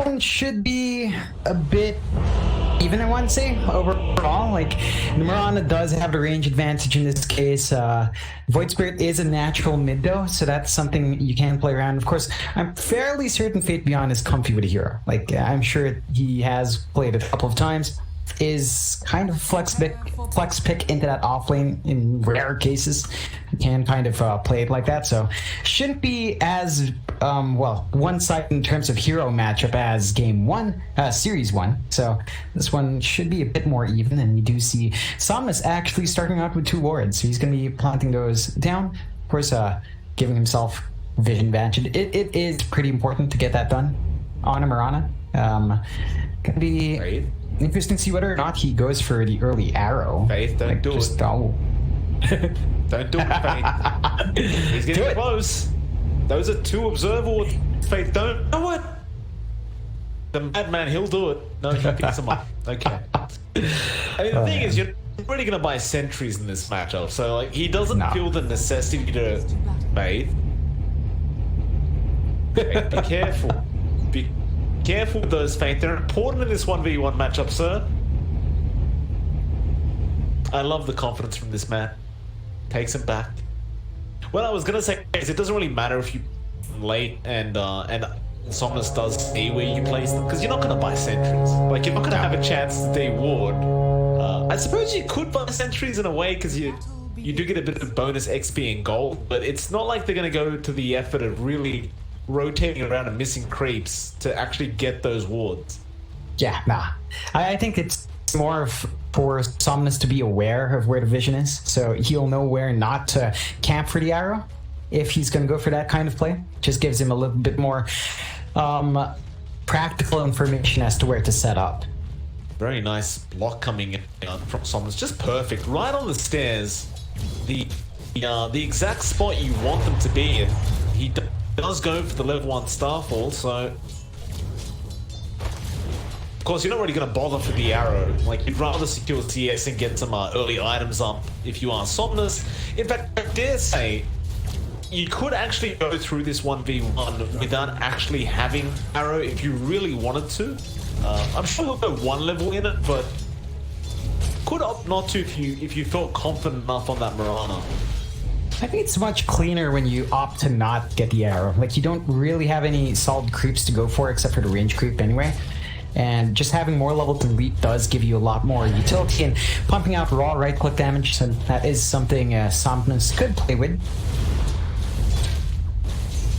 one should be a bit even, I want to say, overall. Like, Mirana does have the range advantage in this case. Void Spirit is a natural mid, though, so that's something you can play around. Of course, I'm fairly certain Fate Beyond is comfy with a hero. Like, I'm sure he has played it a couple of times. Is kind of flex pick into that off lane in rare cases. You can kind of play it like that, so shouldn't be as well one-sided in terms of hero matchup as game one, series one. So this one should be a bit more even, and you do see Somnus actually starting out with 2 wards, so he's going to be planting those down. Of course, giving himself vision advantage. It is pretty important to get that done on a Mirana. Gonna be Faith. Interesting to see whether or not he goes for the early arrow. Faith, don't like, do just, it. Oh. Don't do it, Faith. He's getting close. Those are 2 observable. Faith, don't do it. The madman, he'll do it. No, he picks him up. Okay. I mean, the thing is, you're already going to buy sentries in this matchup, so like he doesn't feel the necessity to Faith. Faith, be careful. Be careful with those, Faith. They're important in this 1v1 matchup, sir. I love the confidence from this man. Takes him back. What I was gonna say is it doesn't really matter if you late and Somnus does see where you place them, because you're not gonna buy sentries. Like, you're not gonna have a chance to stay ward. I suppose you could buy sentries in a way, because you do get a bit of bonus XP and gold, but it's not like they're gonna go to the effort of really rotating around and missing creeps to actually get those wards. Yeah, nah. I think it's more for Somnus to be aware of where the vision is, so he'll know where not to camp for the arrow if he's going to go for that kind of play. Just gives him a little bit more practical information as to where to set up. Very nice block coming in from Somnus, just perfect, right on the stairs. The exact spot you want them to be in. He does go for the level 1 Starfall, so of course you're not really going to bother for the arrow. Like, you'd rather secure CS and get some early items up if you are Somnus. In fact, I dare say you could actually go through this 1v1 without actually having arrow if you really wanted to. I'm sure we'll go 1 level in it, but could opt not to if you felt confident enough on that Mirana. I think it's much cleaner when you opt to not get the arrow. Like, you don't really have any solid creeps to go for except for the range creep anyway. And just having more level to leap does give you a lot more utility and pumping out raw right-click damage, so that is something Somnus could play with.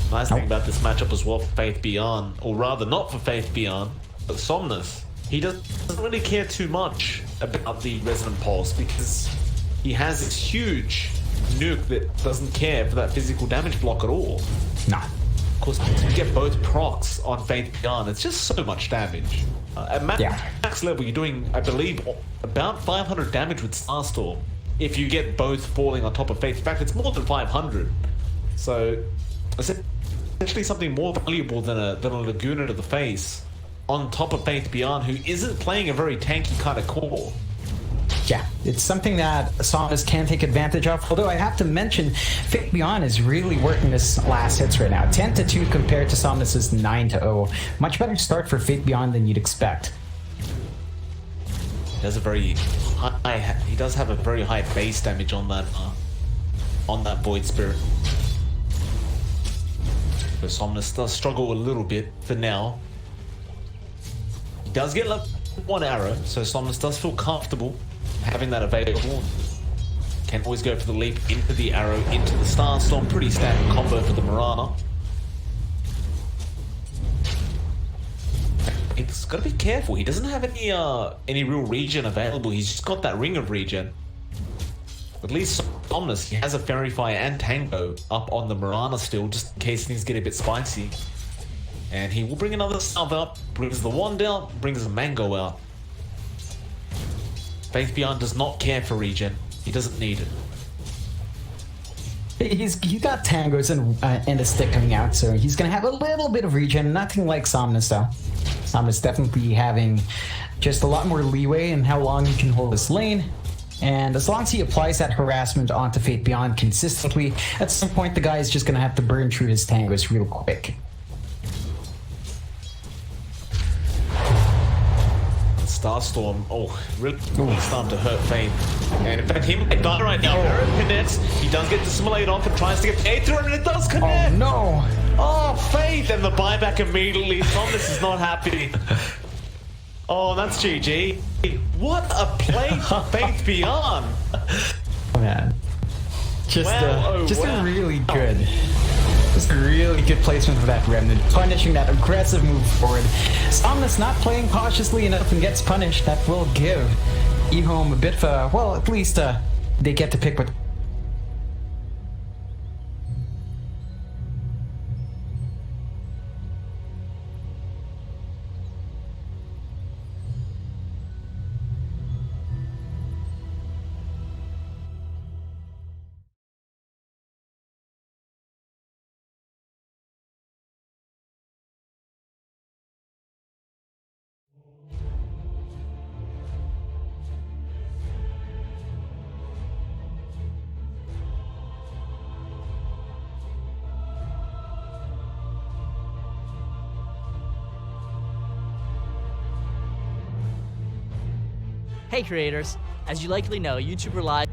Nice thing about this matchup as well for Faith Beyond, or rather not for Faith Beyond, but Somnus. He doesn't really care too much about the Resonant Pulse because he has this huge nuke that doesn't care for that physical damage block at all. Nah. Of course, you get both procs on Faith Beyond. It's just so much damage. At max level, you're doing, I believe, about 500 damage with Starstorm if you get both falling on top of Faith. In fact, it's more than 500. So, it's essentially something more valuable than a Laguna to the face on top of Faith Beyond, who isn't playing a very tanky kind of core. Yeah, it's something that Somnus can take advantage of. Although I have to mention, Fate Beyond is really working this last hits right now. 10-2 compared to Somnus's 9-0. Much better start for Fate Beyond than you'd expect. He does a very high. He does have a very high base damage on that Void Spirit. So Somnus does struggle a little bit for now. He does get level 1 arrow, so Somnus does feel comfortable having that available. Can always go for the leap into the arrow, into the Starstorm. Pretty standard combo for the Mirana. He's got to be careful. He doesn't have any real regen available. He's just got that ring of regen. At least Somnus, he has a Fairy Fire and Tango up on the Mirana still, just in case things get a bit spicy. And he will bring another sub up, brings the wand out, brings the Mango out. Faith Beyond does not care for regen. He doesn't need it. He's got tangos and a stick coming out, so he's gonna have a little bit of regen. Nothing like Somnus though. Somnus definitely having just a lot more leeway in how long he can hold this lane. And as long as he applies that harassment onto Fate Beyond consistently, at some point the guy is just gonna have to burn through his tangos real quick. Starstorm, really starting to hurt Faith. And in fact, he might die right now. Arrow connects. He does get dissimilate off and tries to get A through, and it does connect. Oh no! Oh, Faith, and the buyback immediately. Thomas is not happy. Oh, that's GG. What a play for Faith Beyond. Oh, man, just wow. a really good. Just a really good placement for that Remnant, punishing that aggressive move forward. Somnus not playing cautiously enough and gets punished. That will give EHOME a bit of a, well, at least they get to pick what. Hey creators, as you likely know, YouTube relies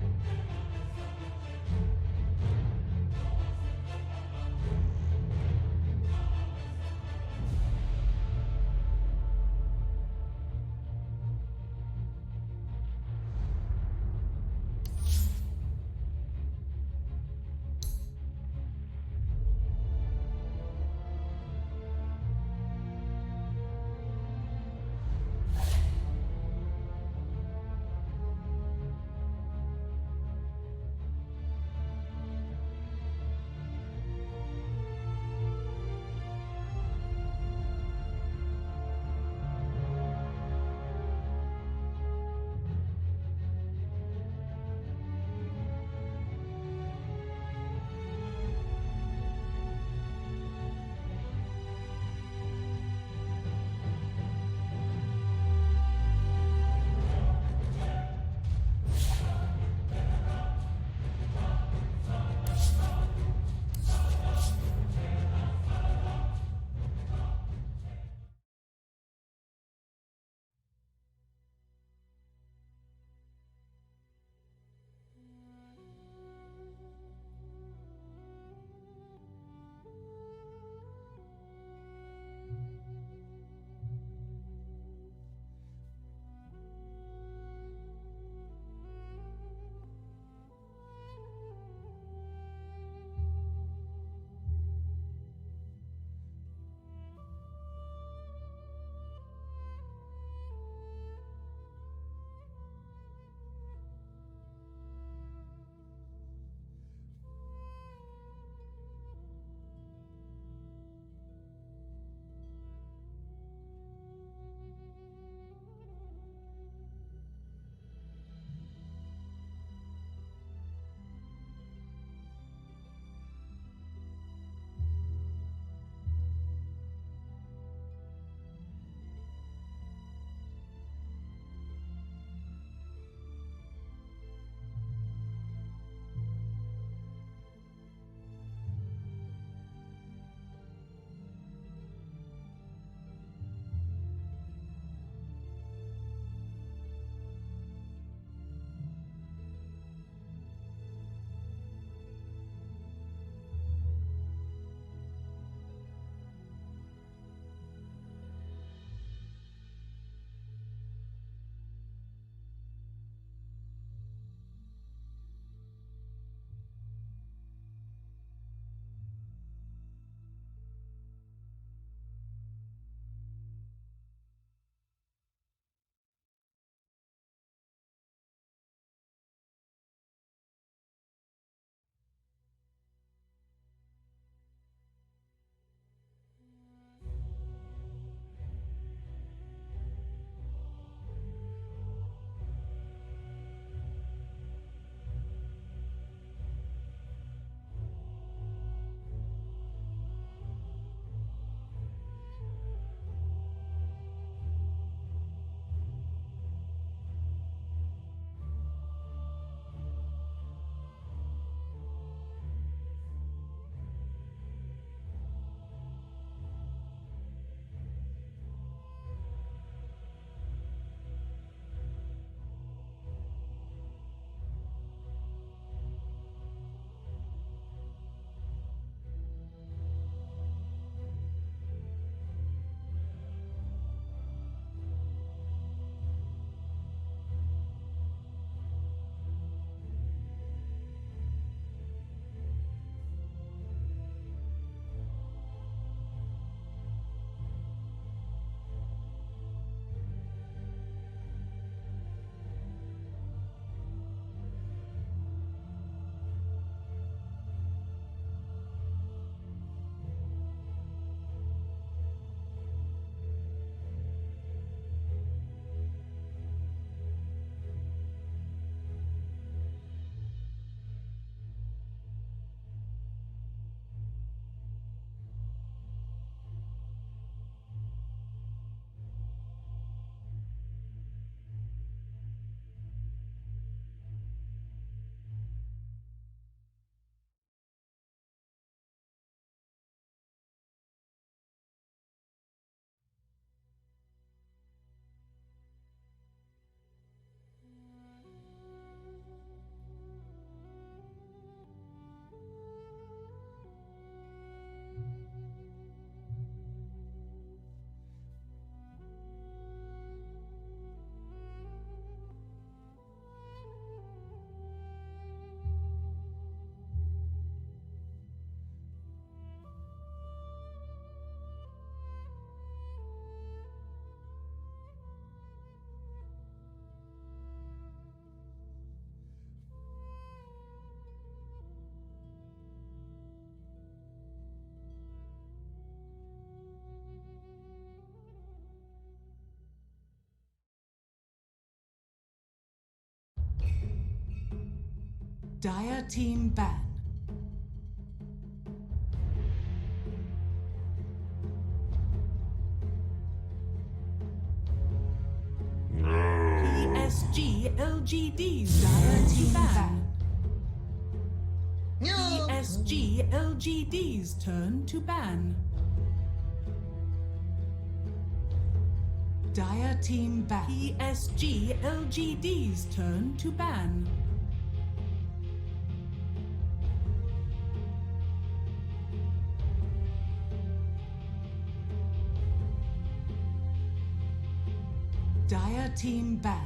Dire team ban. PSG.LGD's Dire team ban. PSG.LGD's turn to ban. Dire team ban. PSG.LGD's turn to ban. Dire team ban.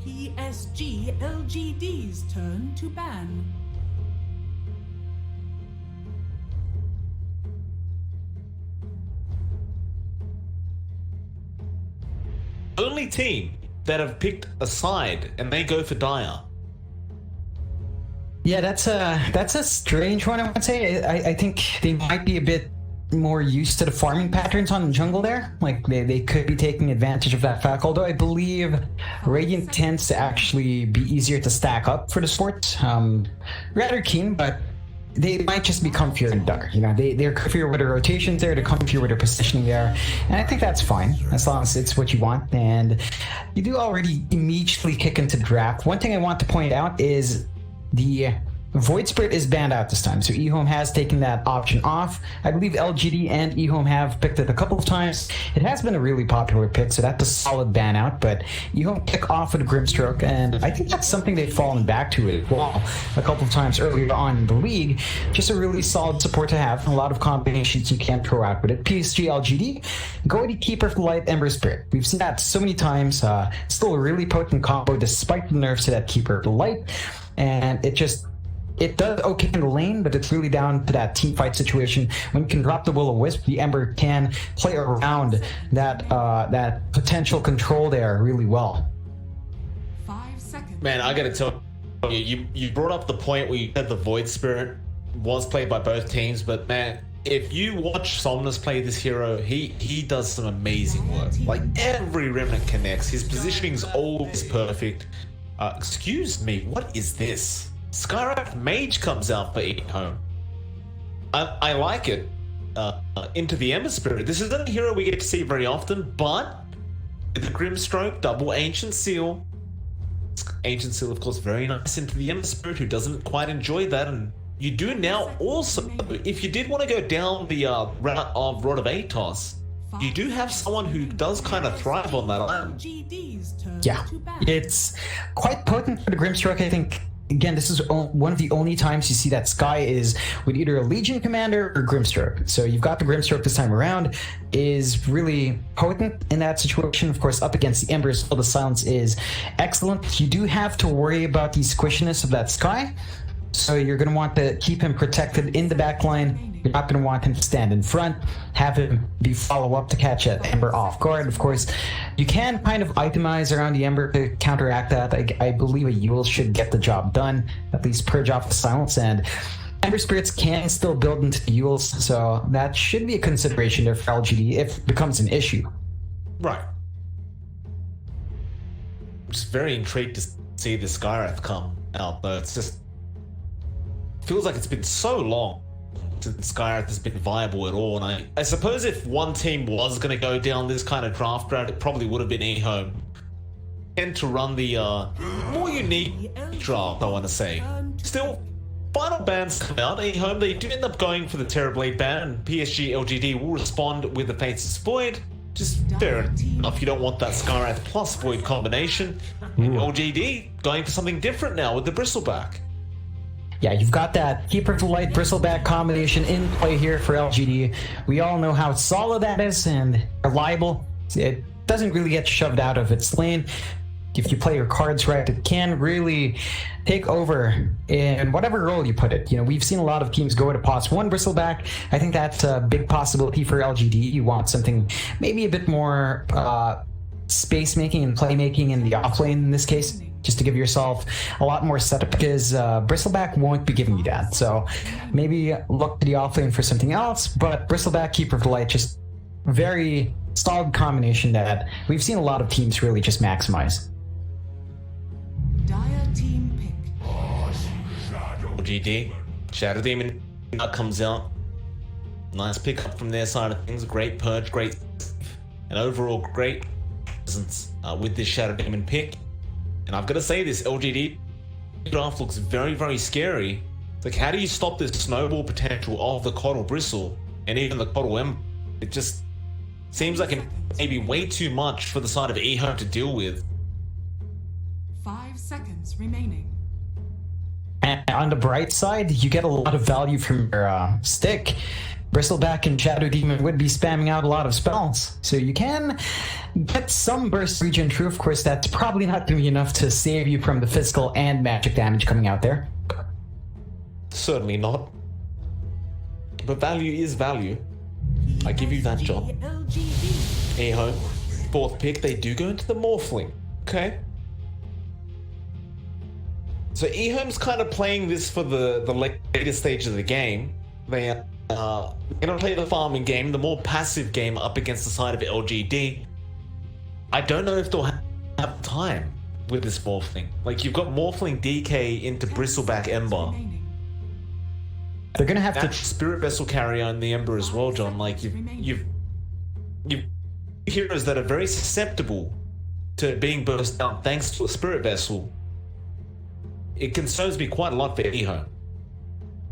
PSG.LGD's turn to ban. Only team that have picked a side and they go for Dire. Yeah, that's a strange one, I would say. I think they might be a bit more used to the farming patterns on the jungle there. Like, they could be taking advantage of that fact, although I believe Radiant tends to actually be easier to stack up for the sport. Rather keen, but they might just be comfier in Dire. You know, they're comfier with their rotations there, they're comfier with their positioning there, and I think that's fine, as long as it's what you want. And you do already immediately kick into the draft. One thing I want to point out is the Void Spirit is banned out this time, so EHOME has taken that option off. I believe LGD and EHOME have picked it a couple of times. It has been a really popular pick, so that's a solid ban out, but EHOME kick off with a Grimstroke, and I think that's something they've fallen back to as well a couple of times earlier on in the league. Just a really solid support to have. A lot of combinations you can throw out with it. PSG.LGD, go with the Keeper of the Light, Ember Spirit. We've seen that so many times. Still a really potent combo despite the nerfs to that Keeper of the Light, and it does okay in the lane, but it's really down to that team fight situation. When you can drop the Will-O-Wisp, the Ember can play around that potential control there really well. 5 seconds. Man, I gotta tell you, you brought up the point where you said the Void Spirit was played by both teams, but man, if you watch Somnus play this hero, he does some amazing work. Like, every Remnant connects. His positioning's always perfect. Excuse me, what is this? Skywrath Mage comes out for EHOME. I like it. Into the Ember Spirit. This isn't a hero we get to see very often, but with the Grimstroke, double Ancient Seal. Ancient Seal, of course, very nice into the Ember Spirit, who doesn't quite enjoy that. And you do now also, if you did want to go down the route of Rod of Atos, you do have someone who does kind of thrive on that island. Yeah, it's quite potent for the Grimstroke, I think. Again, this is one of the only times you see that Sky is with either a Legion Commander or Grimstroke. So you've got the Grimstroke this time around, is really potent in that situation. Of course, up against the Embers, the silence is excellent. You do have to worry about the squishiness of that Sky. So you're going to want to keep him protected in the back line. You're not going to want him to stand in front, have him be follow-up to catch an Ember off guard. Of course, you can kind of itemize around the Ember to counteract that. I believe a Yule should get the job done, at least purge off the silence, and Ember Spirits can still build into the Yules, so that should be a consideration there for LGD if it becomes an issue. Right. I'm just very intrigued to see the Skywrath come out, though. It's just feels like it's been so long since Skywrath has been viable at all, and I suppose if one team was going to go down this kind of draft route, it probably would have been EHOME. Tend to run the more unique draft, I want to say. Still, final bans come out. EHOME, they do end up going for the Terrorblade ban, and PSG.LGD will respond with the Faceless Void. Just fair enough, you don't want that Skywrath plus Void combination. And LGD going for something different now with the Bristleback. Yeah, you've got that Keeper of the Light Bristleback combination in play here for LGD. We all know how solid that is and reliable. It doesn't really get shoved out of its lane. If you play your cards right, it can really take over in whatever role you put it. You know, we've seen a lot of teams go to pos 1 Bristleback. I think that's a big possibility for LGD. You want something maybe a bit more space making and playmaking in the offlane in this case, just to give yourself a lot more setup, because Bristleback won't be giving you that. So maybe look to the offlane for something else, but Bristleback, Keeper of the Light, just very solid combination that we've seen a lot of teams really just maximize. Dire team pick. LGD, Shadow Demon comes out. Nice pickup from their side of things. Great purge, great, and overall great presence with this Shadow Demon pick. And I've got to say, this LGD draft looks very, very scary. It's like, how do you stop this snowball potential of the Coddle Bristle and even the Coddle M? It just seems like it may be way too much for the side of EHOME to deal with. 5 seconds remaining. And on the bright side, you get a lot of value from your stick. Bristleback and Shadow Demon would be spamming out a lot of spells, so you can get some burst regen through. Of course, that's probably not going to be enough to save you from the physical and magic damage coming out there. Certainly not. But value is value. I give you that job. PSG.LGD. EHOME, 4th pick, they do go into the Morphling. Okay. So EHOME's kind of playing this for the later stage of the game. They are going to play the farming game, the more passive game up against the side of LGD. I don't know if they'll have time with this Morphling. Like, you've got Morphling DK into Bristleback Ember. They're going to have That to... Spirit Vessel carrier on the Ember as well, John. Like, you've heroes that are very susceptible to being burst out thanks to a Spirit Vessel. It concerns me quite a lot for EHOME.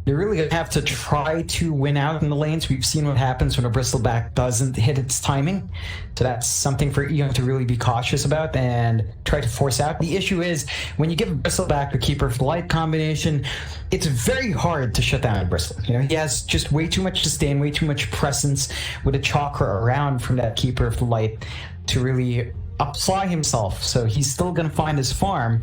They're really going to have to try to win out in the lanes. We've seen what happens when a Bristleback doesn't hit its timing. So that's something for EHOME to really be cautious about and try to force out. The issue is, when you give a Bristleback the Keeper of the Light combination, it's very hard to shut down a Bristle. You know, he has just way too much sustain, way too much presence with a chakra around from that Keeper of the Light to really apply himself. So he's still going to find his farm.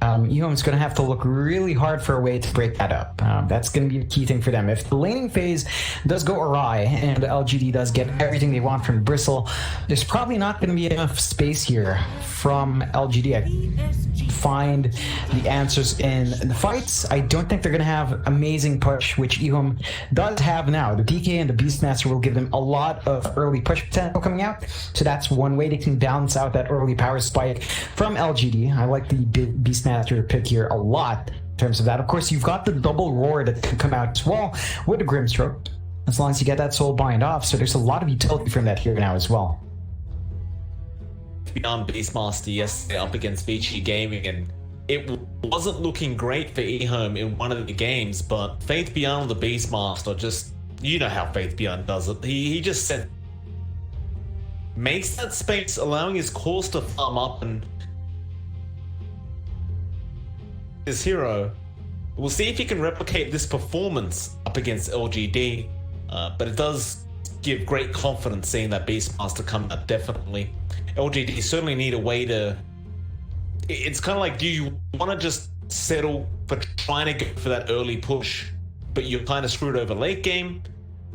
EHOME's going to have to look really hard for a way to break that up. That's going to be the key thing for them. If the laning phase does go awry and LGD does get everything they want from Bristle, there's probably not going to be enough space here from LGD. I find the answers in the fights. I don't think they're going to have amazing push, which EHOME does have now. The DK and the Beastmaster will give them a lot of early push potential coming out, so that's one way they can balance out that early power spike from LGD. I like the Beastmaster pick here a lot in terms of that. Of course, you've got the double roar that can come out as well with the Grimstroke, as long as you get that soul bind off. So there's a lot of utility from that here now as well. Beyond Beastmaster yesterday up against Vici Gaming, and it wasn't looking great for EHOME in one of the games, but Faith Beyond the Beastmaster, just, you know how Faith Beyond does it. He just said, makes that space, allowing his cores to farm up, and his hero. We'll see if he can replicate this performance up against LGD, but it does give great confidence seeing that Beastmaster come out, definitely. LGD certainly need a way to... It's kind of like, do you want to just settle for trying to go for that early push, but you're kind of screwed over late game?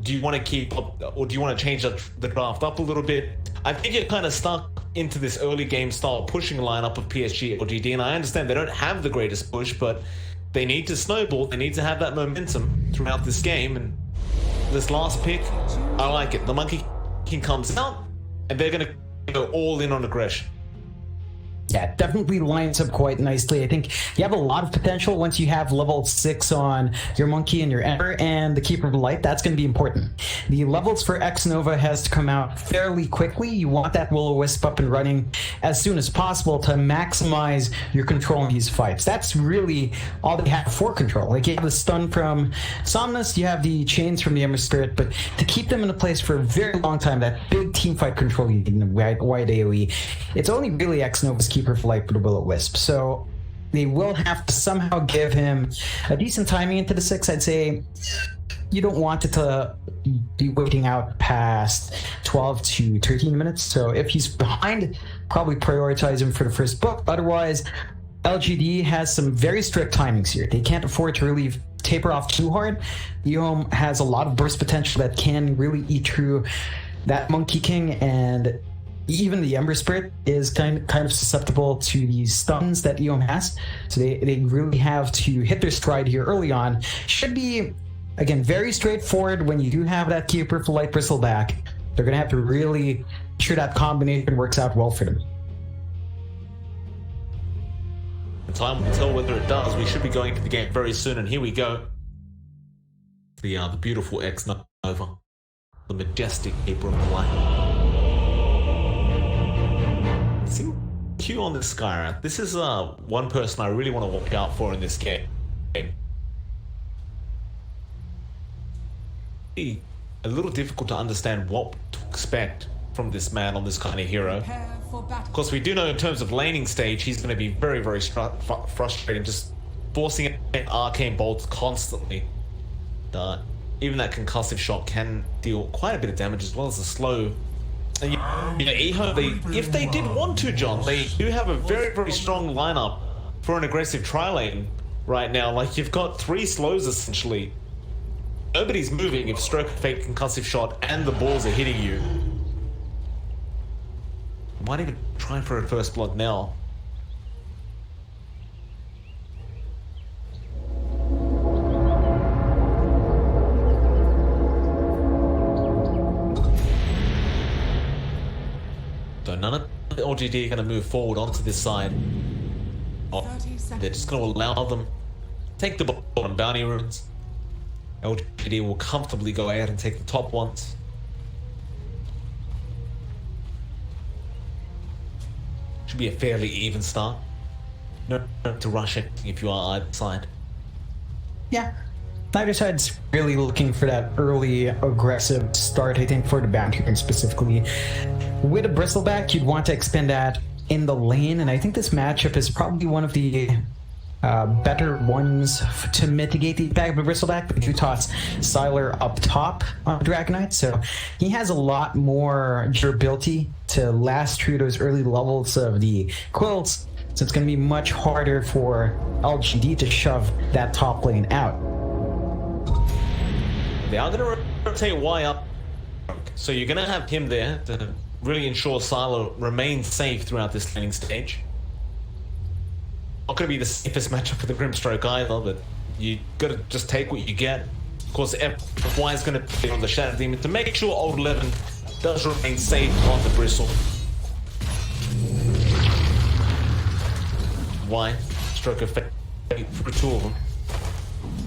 Do you want to keep up, or do you want to change the draft up a little bit? I think you're kind of stuck into this early game style pushing lineup of PSG.LGD, and I understand they don't have the greatest push, but they need to snowball. They need to have that momentum throughout this game, and this last pick, I like it. The Monkey King comes out, and they're going to go all in on aggression. Yeah, it definitely lines up quite nicely. I think you have a lot of potential once you have level 6 on your Monkey and your Ember and the Keeper of the Light. That's going to be important. The levels for X Nova has to come out fairly quickly. You want that Will-O-Wisp up and running as soon as possible to maximize your control in these fights. That's really all they have for control. Like, you have the stun from Somnus, you have the chains from the Ember Spirit, but to keep them in a place for a very long time, that big team fight control you need in the wide AoE, it's only really X Nova's Keeper of Light with the Will-O-Wisp. So they will have to somehow give him a decent timing into the 6. I'd say you don't want it to be waiting out past 12 to 13 minutes. So if he's behind, probably prioritize him for the first book. Otherwise, LGD has some very strict timings here. They can't afford to really taper off too hard. EHOME has a lot of burst potential that can really eat through that Monkey King, and even the Ember Spirit is kind of susceptible to these stuns that EHOME has. So they really have to hit their stride here early on. Should be, again, very straightforward when you do have that Keeper for Light Bristleback. They're going to have to really make sure that combination works out well for them. Time will tell whether it does. We should be going to the game very soon, and here we go. The beautiful X-Nova, the majestic Keeper of the Light. See Q on this Skyra. This is one person I really want to watch out for in this game. A little difficult to understand what to expect from this man on this kind of hero. Of course, we do know in terms of laning stage, he's going to be very, very frustrating, just forcing arcane bolts constantly. Even that concussive shot can deal quite a bit of damage as well as the slow. And you know, EHOME, if they did want to, John, they do have a very, very strong lineup for an aggressive tri-lane right now. Like, you've got 3 slows essentially. Nobody's moving if Stroke of Fate, concussive shot, and the balls are hitting you. Might even try for a first blood now. So none of the LGD are going to move forward onto this side. Oh, they're just going to allow them take the bottom bounty runes. LGD will comfortably go ahead and take the top ones. Should be a fairly even start. No to rush it if you are either side. Yeah. Neither side's really looking for that early aggressive start, I think, for the bounty rune specifically. With a bristleback, you'd want to expend that in the lane, and I think this matchup is probably one of the better ones to mitigate the impact of a bristleback. But you toss Sylar up top on Dragonite, so he has a lot more durability to last through those early levels of the quilts, so it's going to be much harder for LGD to shove that top lane out. They are going to rotate Y up, so you're going to have him there to really ensure Sylar remains safe throughout this laning stage. Not going to be the safest matchup for the Grimstroke either, but you got to just take what you get. Of course, Y is going to be on the Shadow Demon to make sure Old 11 does remain safe on the Bristle. Y, Stroke of Fate for 2 of them.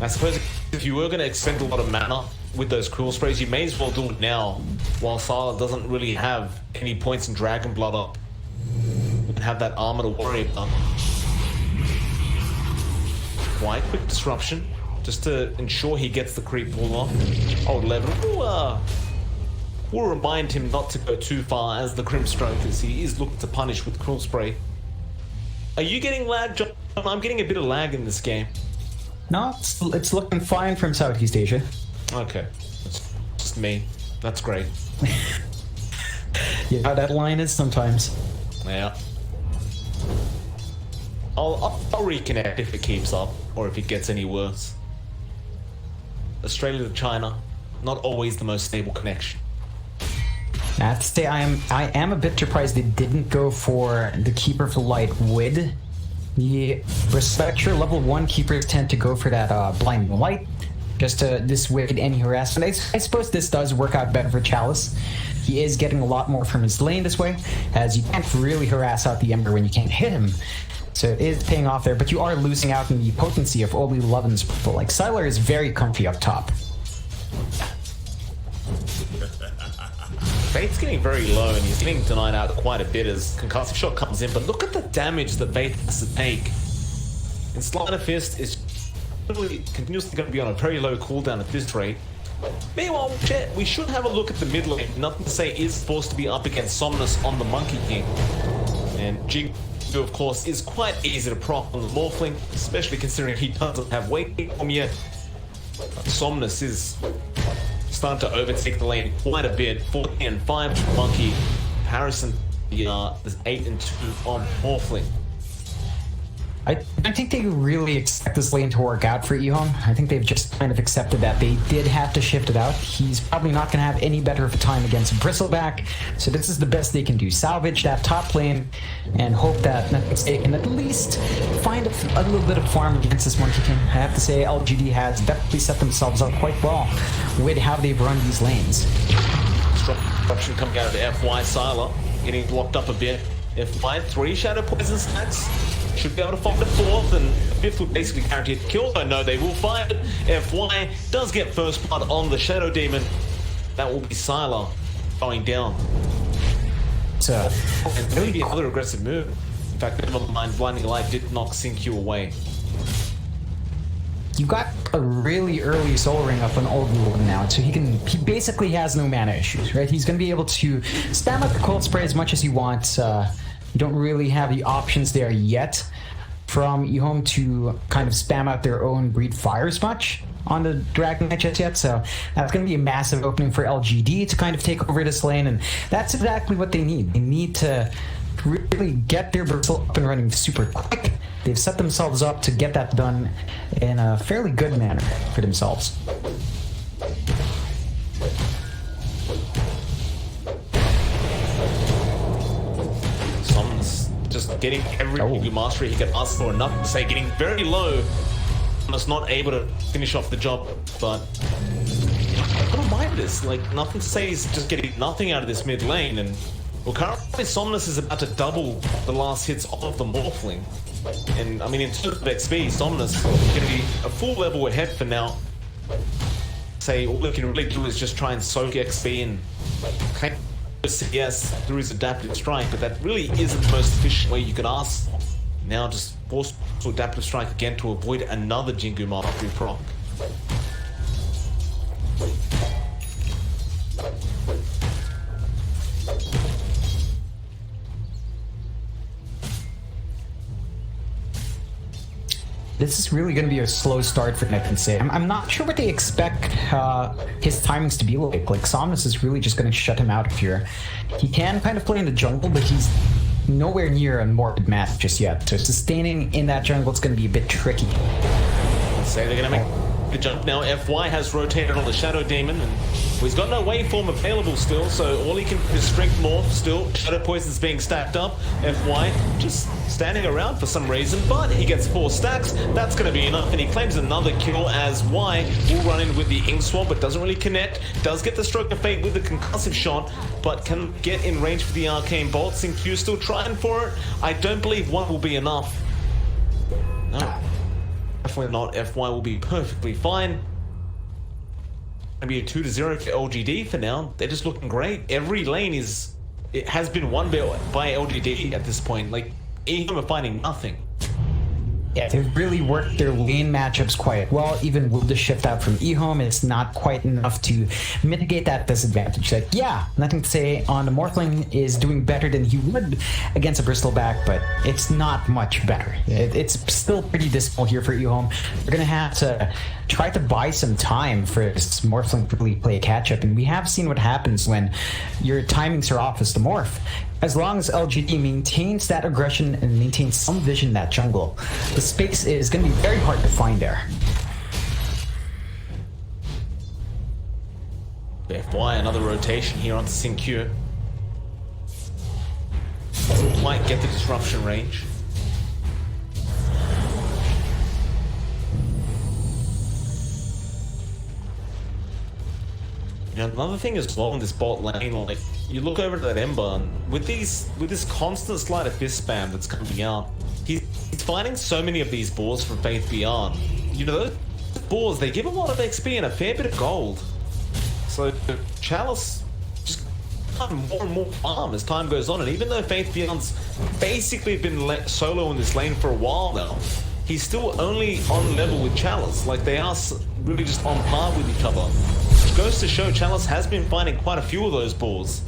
I suppose if you were going to expend a lot of mana with those Cruel Sprays, you may as well do it now, while Sylar doesn't really have any points in Dragon Blood up and have that armor to worry about. Quite quick disruption, just to ensure he gets the creep pull off. Old 11 will remind him not to go too far as the Grimstroke, as he is looking to punish with Cruel Spray. Are you getting lag, John? I'm getting a bit of lag in this game. No, it's looking fine from Southeast Asia. Okay, that's just me. That's great. Yeah, how that line is sometimes. Yeah. I'll reconnect if it keeps up, or if it gets any worse. Australia to China, not always the most stable connection. I have to say, I am a bit surprised they didn't go for the Keeper for Light with the Respecture. Level 1 keepers tend to go for that Blinding Light, just to dissuade any harassment. I suppose this does work out better for Chalice. He is getting a lot more from his lane this way, as you can't really harass out the Ember when you can't hit him. So it is paying off there, but you are losing out in the potency of only 11's purple. Like, Sylar is very comfy up top. Fate's getting very low, and he's getting denied out quite a bit as Concussive Shot comes in, but look at the damage that Fate has to take. And Sleight of Fist is really continuously going to be on a very low cooldown at this rate. Meanwhile, chat, we should have a look at the mid lane. Nothing to say is forced to be up against Somnus on the Monkey King. And Jig, of course, is quite easy to proc on the Morphling, especially considering he doesn't have weight on yet. Somnus is starting to overtake the lane quite a bit. 40 and 5 to Monkey. Harrison, there's 8 and 2 on Morphling. I think they really expect this lane to work out for EHOME. I think they've just kind of accepted that they did have to shift it out. He's probably not going to have any better of a time against Bristleback, so this is the best they can do. Salvage that top lane and hope that they can at least find a little bit of farm against this Monkey King. I have to say, LGD has definitely set themselves up quite well with how they've run these lanes. disruption coming out of the FY Sylar, getting blocked up a bit. FY 3 Shadow Poison stacks. Should be able to find the 4th, and the 5th would basically guarantee the kill. I know they will find it. FY does get first blood on the Shadow Demon. That will be Sylar going down. So, and maybe another aggressive move. In fact, never mind, Blinding Light did knock Sync away. you got a really early soul ring up on Old Rule now, so he basically has no mana issues, right? He's gonna be able to spam up the cold spray as much as he wants. You don't really have the options there yet from EHOME to kind of spam out their own breed fires much on the Dragon Knight just yet, so that's going to be a massive opening for LGD to kind of take over this lane, and that's exactly what they need. They need to really get their Bristle up and running super quick. They've set themselves up to get that done in a fairly good manner for themselves. Someone's just getting every mastery he can ask for, enough to say getting very low. Is not able to finish off the job, but I don't mind this. Like, nothing to say he's just getting nothing out of this mid lane, and well, currently Somnus is about to double the last hits of the Morphling. And I mean, in terms of XP, Somnus is going to be a full level ahead for now. Say all he can really do is just try and soak XP and claim CS through his adaptive strike, but that really isn't the most efficient way you could ask for. Now just force to adaptive strike again to avoid another Jingu Mastery proc. This is really going to be a slow start for Nick and Say. I'm not sure what they expect his timings to be like. Like, Somnus is really just going to shut him out of here. He can kind of play in the jungle, but he's nowhere near a morbid math just yet. So sustaining in that jungle is going to be a bit tricky. Say they're going to make the jump now. FY has rotated on the Shadow Demon, and he's got no waveform available still, so all he can do is Strength Morph still. Shadow Poison's being stacked up. FY just standing around for some reason, but he gets 4 stacks. That's going to be enough, and he claims another kill as Y will run in with the Ink Swab, but doesn't really connect. Does get the Stroke of Fate with the concussive shot, but can get in range for the Arcane Bolt. Q still trying for it. I don't believe 1 will be enough. No. Definitely not. FY will be perfectly fine. Gonna be a 2-0 for LGD for now. They're just looking great. Every lane has been won by LGD at this point. Like, EHOME are finding nothing. Yeah, they've really worked their lane matchups quite well. Even with the shift out from EHOME, it's not quite enough to mitigate that disadvantage. Like, yeah, nothing to say on the Morphling is doing better than he would against a Bristleback, but it's not much better. It's still pretty dismal here for EHOME. They're gonna have to try to buy some time for this Morphling to really play catch up, and we have seen what happens when your timings are off as the Morph. As long as LGD maintains that aggression and maintains some vision in that jungle, the space is going to be very hard to find there. FY, another rotation here onto Sync. Might get the disruption range. You know, another thing as well in this bot lane, like, you look over to that Ember, and with this constant Sleight of Fist spam that's coming out, he's finding so many of these boars from Faith Beyond. You know, those boars, they give a lot of XP and a fair bit of gold. So Chalice just kind of more and more farm as time goes on, and even though Faith Beyond's basically been solo in this lane for a while now, he's still only on level with Chalice. Like, they are really just on par with each other. Which goes to show Chalice has been finding quite a few of those balls.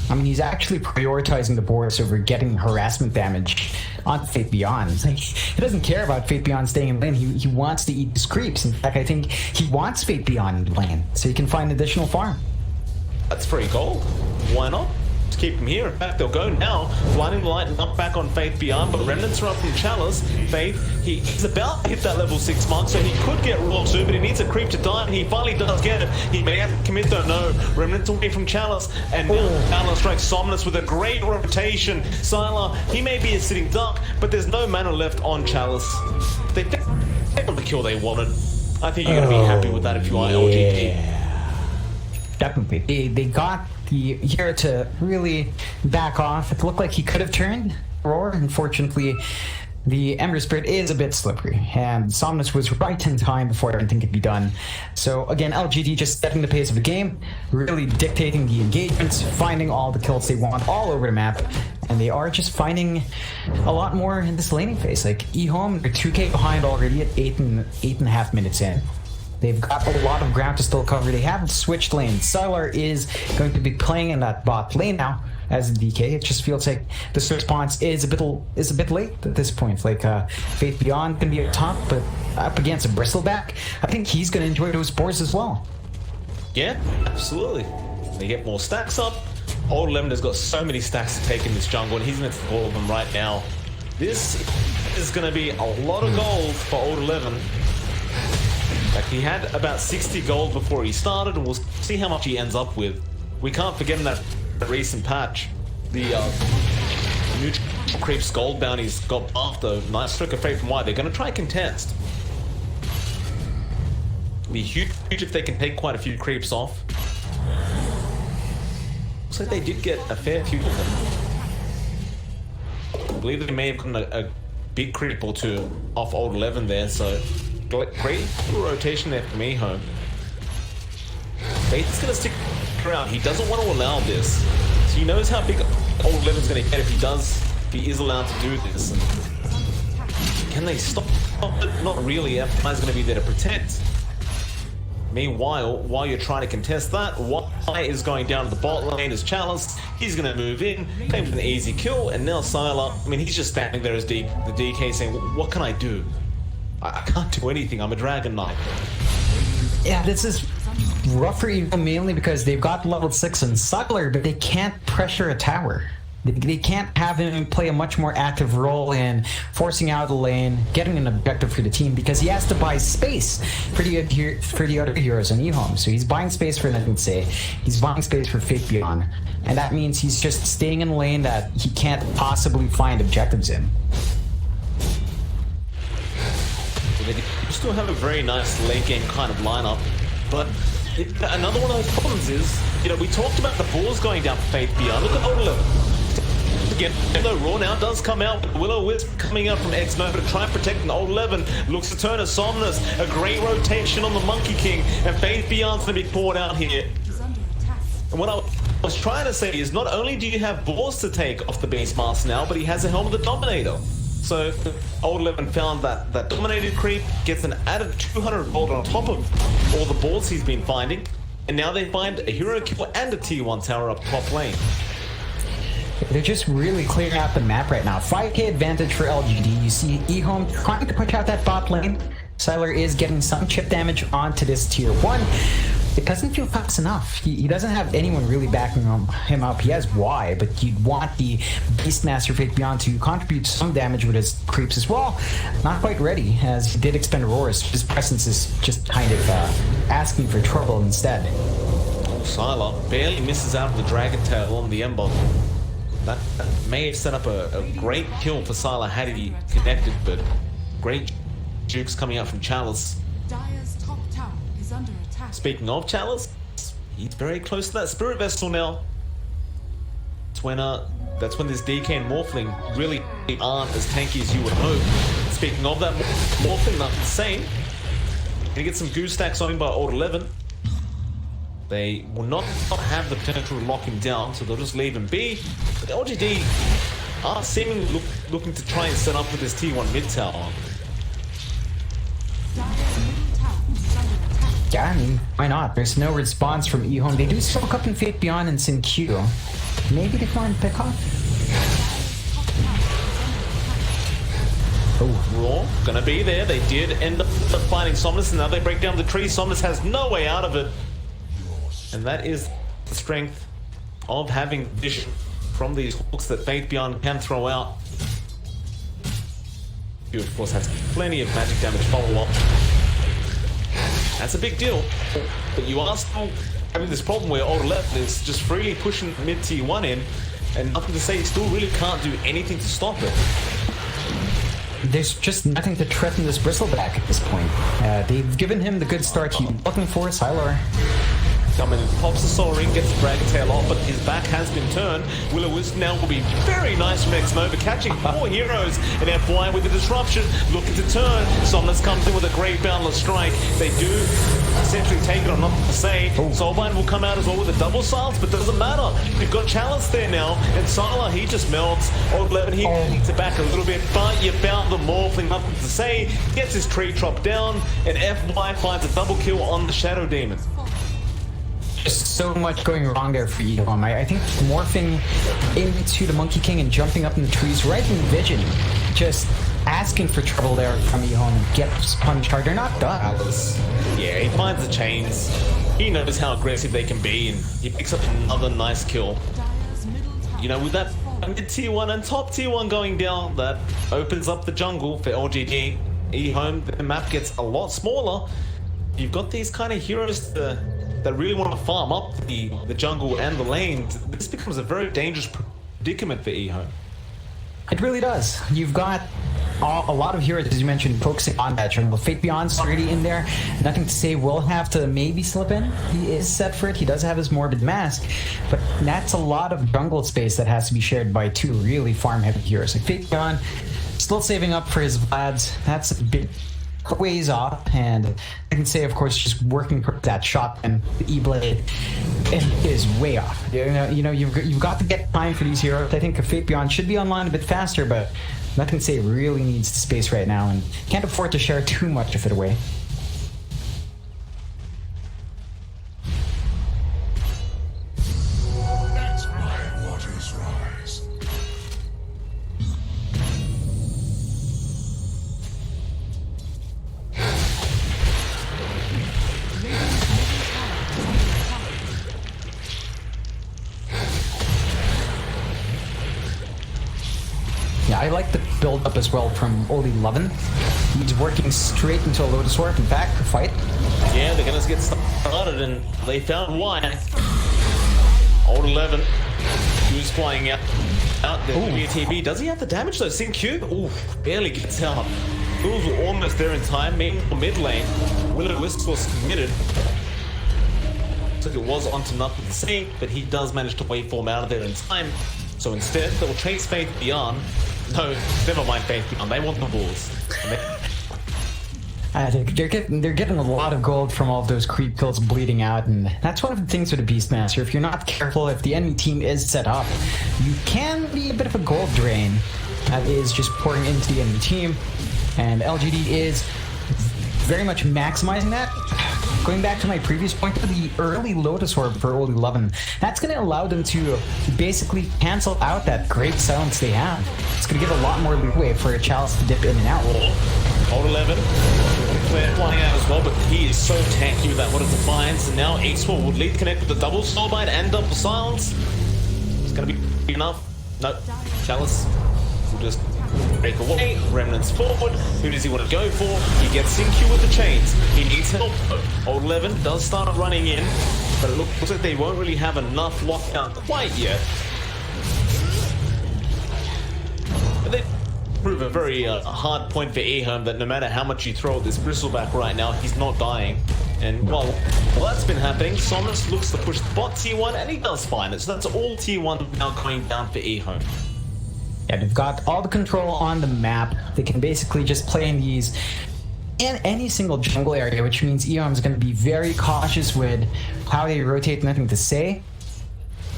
I mean, he's actually prioritizing the boards over getting harassment damage on Faith Beyond. Like, he doesn't care about Faith Beyond staying in lane. He wants to eat his creeps. In fact, I think he wants Faith Beyond in lane so he can find additional farm. That's free gold. Why not? keep him here. In fact, they'll go now. Blinding Light not back on Faith Beyond, but Remnants are up from Chalice. Faith, he's about to hit that level 6 mark, so he could get Raw too, but he needs a creep to die, and he finally does get it. He may have to commit though, no. Remnants away from Chalice, and now Chalice strikes Somnus with a great rotation. Sylar, he may be a sitting duck, but there's no mana left on Chalice. They got the kill they wanted. I think you're going to be happy with that if you are LGD. Definitely. They got the hero to really back off. It looked like he could have turned Roar. Unfortunately, the Ember Spirit is a bit slippery, and Somnus was right in time before everything could be done. So again, LGD just setting the pace of the game, really dictating the engagements, finding all the kills they want all over the map, and they are just finding a lot more in this laning phase. Like EHOME, they're 2k behind already at 8.5 minutes in. They've got a lot of ground to still cover. They haven't switched lanes. Sylar is going to be playing in that bot lane now as a DK. It just feels like this response is a bit late at this point. Like Faith Beyond can be up top, but up against a Bristleback, I think he's going to enjoy those boards as well. Yeah, absolutely. They get more stacks up. Old 11 has got so many stacks to take in this jungle, and he's going to take all of them right now. This is going to be a lot of gold for Old 11. Like, he had about 60 gold before he started, and we'll see how much he ends up with. We can't forget in that recent patch, the neutral creeps gold bounties got buffed though. Nice stroke of fate from White. They're going to try contest. It'll be huge if they can take quite a few creeps off. Looks like they did get a fair few of them. I believe they may have gotten a big creep or two off Old 11 there, so great rotation there from EHOME. Faith is going to stick around. He doesn't want to allow this. So he knows how big Old 11's going to get if he is allowed to do this. And can they stop it? Not really. F9's going to be there to protect. Meanwhile, while you're trying to contest that, White is going down to the bot lane as Chalice. He's going to move in, claims an easy kill, and now Sylar, I mean, he's just standing there as the DK saying, what can I do? I can't do anything. I'm a Dragon Knight. Yeah, this is rough for EHOME mainly because they've got level 6 and Sylar, but they can't pressure a tower. They can't have him play a much more active role in forcing out the lane, getting an objective for the team, because he has to buy space for the other heroes in EHOME. So he's buying space for Say, he's buying space for Faith Beyond, and that means he's just staying in a lane that he can't possibly find objectives in. They still have a very nice late game kind of lineup, but another one of the problems is, you know, we talked about the balls going down for Faith Beyond. Look at Old 11. Again, though Raw now does come out with Will-O-Wisp coming out from X-Nova to try and protect an Old 11. Looks to turn a Somnus, a great rotation on the Monkey King, and Faith Beyond's going to be poured out here. And what I was trying to say is, not only do you have balls to take off the Beastmaster now, but he has a Helm of the Dominator. So Old 11 found that Dominated creep, gets an added 200 gold on top of all the balls he's been finding, and now they find a hero kill and a tier 1 tower up top lane. They're just really clearing out the map right now. 5k advantage for LGD. You see EHOME trying to push out that bot lane. Sylar is getting some chip damage onto this tier 1. It doesn't feel fast enough. He doesn't have anyone really backing him up. He has Y, but you'd want the Beastmaster Faith Beyond to contribute some damage with his creeps as well. Not quite ready, as he did expend Auroras. His presence is just kind of asking for trouble instead. Sylar barely misses out of the Dragon Tail on the Ember. That may have set up a great kill for Sylar had he connected, but great jukes coming out from Chalice. Dire's top tower is under attack. Speaking of Chalice, he's very close to that Spirit Vessel now. That's when this DK and Morphling really aren't as tanky as you would hope. Speaking of that Morphling, not insane. Gonna get some goose stacks on him by Old 11. They will not have the potential to lock him down, so they'll just leave him be. But the LGD are seemingly looking to try and set up with this T1 mid tower. Yeah, I mean, why not? There's no response from EHOME. They do soak up in Faith Beyond and Sin Q. Maybe they find pick off. Oh, Raw gonna be there. They did end up finding Somnus, and now they break down the tree. Somnus has no way out of it. And that is the strength of having vision. from these hooks that Faith Beyond can throw out. He, of course, has plenty of magic damage follow-up. That's a big deal. But you are still having this problem where Old Left is just freely pushing mid tier 1 in, and nothing to say, he still really can't do anything to stop it. There's just nothing to threaten this bristleback at this point. They've given him the good start he's looking for, Sylar. Coming in, pops the Soul Ring, gets the Dragon Tail off, but his back has been turned. Will-O-Wisp now will be very nice from X-Nova, catching 4 heroes, and FY with the disruption, looking to turn. Somnus comes in with a great boundless strike. They do essentially take it on, not to say. Soulbind will come out as well with a double silence, but doesn't matter. You've got Chalice there now, and Sylar, he just melts. Old 11, he needs it back a little bit, but you found the Morphling, nothing to say. Gets his tree chop down, and FY finds a double kill on the Shadow Demon. Just so much going wrong there for EHOME. I think morphing into the Monkey King and jumping up in the trees right in vision, just asking for trouble there from EHOME. Gets punched hard. They're not done. Yeah, he finds the chains. He knows how aggressive they can be, and he picks up another nice kill. You know, with that mid tier 1 and top tier 1 going down, that opens up the jungle for LGD. EHOME, the map gets a lot smaller. You've got these kind of heroes that really want to farm up the jungle and the lane. This becomes a very dangerous predicament for EHOME. It really does. You've got a lot of heroes, as you mentioned, focusing on that jungle. Fate Beyond's already in there. Nothing to say, will have to maybe slip in. He is set for it. He does have his Morbid Mask, but that's a lot of jungle space that has to be shared by 2 really farm-heavy heroes. Like Fate Beyond, still saving up for his Vlads. That's a bit ways off, and I can say, of course, just working for that shot and the E-Blade is way off. You know, you've got to get time for these heroes. I think Fate Beyond should be online a bit faster, but nothing to say, it really needs the space right now and can't afford to share too much of it away. That's why waters rise. Yeah, I like the build up as well from Oli Lovin. He's working straight into a Lotus Orb. In fact, the fight. Yeah, they're gonna get started, and they found why. Old 11, who's flying out the TB. Does he have the damage though? Sync Cube? Ooh, barely gets out. Fools were almost there in time. Mid lane, Will-O-Wisp was committed. So it was onto nothing to say, but he does manage to waveform out of there in time. So instead, they'll chase Faith Beyond. No, never mind Faith Beyond. They want the balls. They're getting a lot of gold from all of those creep kills bleeding out, and that's one of the things with the Beastmaster. If you're not careful, if the enemy team is set up, you can be a bit of a gold drain that is just pouring into the enemy team, and LGD is very much maximizing that. Going back to my previous point, the early Lotus Orb for Old 11, that's going to allow them to basically cancel out that great silence they have. It's going to give a lot more leeway for a Chalice to dip in and out. Old 11, Claire flying out as well, but he is so tanky with that What Is Defiance, and now X4 would lead connect with the double Soulbind and double silence. It's going to be enough. No, Chalice will just break away, Remnants forward. Who does he want to go for? He gets Sync with the chains. He needs help. Old 11 does start running in, but it looks like they won't really have enough lockdown quite yet. But they prove a very hard point for EHOME that no matter how much you throw at this bristleback right now, he's not dying. And while that's been happening, Somnus looks to push the bot tier 1, and he does find it. So that's all tier 1 now going down for EHOME. Yeah, they've got all the control on the map. They can basically just play in any single jungle area, which means EHOME is going to be very cautious with how they rotate. Nothing to say.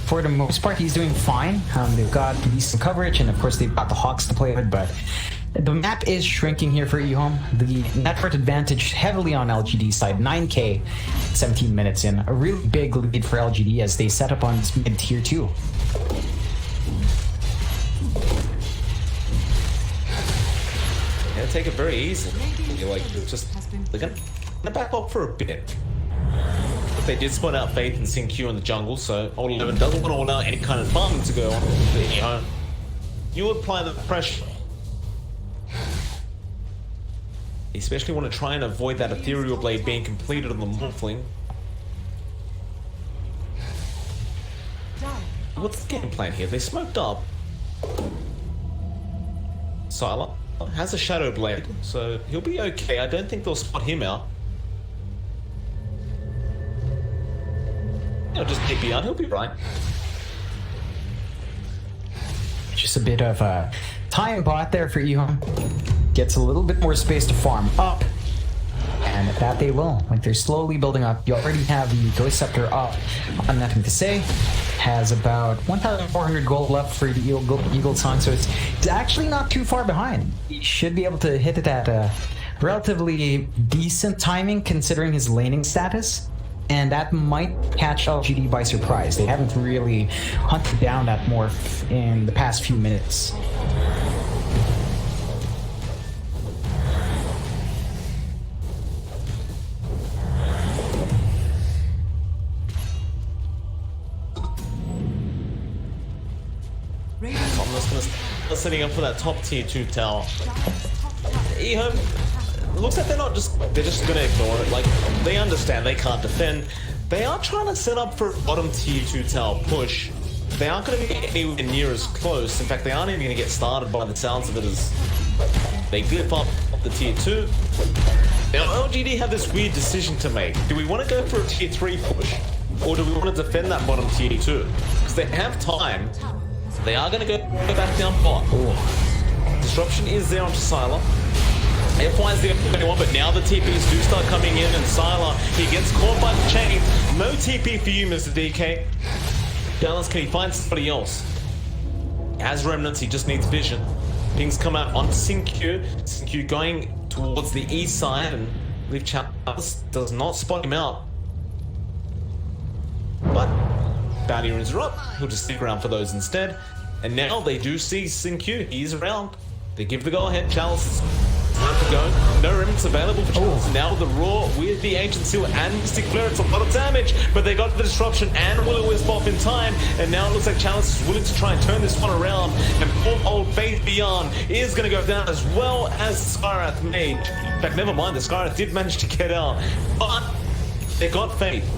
For the most part, he's doing fine. They've got decent coverage, and of course they've got the Hawks to play with, but the map is shrinking here for EHOME. The network advantage heavily on LGD's side, 9k, 17 minutes in. A really big lead for LGD as they set up on this mid-tier 2. Yeah, take it very easy. You're like, they're gonna back up for a bit. They did spot out Faith and Sin-Q in the jungle, so Old 11 doesn't want to allow any kind of farming to go on for EHOME. You apply the pressure. You especially want to try and avoid that Ethereal Blade being completed on the Morphling. What's the game plan here? They smoked up. Sylar has a Shadow Blade, so he'll be okay. I don't think they'll spot him out. He'll just take beyond, he'll be right. Just a bit of a time bot there for EHOME. Gets a little bit more space to farm up. And that they will. Like, they're slowly building up. You already have the Ghost Scepter up on Nothing to Say. Has about 1,400 gold left for the Eagle Song, so it's actually not too far behind. He should be able to hit it at relatively decent timing considering his laning status. And that might catch LGD by surprise. They haven't really hunted down that morph in the past few minutes. I'm just gonna start setting up for that top tier 2 tower. EHOME, looks like they're just gonna ignore it. Like, they understand they can't defend. They are trying to set up for bottom tier 2 tower push. They aren't gonna be anywhere near as close. In fact, they aren't even gonna get started by the sounds of it as they glip up the tier 2. Now LGD have this weird decision to make. Do we want to go for a tier 3 push? Or do we want to defend that bottom tier 2? Because they have time. They are going to go back down bot. Ooh. Disruption is there onto Sylar. FY is the only one, but now the TPs do start coming in, and Sylar, he gets caught by the chain. No TP for you, Mr. DK. Dallas, can he find somebody else? As Remnants, he just needs vision. Pings come out onto Sin-Q. Sin-Q going towards the east side, and Leaf Chalice does not spot him out. But bounty runes are up. He'll just stick around for those instead. And now they do see Sin-Q. He's around. They give the go-ahead. Chalice is time to go. No remnants available for Chalice. Now the Raw with the Ancient Seal and Mystic Flare. It's a lot of damage, but they got the Disruption and Will-O-Wisp off in time. And now it looks like Chalice is willing to try and turn this one around. And poor old Faith Beyond is going to go down, as well as Skyrath made. In fact, never mind. The Skyrath did manage to get out. But they got Faith.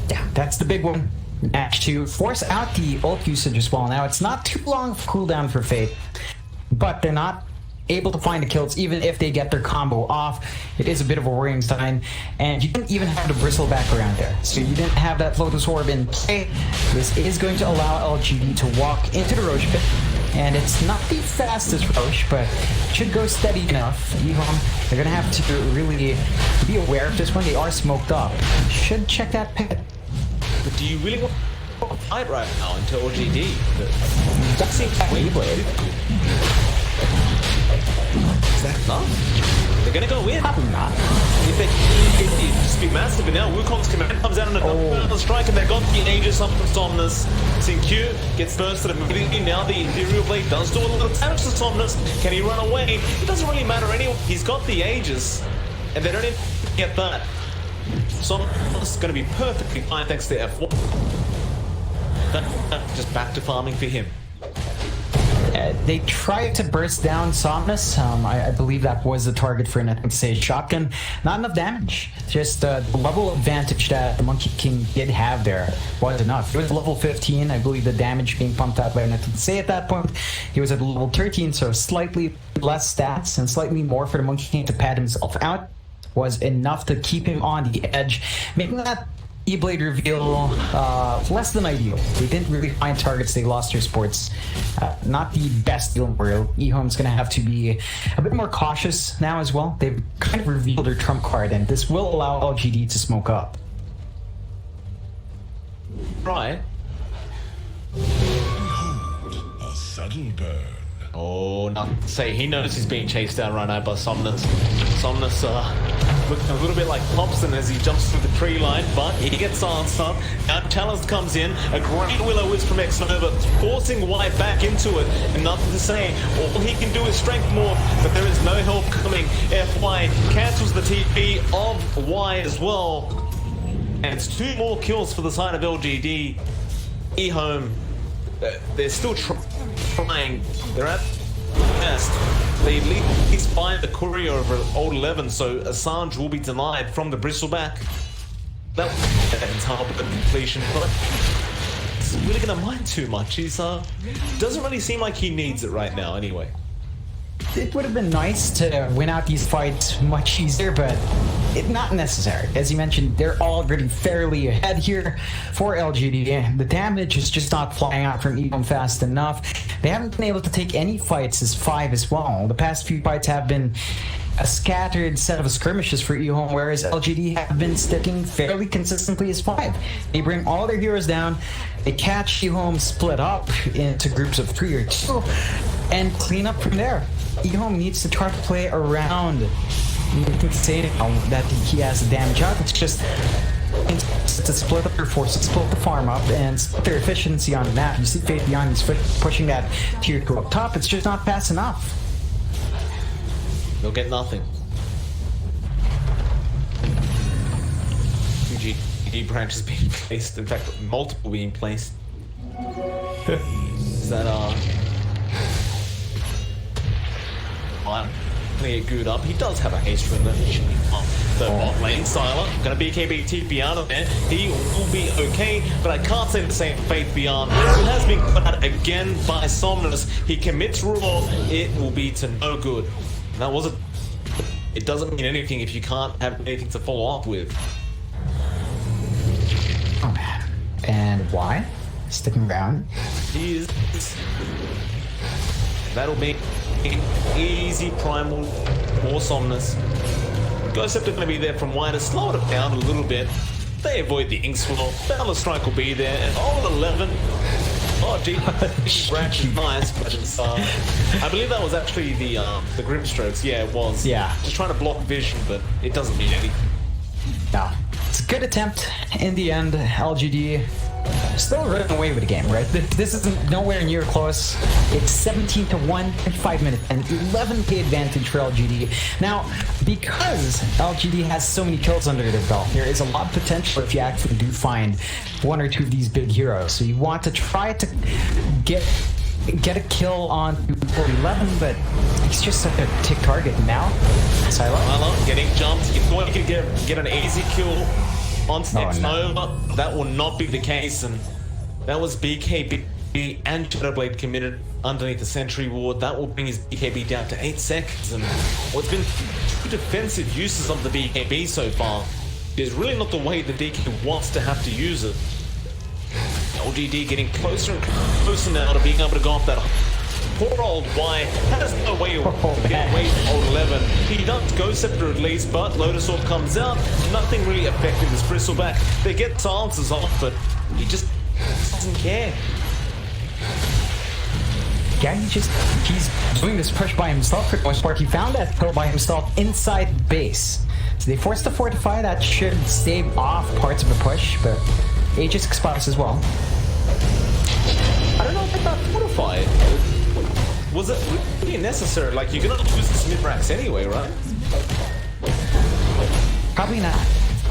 Yeah, that's the big one. Match to force out the ult usage as well. Now, it's not too long of a cooldown for Faith, but they're not able to find the kills even if they get their combo off. It is a bit of a worrying sign, and you didn't even have the Bristleback around there, so you didn't have that Floatus Orb in play. This is going to allow LGD to walk into the Roche pit, and it's not the fastest Roche, but it should go steady enough. EHOME, they're going to have to really be aware of this one. They are smoked up. Should check that pit. But do you really want to fight right now into LGD? That seems like Blade. Is that enough? They're gonna go in. Probably not. If they it'd just be massive, but now Wukong's command comes out on another strike, and they got the Aegis up from Somnus. Sin-Q gets bursted immediately. Now the Ethereal Blade does do a little damage to Somnus. Can he run away? It doesn't really matter anyway. He's got the Aegis, and they don't even get that. Somnus is going to be perfectly fine thanks to F1. Just back to farming for him. They tried to burst down Somnus. I believe that was the target for an, say, shotgun. Not enough damage. Just the level advantage that the Monkey King did have there was enough. It was level 15. I believe the damage being pumped out by Nothing to Say at that point. He was at level 13, so slightly less stats and slightly more for the Monkey King to pad himself out was enough to keep him on the edge, making that E-Blade reveal less than ideal. They didn't really find targets. They lost their sports. Not the best deal in the world. EHOME's going to have to be a bit more cautious now as well. They've kind of revealed their trump card, and this will allow LGD to smoke up. Right. Behold, a subtle burn. Oh, Nothing to Say. He knows he's being chased down right now by Somnus. Somnus looking a little bit like Thompson as he jumps through the tree line, but he gets answered. Now Chalice comes in. A great Will-O-Wisp from X-Nova, forcing White back into it. And Nothing to Say. All he can do is strength morph, but there is no help coming. FY cancels the TP of Y as well. And it's 2 more kills for the side of LGD. EHOME, they're still trying. They're at best. They at least find the courier over old 11, so Assange will be denied from the bristleback. That ends hard with the completion, but he's really gonna mind too much. He's doesn't really seem like he needs it right now anyway. It would have been nice to win out these fights much easier, but it's not necessary. As you mentioned, they're already fairly ahead here for LGD. The damage is just not flying out from EHOME fast enough. They haven't been able to take any fights as 5 as well. The past few fights have been a scattered set of skirmishes for EHOME, whereas LGD have been sticking fairly consistently as 5. They bring all their heroes down, they catch EHOME split up into groups of 3 or 2, and clean up from there. EHOME needs to try to play around saying that he has the damage out. It's just to split up their forces, split the farm up, and split their efficiency on the map. You see Faith Beyond, he's pushing that tier 2 up top. It's just not fast enough. They'll get nothing. 2G branches being placed, in fact, multiple being placed. Is that putting it good up. He does have a haste from the bot lane. Sylar gonna BKB TP out of there. He will be okay, but I can't say the same for Faith Beyond, who has been put out again by Somnus. He commits raw, it will be to no good. That wasn't. It doesn't mean anything if you can't have anything to follow up with. Oh man. And why? Sticking around? He is. That'll be easy primal, more Somnus. Ghost Scepter going to be there from wide to slow it down a little bit. They avoid the ink swirl. Boundless Strike will be there, and all 11. Oh, gee, branch is nice, but it's, I believe that was actually the Grimstrokes. Yeah, it was. Yeah. Just trying to block vision, but it doesn't mean anything. No. It's a good attempt. In the end, LGD still running away with the game, right? This isn't nowhere near close. It's 17-1 in 5 minutes, and 11k advantage for LGD. Now, because LGD has so many kills under their belt, there is a lot of potential if you actually do find 1 or 2 of these big heroes. So you want to try to get a kill on 11, but he's just such a tick target now. Sylar getting jumped. You thought you could get an easy kill on Next Nova. That will not be the case, and that was BKB and Shadowblade committed underneath the Sentry Ward. That will bring his BKB down to 8 seconds, and what's been 2 defensive uses of the BKB so far is really not the way the DK wants to have to use it. LGD getting closer and closer now to being able to go off that. Poor old Y has no way to get away from old 11. He does Ghost Scepter at least, but Lotus Orb comes out. Nothing really affecting this bristleback. They get silences off, but he just doesn't care. Yeah, he's doing this push by himself for the most part. He found that kill by himself inside base. So they forced to fortify. That should stave off parts of the push, but Aegis expires as well. I don't know if that fortified. Was it really necessary? Like, you're gonna lose this mid-racks anyway, right? Probably not.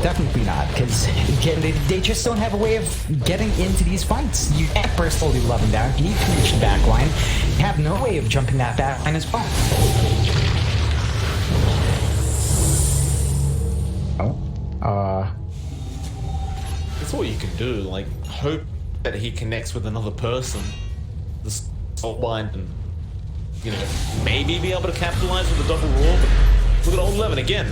Definitely not, because again, they just don't have a way of getting into these fights. You can't burst all the 11 down. You need to reach the back line. You have no way of jumping that back line as well. That's all you can do. Like, hope that he connects with another person. The Soulbind, and you know, maybe be able to capitalize with a double roar. But look at old 11 again.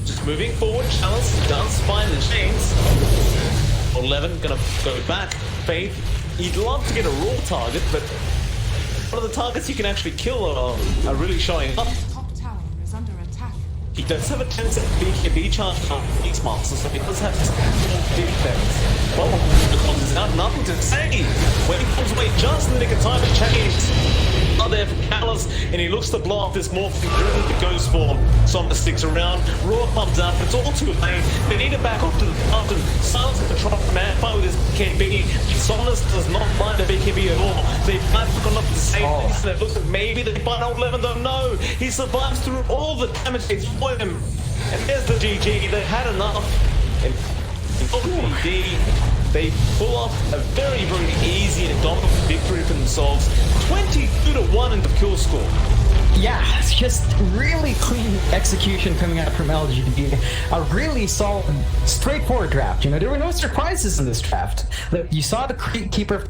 Just moving forward, Chalice does find the chains. 11 gonna go back. Faith, he'd love to get a raw target, but one of the targets you can actually kill are really showing up. Top tower is under attack. He does have a 10-second BKB charge on Beast Master, so he does have some defense. Well, there's nothing to say. When he comes away just in the nick of time, the chains are there for Callus, and he looks to blow off this morphing driven the ghost form. Somnus sticks around, Raw comes out, but it's all too late. They need to back off to the mountain. Silence the trap man, fight with his BKB. Somnus does not mind the BKB at all. They've gone up to the same place, and it looks like maybe they find old 11, though no. He survives through all the damage they for him. And there's the GG, they've had enough. And They pull off a very, very easy and dominant victory for themselves. 22-1 in the kill score. Yeah, it's just really clean execution coming out from LGD. A really solid, straightforward draft. You know, there were no surprises in this draft. You saw the keeper.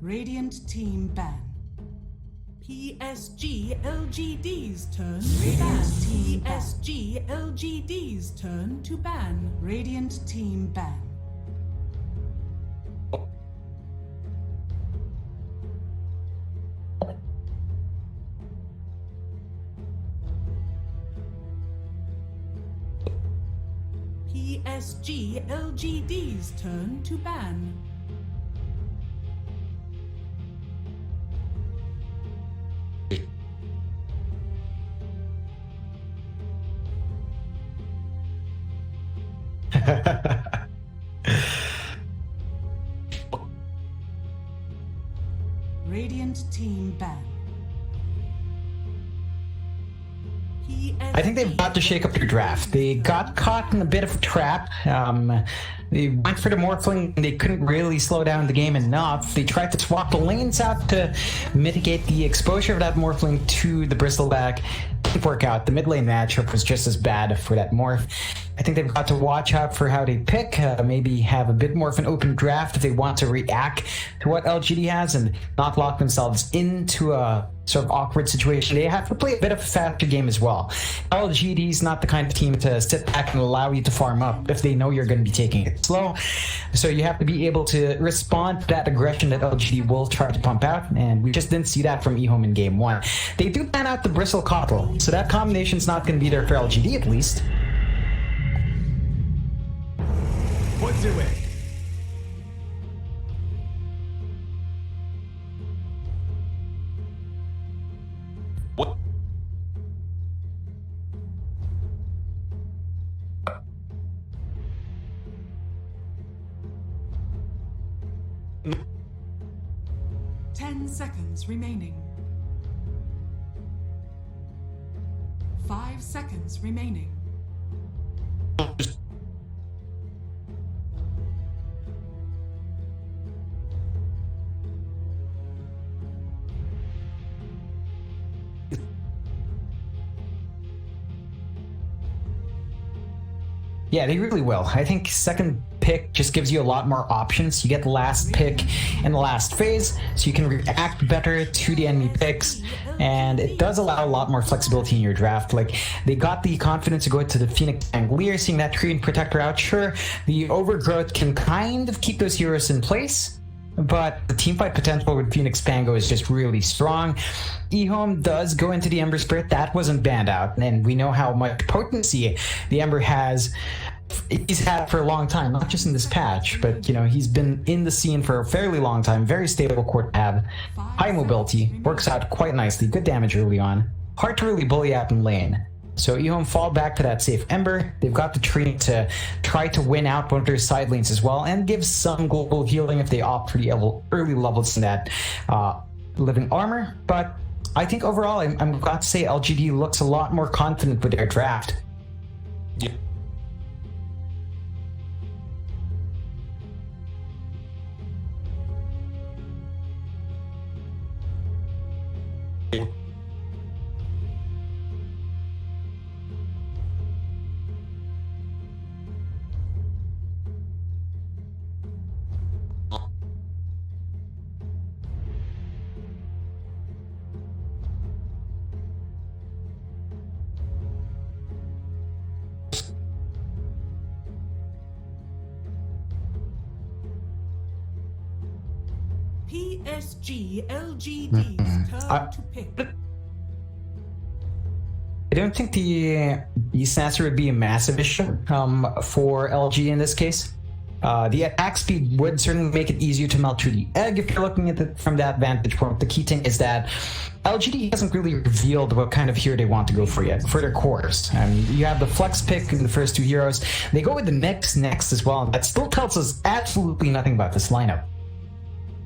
Radiant team ban. PSG.LGD's turn. PSG.LGD's turn to ban. Radiant team ban. PSG.LGD's turn to ban. Radiant team ban. I think they've got to shake up their draft. They got caught in a bit of a trap. They went for the Morphling. They couldn't really slow down the game enough. They tried to swap the lanes out to mitigate the exposure of that Morphling to the Bristleback. Didn't work out. The mid lane matchup was just as bad for that Morph. I think they've got to watch out for how they pick, maybe have a bit more of an open draft if they want to react to what LGD has and not lock themselves into a sort of awkward situation. They have to play a bit of a faster game as well. LGD is not the kind of team to sit back and allow you to farm up if they know you're going to be taking it slow. So you have to be able to respond to that aggression that LGD will try to pump out, and we just didn't see that from EHOME in Game 1. They do ban out the Bristle Cottle, so that combination's not going to be there for LGD at least. What's the way? What? No. 10 seconds remaining. 5 seconds remaining. Yeah, they really will. I think second pick just gives you a lot more options. You get the last pick in the last phase, so you can react better to the enemy picks, and it does allow a lot more flexibility in your draft. Like, they got the confidence to go to the Phoenix Angolier, seeing that Tree and Protector out. Sure, the Overgrowth can kind of keep those heroes in place, but the teamfight potential with Phoenix Pango is just really strong. EHOME does go into the Ember Spirit. That wasn't banned out, and we know how much potency the Ember has. He's had for a long time, not just in this patch, but, you know, he's been in the scene for a fairly long time. Very stable core to have. High mobility, works out quite nicely, good damage early on. Hard to really bully out in lane. So EHOME fall back to that safe Ember. They've got the Tree to try to win out one of their side lanes as well, and give some global healing if they opt for the early levels in that living armor. But I think overall, I'm glad to say LGD looks a lot more confident with their draft. Yeah. PSG.LGD's turn to pick. I don't think the Beastmaster would be a massive issue for LG in this case. The attack speed would certainly make it easier to melt through the egg if you're looking at it from that vantage point. The key thing is that LGD hasn't really revealed what kind of hero they want to go for yet, for their cores. You have the flex pick in the first two heroes. They go with the Nyx next as well. That still tells us absolutely nothing about this lineup.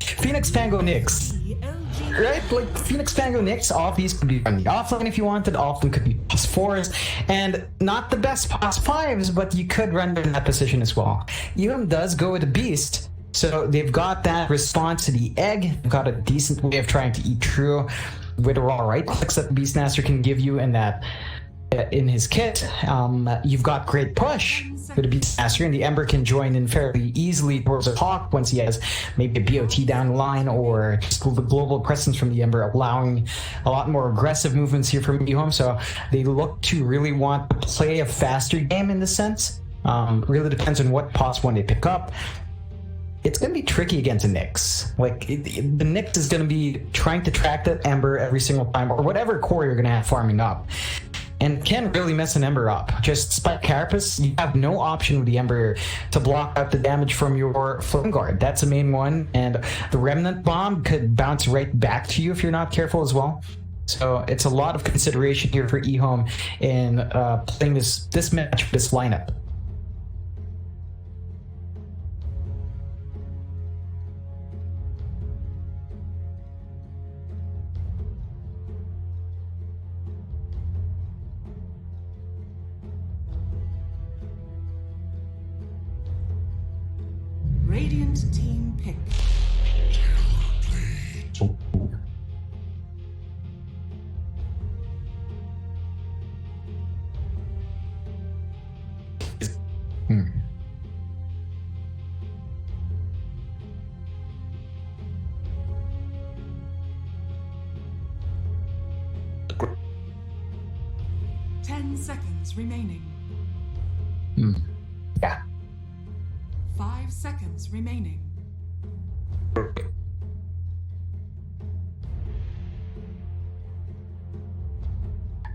Phoenix Pango Nyx. Right? Like, Phoenix Pango Nyx, all of these could be on the offlane if you wanted, all of them could be plus 4s, and not the best plus 5s, but you could run in that position as well. EHOME does go with the Beast, so they've got that response to the egg, they've got a decent way of trying to eat through with the raw right clicks that the Beastmaster can give you, and that in his kit. You've got Great Push for the Beastmaster, and the Ember can join in fairly easily towards a Hawk once he has maybe a BOT down the line, or just the global presence from the Ember, allowing a lot more aggressive movements here from EHOME. So they look to really want to play a faster game in this sense. Really depends on what pos one they pick up. It's going to be tricky against a Nyx. Like, the Nyx is going to be trying to track that Ember every single time, or whatever core you're going to have farming up. And can really mess an Ember up. Just Spike Carapace, you have no option with the Ember to block out the damage from your Flame Guard. That's the main one. And the Remnant Bomb could bounce right back to you if you're not careful as well. So it's a lot of consideration here for EHOME in playing this match, this lineup. Radiant team pick. Ten seconds remaining. Yeah. 5 seconds remaining.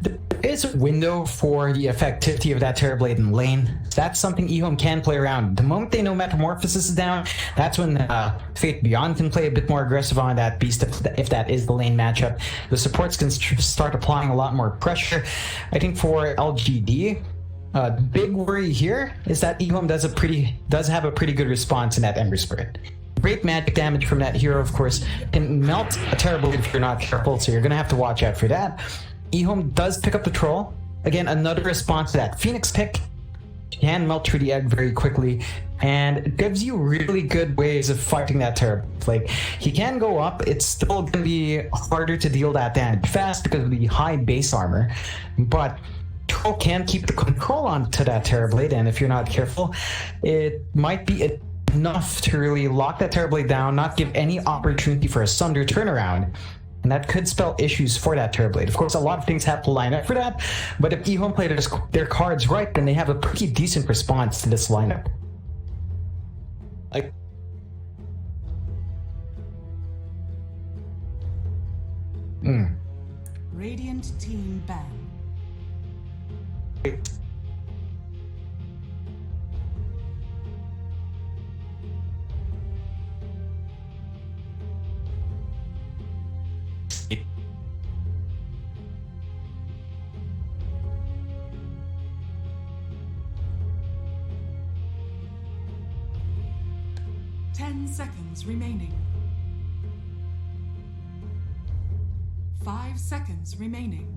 There is a window for the effectivity of that Terrorblade in lane. That's something EHOME can play around. The moment they know Metamorphosis is down, that's when Fate Beyond can play a bit more aggressive on that beast if that is the lane matchup. The supports can start applying a lot more pressure. I think for LGD, big worry here is that EHOME does have a pretty good response in that Ember Spirit. Great magic damage from that hero, of course, can melt a Terrorblade if you're not careful, so you're going to have to watch out for that. EHOME does pick up the Troll. Again, another response to that Phoenix pick. Can melt through the egg very quickly, and it gives you really good ways of fighting that Terrorblade. Like, he can go up, it's still going to be harder to deal that damage fast because of the high base armor, but Troll can keep the control onto that Terrorblade, and if you're not careful, it might be enough to really lock that Terrorblade down, not give any opportunity for a Sunder turnaround. And that could spell issues for that Terrorblade. Of course, a lot of things have to line up for that, but if EHOME play their cards right, then they have a pretty decent response to this lineup. Radiant team ban. Seconds remaining. 5 seconds remaining.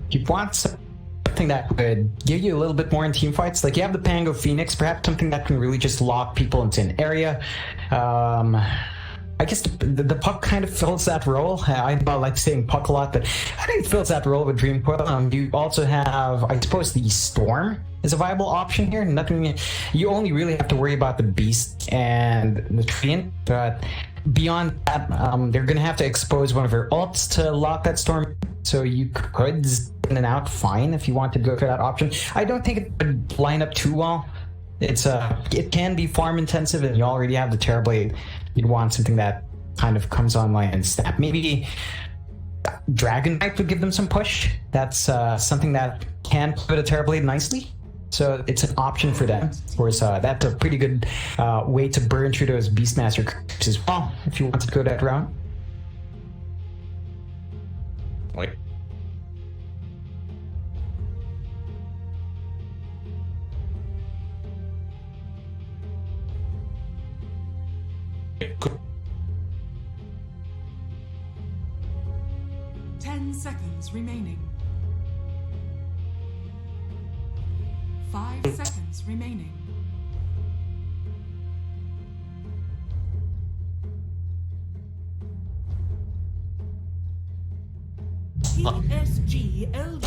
You want something that could give you a little bit more in team fights. Like, you have the Pango Phoenix, perhaps something that can really just lock people into an area. I guess the Puck kind of fills that role. I don't like saying Puck a lot, but I think it fills that role with Dream Coil. You also have, I suppose, the Storm is a viable option here. Nothing. You only really have to worry about the Beast and the Treant, but beyond that, they're going to have to expose one of their ults to lock that Storm. So you could in and out fine if you want to go for that option. I don't think it would line up too well. It can be farm intensive, and you already have the Terrorblade. You'd want something that kind of comes online and snap. Maybe Dragon Knight would give them some push. That's something that can put a Terrorblade nicely. So it's an option for them. Of course, that's a pretty good way to burn through those Beastmaster creeps as well, if you want to go that route. Wait. 10 seconds remaining. 5 seconds remaining. PSG.LGD.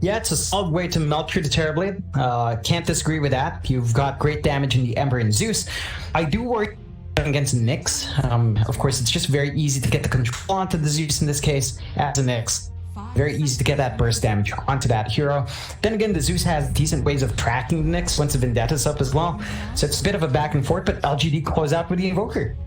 Yeah, it's a solid way to melt through the Terrorblade. Can't disagree with that. You've got great damage in the Ember and Zeus. I do worry against Nyx. Of course, it's just very easy to get the control onto the Zeus in this case as a Nyx. Very easy to get that burst damage onto that hero. Then again, the Zeus has decent ways of tracking the Nyx once the Vendetta's up as well. So it's a bit of a back and forth, but LGD close out with the Invoker.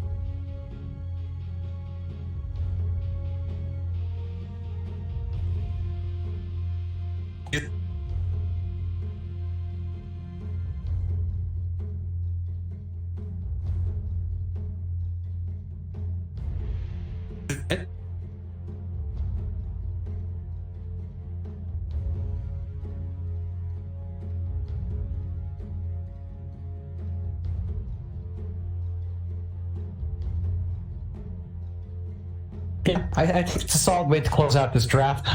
Yeah, I think it's a solid way to close out this draft.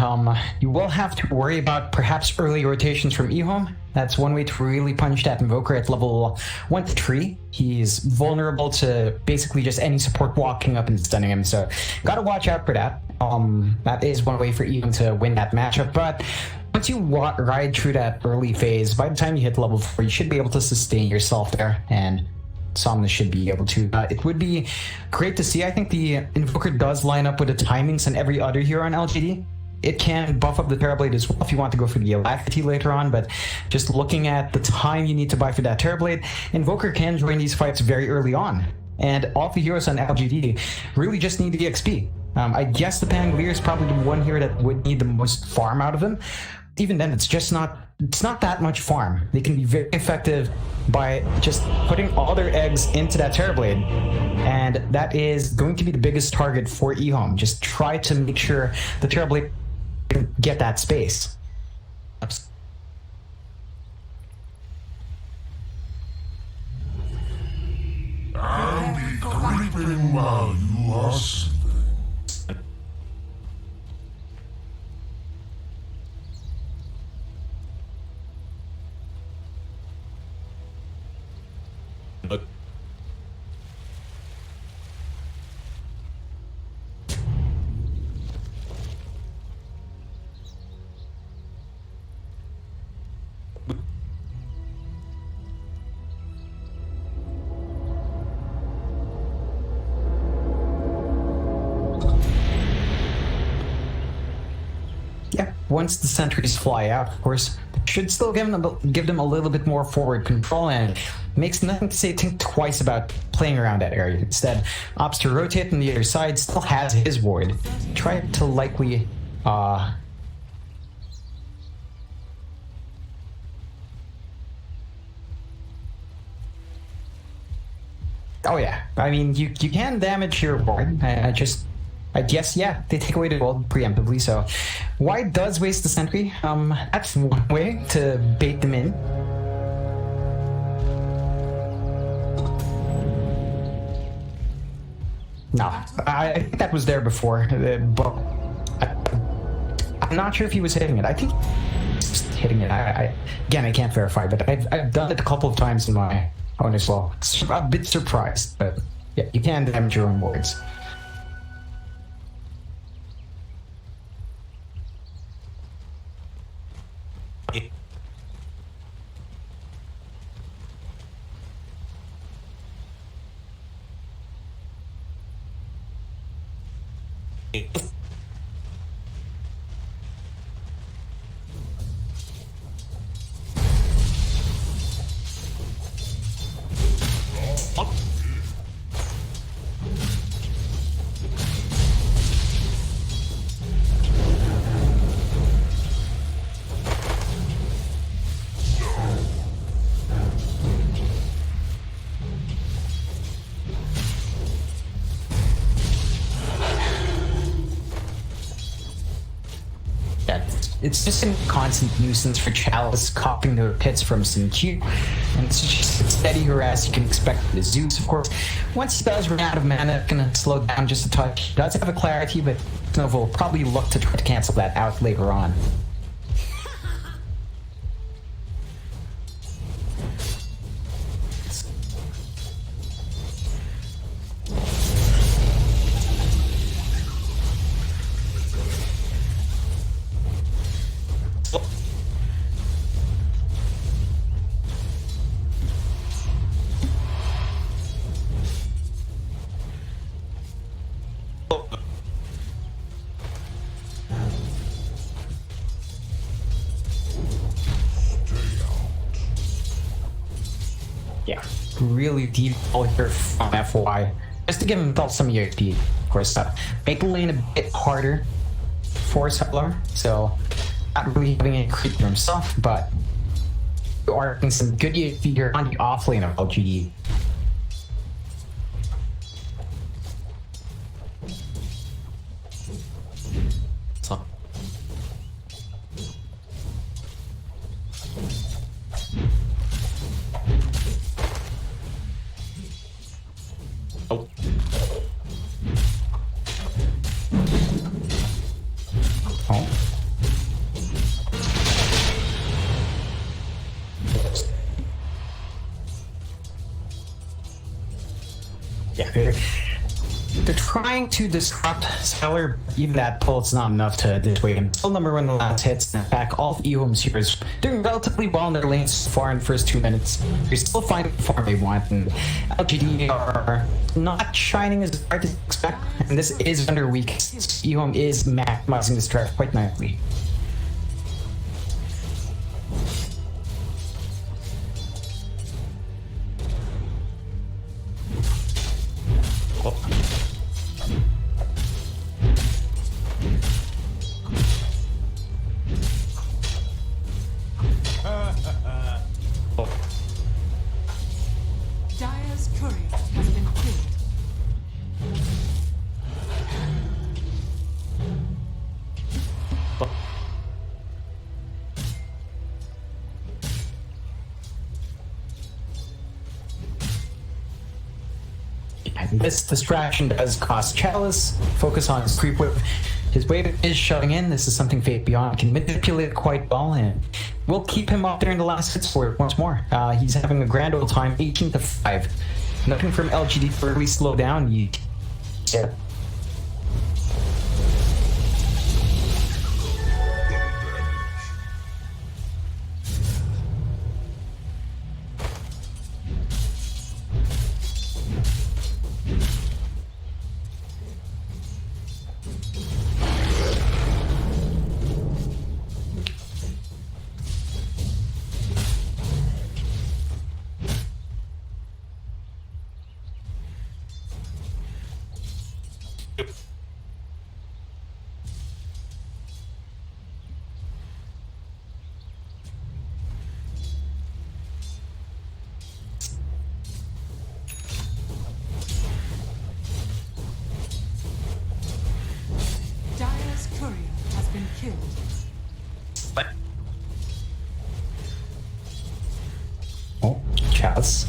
You will have to worry about perhaps early rotations from EHOME. That's one way to really punish that Invoker at level 1 to 3. He's vulnerable to basically just any support walking up and stunning him, so gotta watch out for that. That is one way for EHOME to win that matchup, but once you ride through that early phase, by the time you hit level 4, you should be able to sustain yourself there, and Somnus should be able to. It would be great to see. I think the Invoker does line up with the timings on every other hero on LGD. It can buff up the Terrorblade as well if you want to go for the Alacrity later on, but just looking at the time you need to buy for that Terrorblade, Invoker can join these fights very early on. And all the heroes on LGD really just need the XP. I guess the Pangolier is probably the one hero that would need the most farm out of him. Even then, it's not that much farm. They can be very effective by just putting all their eggs into that Terrorblade, and that is going to be the biggest target for EHOME. Just try to make sure the Terrorblade can get that space. I'll be creeping while you are sleeping. But Yeah, once the sentries fly out, of course, should still give them a little bit more forward control, and makes nothing to say think twice about playing around that area. Instead, opts to rotate on the other side, still has his ward. Try to likely oh yeah, I mean you can damage your ward. I guess, yeah, they take away the gold preemptively, so why does waste the sentry? That's one way to bait them in. No, I think that was there before, but I'm not sure if he was hitting it. I think he's just hitting it. Again, I can't verify, but I've done it a couple of times in my own as well. I'm a bit surprised, but yeah, you can damage your own wards. it's just a constant nuisance for Chalice, copying the hits from some Q, and it's just a steady harass you can expect from the Zeus, of course. Once he does run out of mana, it's gonna slow down just a touch. He does have a clarity, but Nova will probably look to try to cancel that out later on. Yeah, really deep all here from FY. Just to give himself some EXP, of course. Make the lane a bit harder for Solar, so not really having any creep for himself, but you are getting some good EXP here on the off lane of LGD. So. Oh. Oh. Yeah, they're trying to disrupt Stellar. Even that pulse not enough to dissuade him. Still number one in the last hits. In fact, all of EHOME's heroes doing relatively well in their lanes so far in the first 2 minutes. They're still finding the farm they want, and LGD are not shining as hard as expect. And this is under weak. EHOME is maximizing this draft quite nicely. Dire's courier has been killed. And this distraction does cost Chalice. Focus on his creep whip. His wave is shutting in. This is something Fate Beyond can manipulate quite well, and we'll keep him up there in the last hits for it once more. He's having a grand old time, 18-5. Nothing from LGD to really slow down. Yeah. Dire's courier has been killed. Oh, Chalice.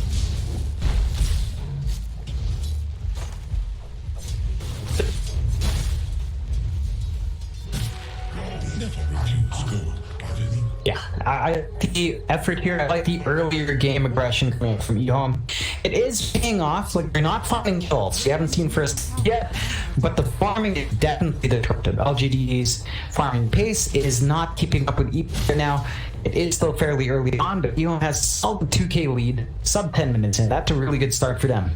Yeah, I like the effort here. I like the earlier game aggression coming from EHOME. It is paying off. Like, they're not finding kills. We haven't seen first yet, but the farming is definitely disrupted. LGD's farming pace is not keeping up with EP right now. It is still fairly early on, but EHOME has a solid 2k lead, sub 10 minutes in. That's a really good start for them.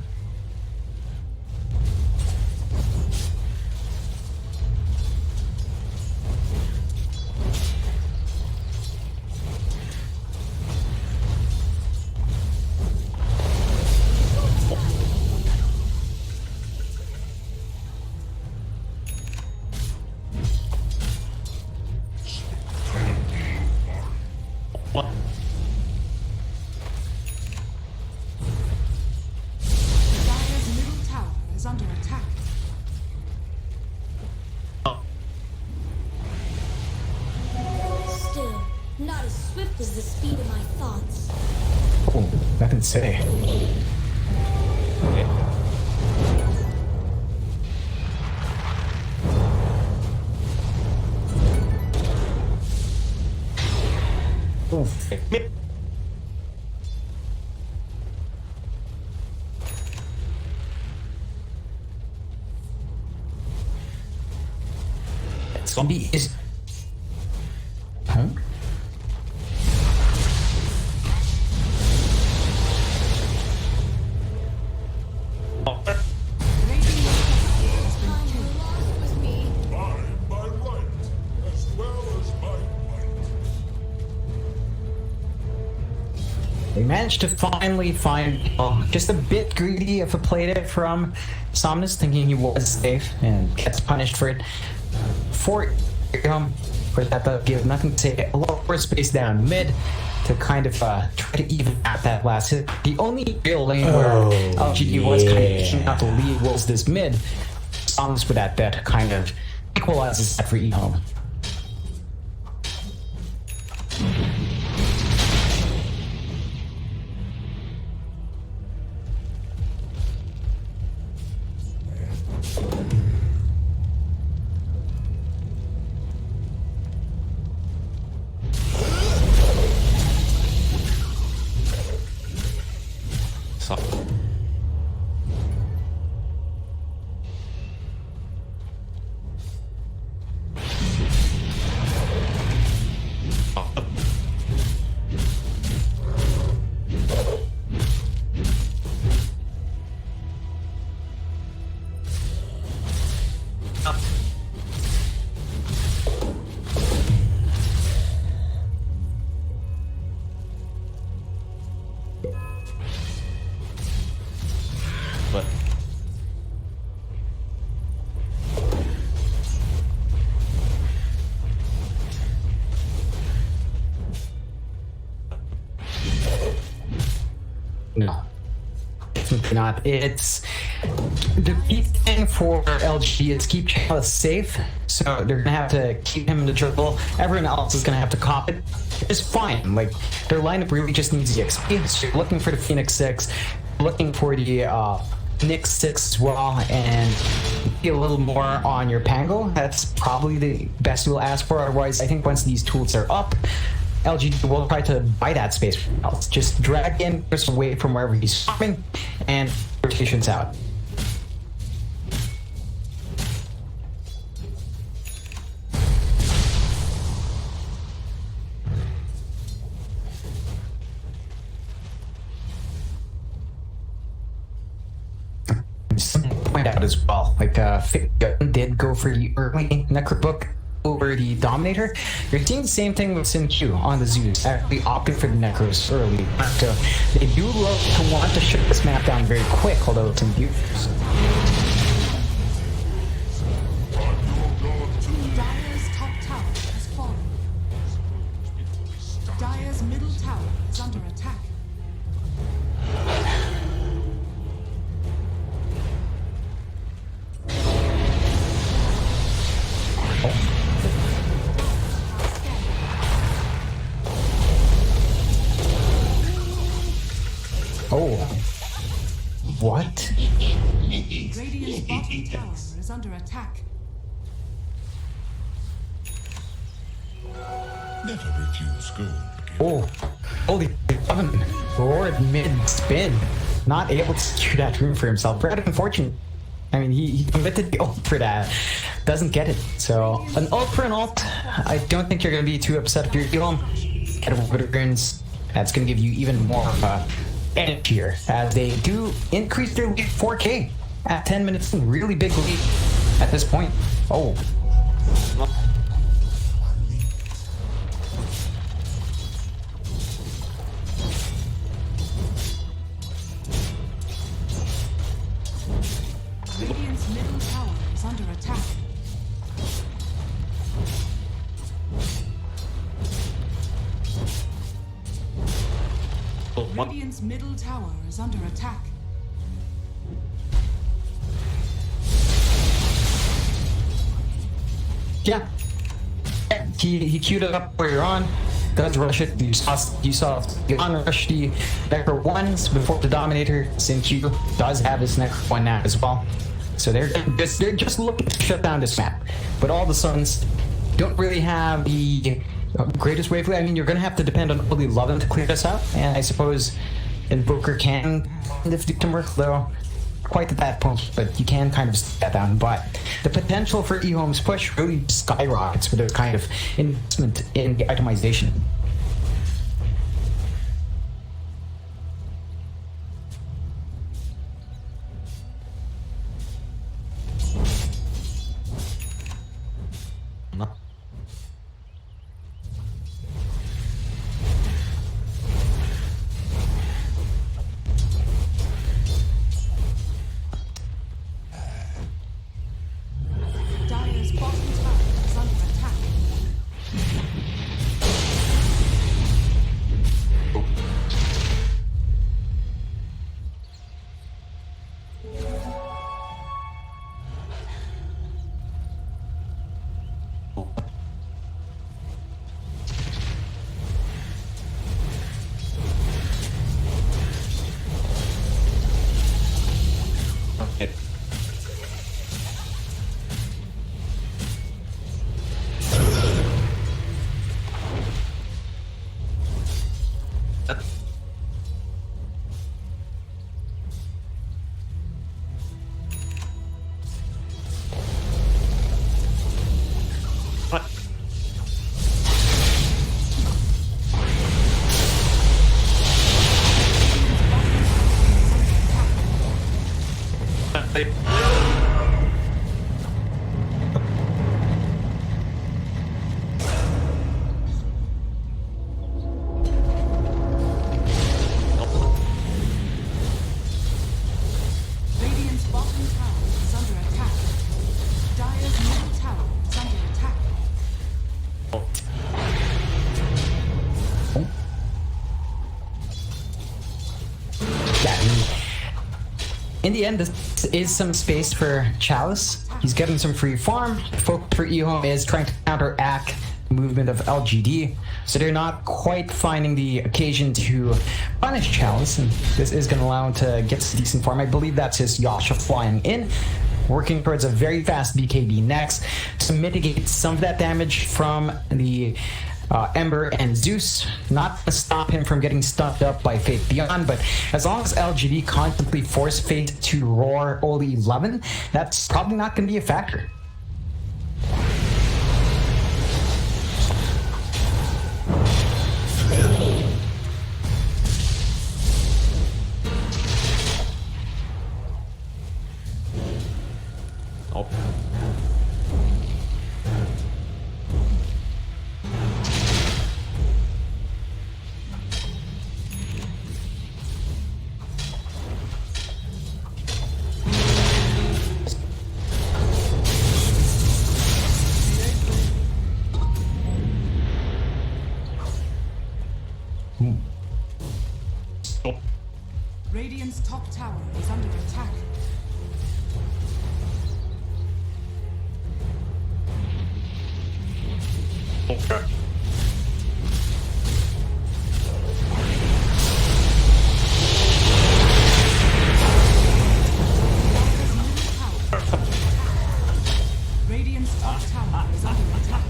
is the speed of my thoughts. Oh, nothing to say. Oof. Zombie is. Huh? By right, as well as by might. We managed to finally find just a bit greedy if I played it from Somnus, thinking he was safe and gets punished for it. For that to give nothing to say, a lot more space down mid to kind of try to even out that last hit. The only real lane where LGD was kind of picking out the lead was this mid. Somnus with that kind of equalizes that for EHOME. But No, definitely not. It's the key thing for LG is keep Chalice safe, so they're gonna have to keep him in the dribble. Everyone else is gonna have to cop it. It's fine. Like their lineup really just needs the XP. So you're looking for the Phoenix 6, looking for the Nyx 6 as well, and be a little more on your Pango. That's probably the best you'll ask for. Otherwise, I think once these tools are up, LG will try to buy that space from else. Just drag in Chris away from wherever he's farming, and rotations out. Something to point out as well, like did go for the early Necrobook over the Dominator. You're seeing the same thing with SimQ on the Zeus, actually opting for the Necros early. So they do love to want to shut this map down very quick, although it's imbued. Dire's top tower has fallen. Dire's middle tower is under attack. Oh. What? Radiant's bottom tower is under attack. Never refuse gold. Oh. Holy oven. Lord mid spin. Not able to secure that room for himself. Rather unfortunate. I mean, he committed the ult for that. Doesn't get it. So, an ult for an ult. I don't think you're going to be too upset if you're EHOME. Get over the runes. That's going to give you even more edge here, as they do increase their lead 4K at 10 minutes. Really big lead at this point. Oh. Radiant's middle tower is under attack. Radiant's middle tower is under attack. Yeah. He queued it up where you're on. does rush it. You saw Leon rush the Necro once before the Dominator. Sinq does have his Necro one now as well. So they're just looking to shut down this map. But all the Suns don't really have the greatest way. I mean, you're going to have to depend on only Lovin to clear this out. And I suppose Invoker can lift the work, though quite at that point, but you can kind of step that down. But the potential for EHOME's push really skyrockets with a kind of investment in the itemization. No. Dire's bottom tower is under attack. Okay. Radiant's bottom tower is under attack. Dire's middle tower is under attack. Yeah, in the end, this is some space for Chalice. He's getting some free farm. The focus for EHOME is trying to counteract the movement of LGD, so they're not quite finding the occasion to punish Chalice, and this is going to allow him to get some decent farm. I believe that's his Yasha flying in, working towards a very fast BKB next to mitigate some of that damage from the Ember and Zeus, not to stop him from getting stuffed up by Fate Beyond, but as long as LGD constantly force Fate to roar only 11, that's probably not going to be a factor. Oh. Radiant's top tower is under attack. Okay. Radiant's top tower is under attack.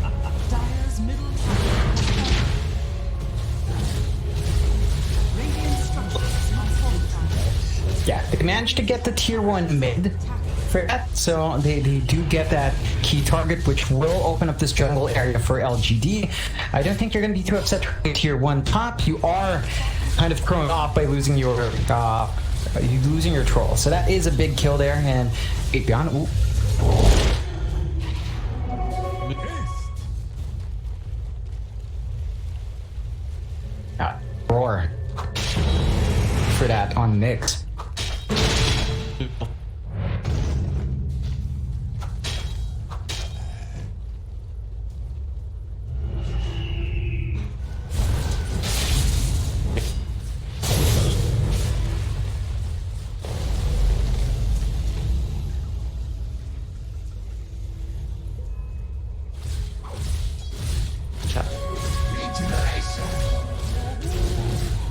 Dire's middle tower is falling. Radiant structures are fortified. Yeah, they managed to get the tier 1 mid for that, so they do get that key target, which will open up this jungle area for LGD. I don't think you're going to be too upset with tier 1 top. You are kind of thrown off by losing your troll, so that is a big kill there. And Fate Beyond, ooh. Roar for that on Nyx.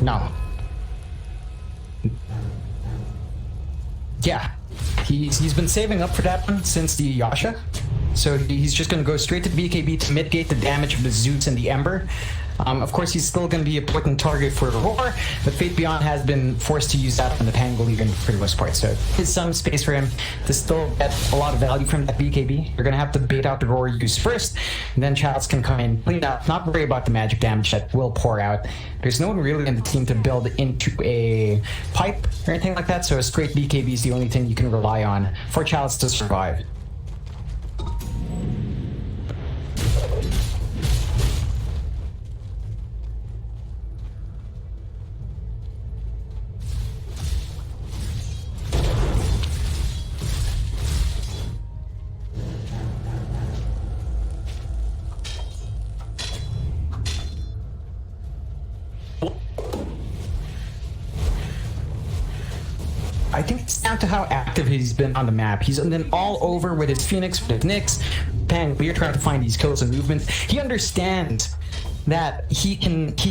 No. Yeah, he's been saving up for that one since the Yasha. So he's just going to go straight to the BKB to mitigate the damage of the Zeus and the Ember. Of course, he's still going to be a potent target for Roar, but Fate Beyond has been forced to use that on the Pangolier for the most part. So there's some space for him to still get a lot of value from that BKB. You're going to have to bait out the Roar use first, and then Chalice can come in, clean up, not worry about the magic damage that will pour out. There's no one really in the team to build into a pipe or anything like that, so a straight BKB is the only thing you can rely on for Chalice to survive. I think it's down to how active he's been on the map. He's been all over with his Phoenix, with his Nyx, Pangolier trying to find these kills and movements. He understands that he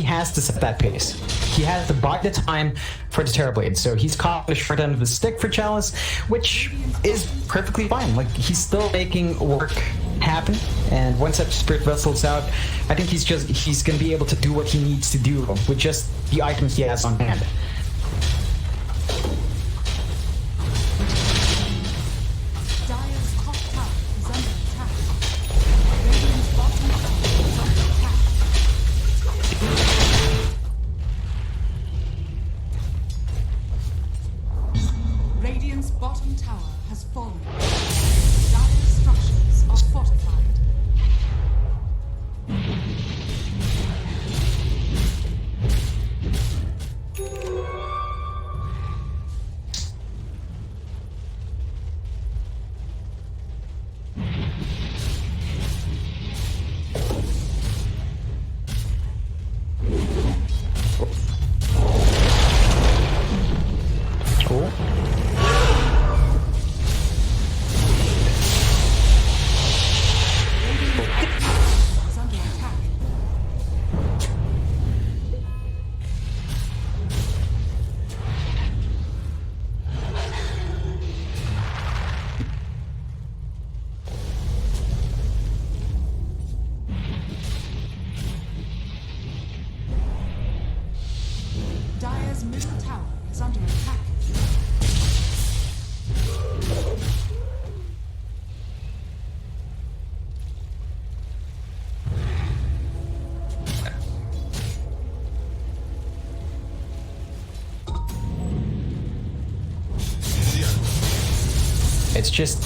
has to set that pace. He has to buy the time for the Terrorblade. So he's caught the short end of the stick for Chalice, which is perfectly fine. Like, he's still making work happen. And once that Spirit Vessel's out, I think he's gonna be able to do what he needs to do with just the items he has on hand. Radiant's bottom tower has fallen. Dire structures are fortified. Cool. Is under attack. Dire's middle tower is under attack. It's just,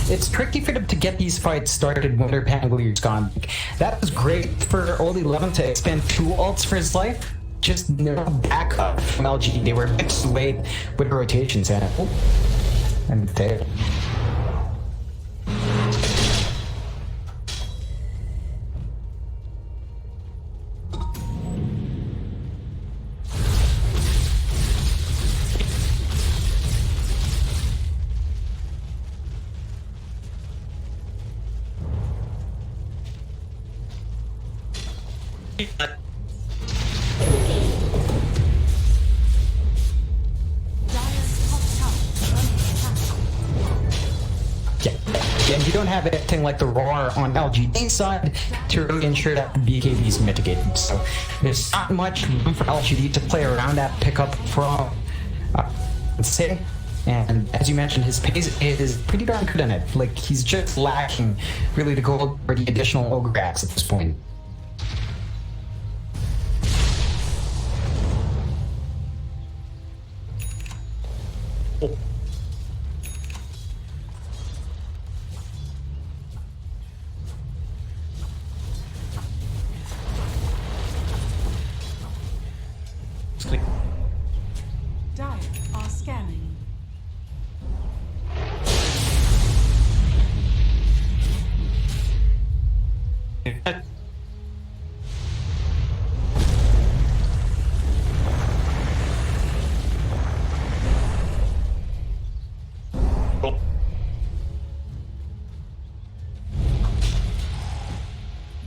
it's tricky for them to get these fights started when their Pangolier's gone. That was great for Old 11 to expend 2 ults for his life. Just no backup from LG. They were a bit too late with the rotations and they. Dire's top tower is under attack. Yeah, and you don't have anything like the Roar on LGD side to really ensure that the BKB is mitigated. So there's not much room for LGD to play around that pickup from say. And as you mentioned, his pace is pretty darn good in it. Like, he's just lacking really the gold or the additional ogre axe at this point. Oh. Dire are scanning.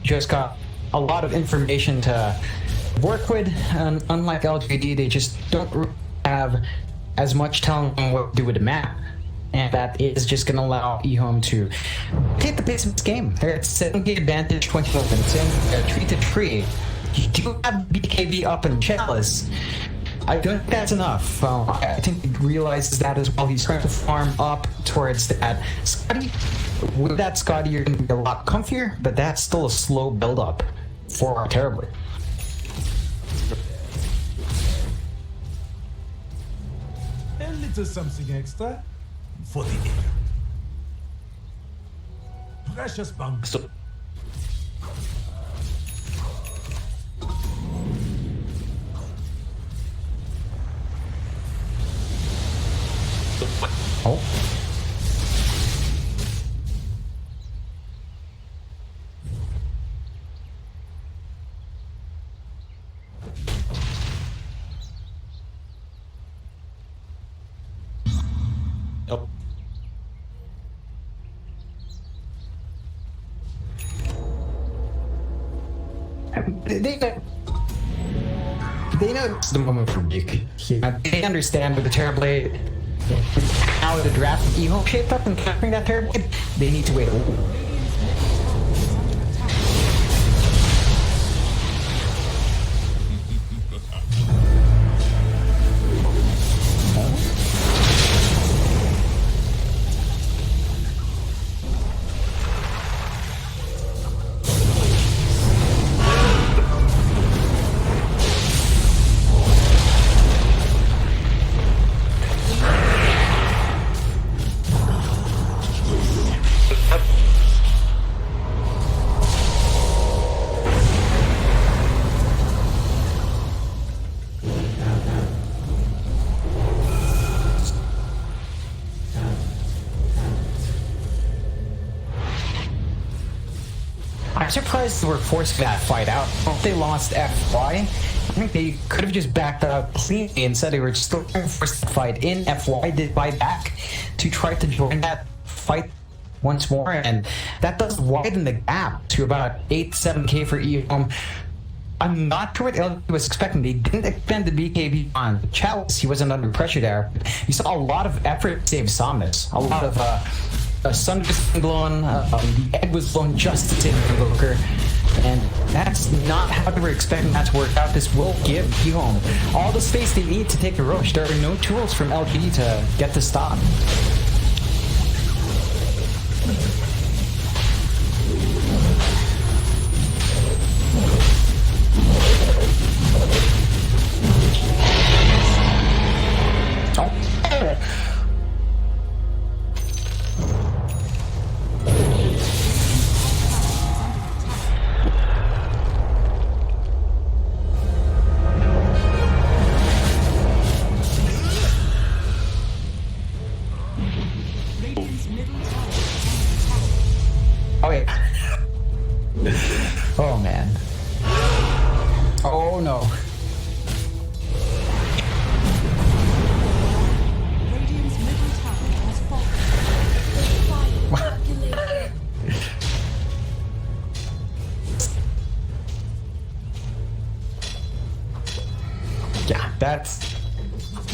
Just got a lot of information to work with. Unlike LGD, they just don't have as much telling them what to do with the map. And that is just going to allow EHOME to take the pace of this game. They're at 7k advantage, 20 minutes in, 3 to 3. You do have BKB up in Chalice. I don't think that's enough. I think he realizes that as well. He's trying to farm up towards that Scotty. With that Scotty, you're going to be a lot comfier, but that's still a slow build-up for Terribly. A little something extra for the air. Precious bunk. So, Oh. oh. They know it's the moment for Duke. They understand with the Terrorblade how the draft EHOME shaped up and countering that Terrorblade. They need to wait. I'm surprised they were forcing that fight out. If they lost FY, I think they could have just backed out cleanly. Instead, they were still forced to fight in FY, did buy back to try to join that fight once more, and that does widen the gap to about 8-7k for EHOME. I'm not sure what LG was expecting. They didn't expend the BKB on Chalice. He wasn't under pressure there. You saw a lot of effort to save Somnus. A lot of sun was blown, the egg was blown just to save the Invoker. And that's not how they were expecting that to work out. This will give EHOME all the space they need to take the rush. There are no tools from LGD to get the stop. Oh yeah. Oh man. Oh no. Radiant's middle tower has fallen. Yeah, that's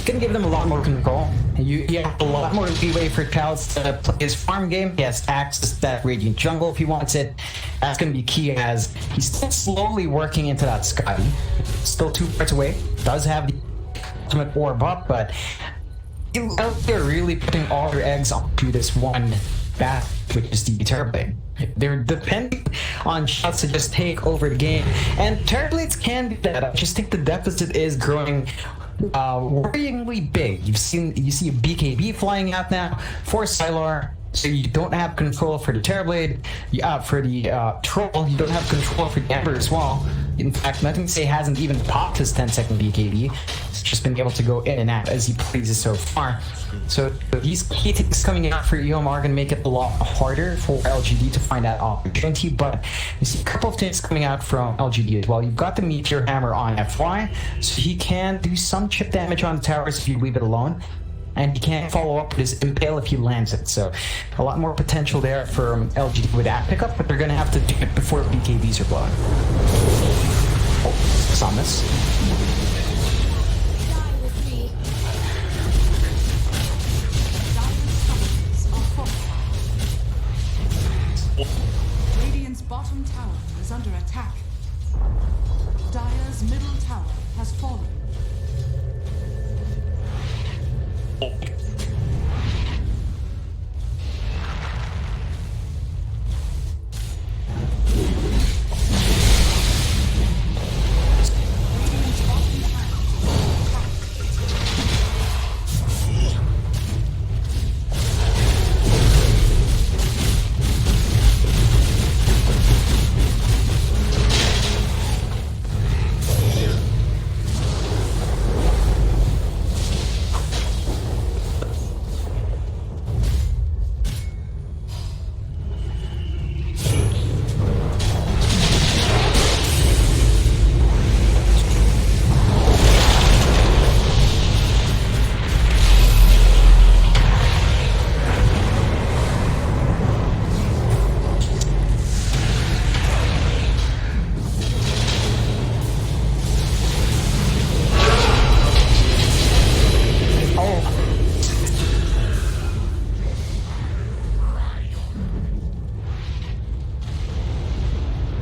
gonna give them a lot more control. You have a lot more leeway for Chalice to play his farm game. He has access to that Radiant Jungle if he wants it. That's gonna be key as he's still slowly working into that Scotty. Still 2 parts away. Does have the ultimate orb up, but they're really putting all their eggs onto this one bat, which is the Terrorblade. They're depending on shots to just take over the game, and Terrorblades can do that. I just think the deficit is growing worryingly big. You see a BKB flying out now for Sylar, so you don't have control for the Terrorblade. For the Troll, you don't have control for the Ember as well. In fact, Nothing Say hasn't even popped his 10-second BKB. He's just been able to go in and out as he pleases so far. So these key takes coming out for EHOME are going to make it a lot harder for LGD to find that opportunity, but you see a couple of things coming out from LGD as well. You've got the Meteor Hammer on FY, so he can do some chip damage on the towers if you leave it alone, and he can follow up with his Impale if he lands it. So a lot more potential there for LGD with that pickup, but they're going to have to do it before BKBs are blown. Oh, Samus. Die with me. Dire's structures are fortified. Radiant's bottom tower is under attack. Dire's middle tower has fallen. Radiant's bottom tower is under attack.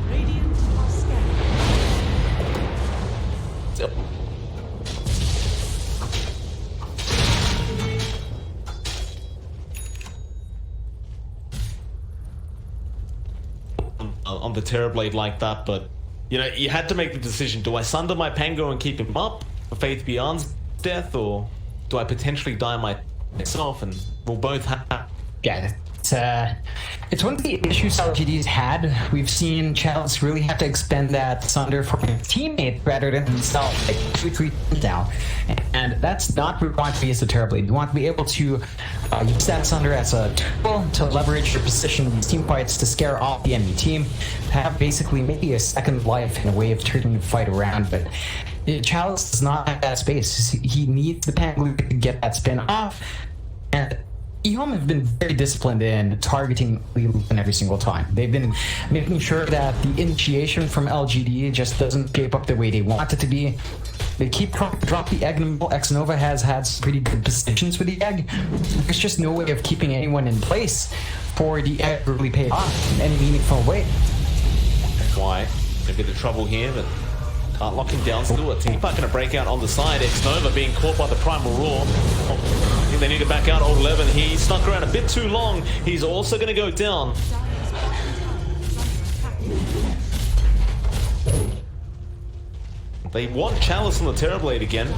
Radiant are scared. On the Terrorblade like that, but you know, you had to make the decision: do I sunder my Pango and keep him up for Faith Beyond's death, or do I potentially die myself? And we'll both have. Yeah, it's one of the issues LGD's had. We've seen Chalice really have to expend that Sunder for his teammate rather than himself, like 2-3 times now. And that's not what we want to be as a Terrorblade. We want to be able to use that Sunder as a tool to leverage your position in these team fights to scare off the enemy team, have basically maybe a second life in a way of turning the fight around. But Chalice does not have that space. He needs the Pangolin to get that spin off. And EHOME have been very disciplined in targeting Lupin every single time. They've been making sure that the initiation from LGD just doesn't shape up the way they want it to be. They keep drop the egg in the middle. Xnova has had some pretty good positions with the egg. There's just no way of keeping anyone in place for the egg to really pay off in any meaningful way. Why? A bit of trouble here, but can't lock him down still. A team fight going to break out on the side. Xnova being caught by the Primal Roar. I think they need to back out. Old 11. He stuck around a bit too long. He's also going to go down. Dire's bottom tower is under attack. They want Chalice on the Terrorblade again.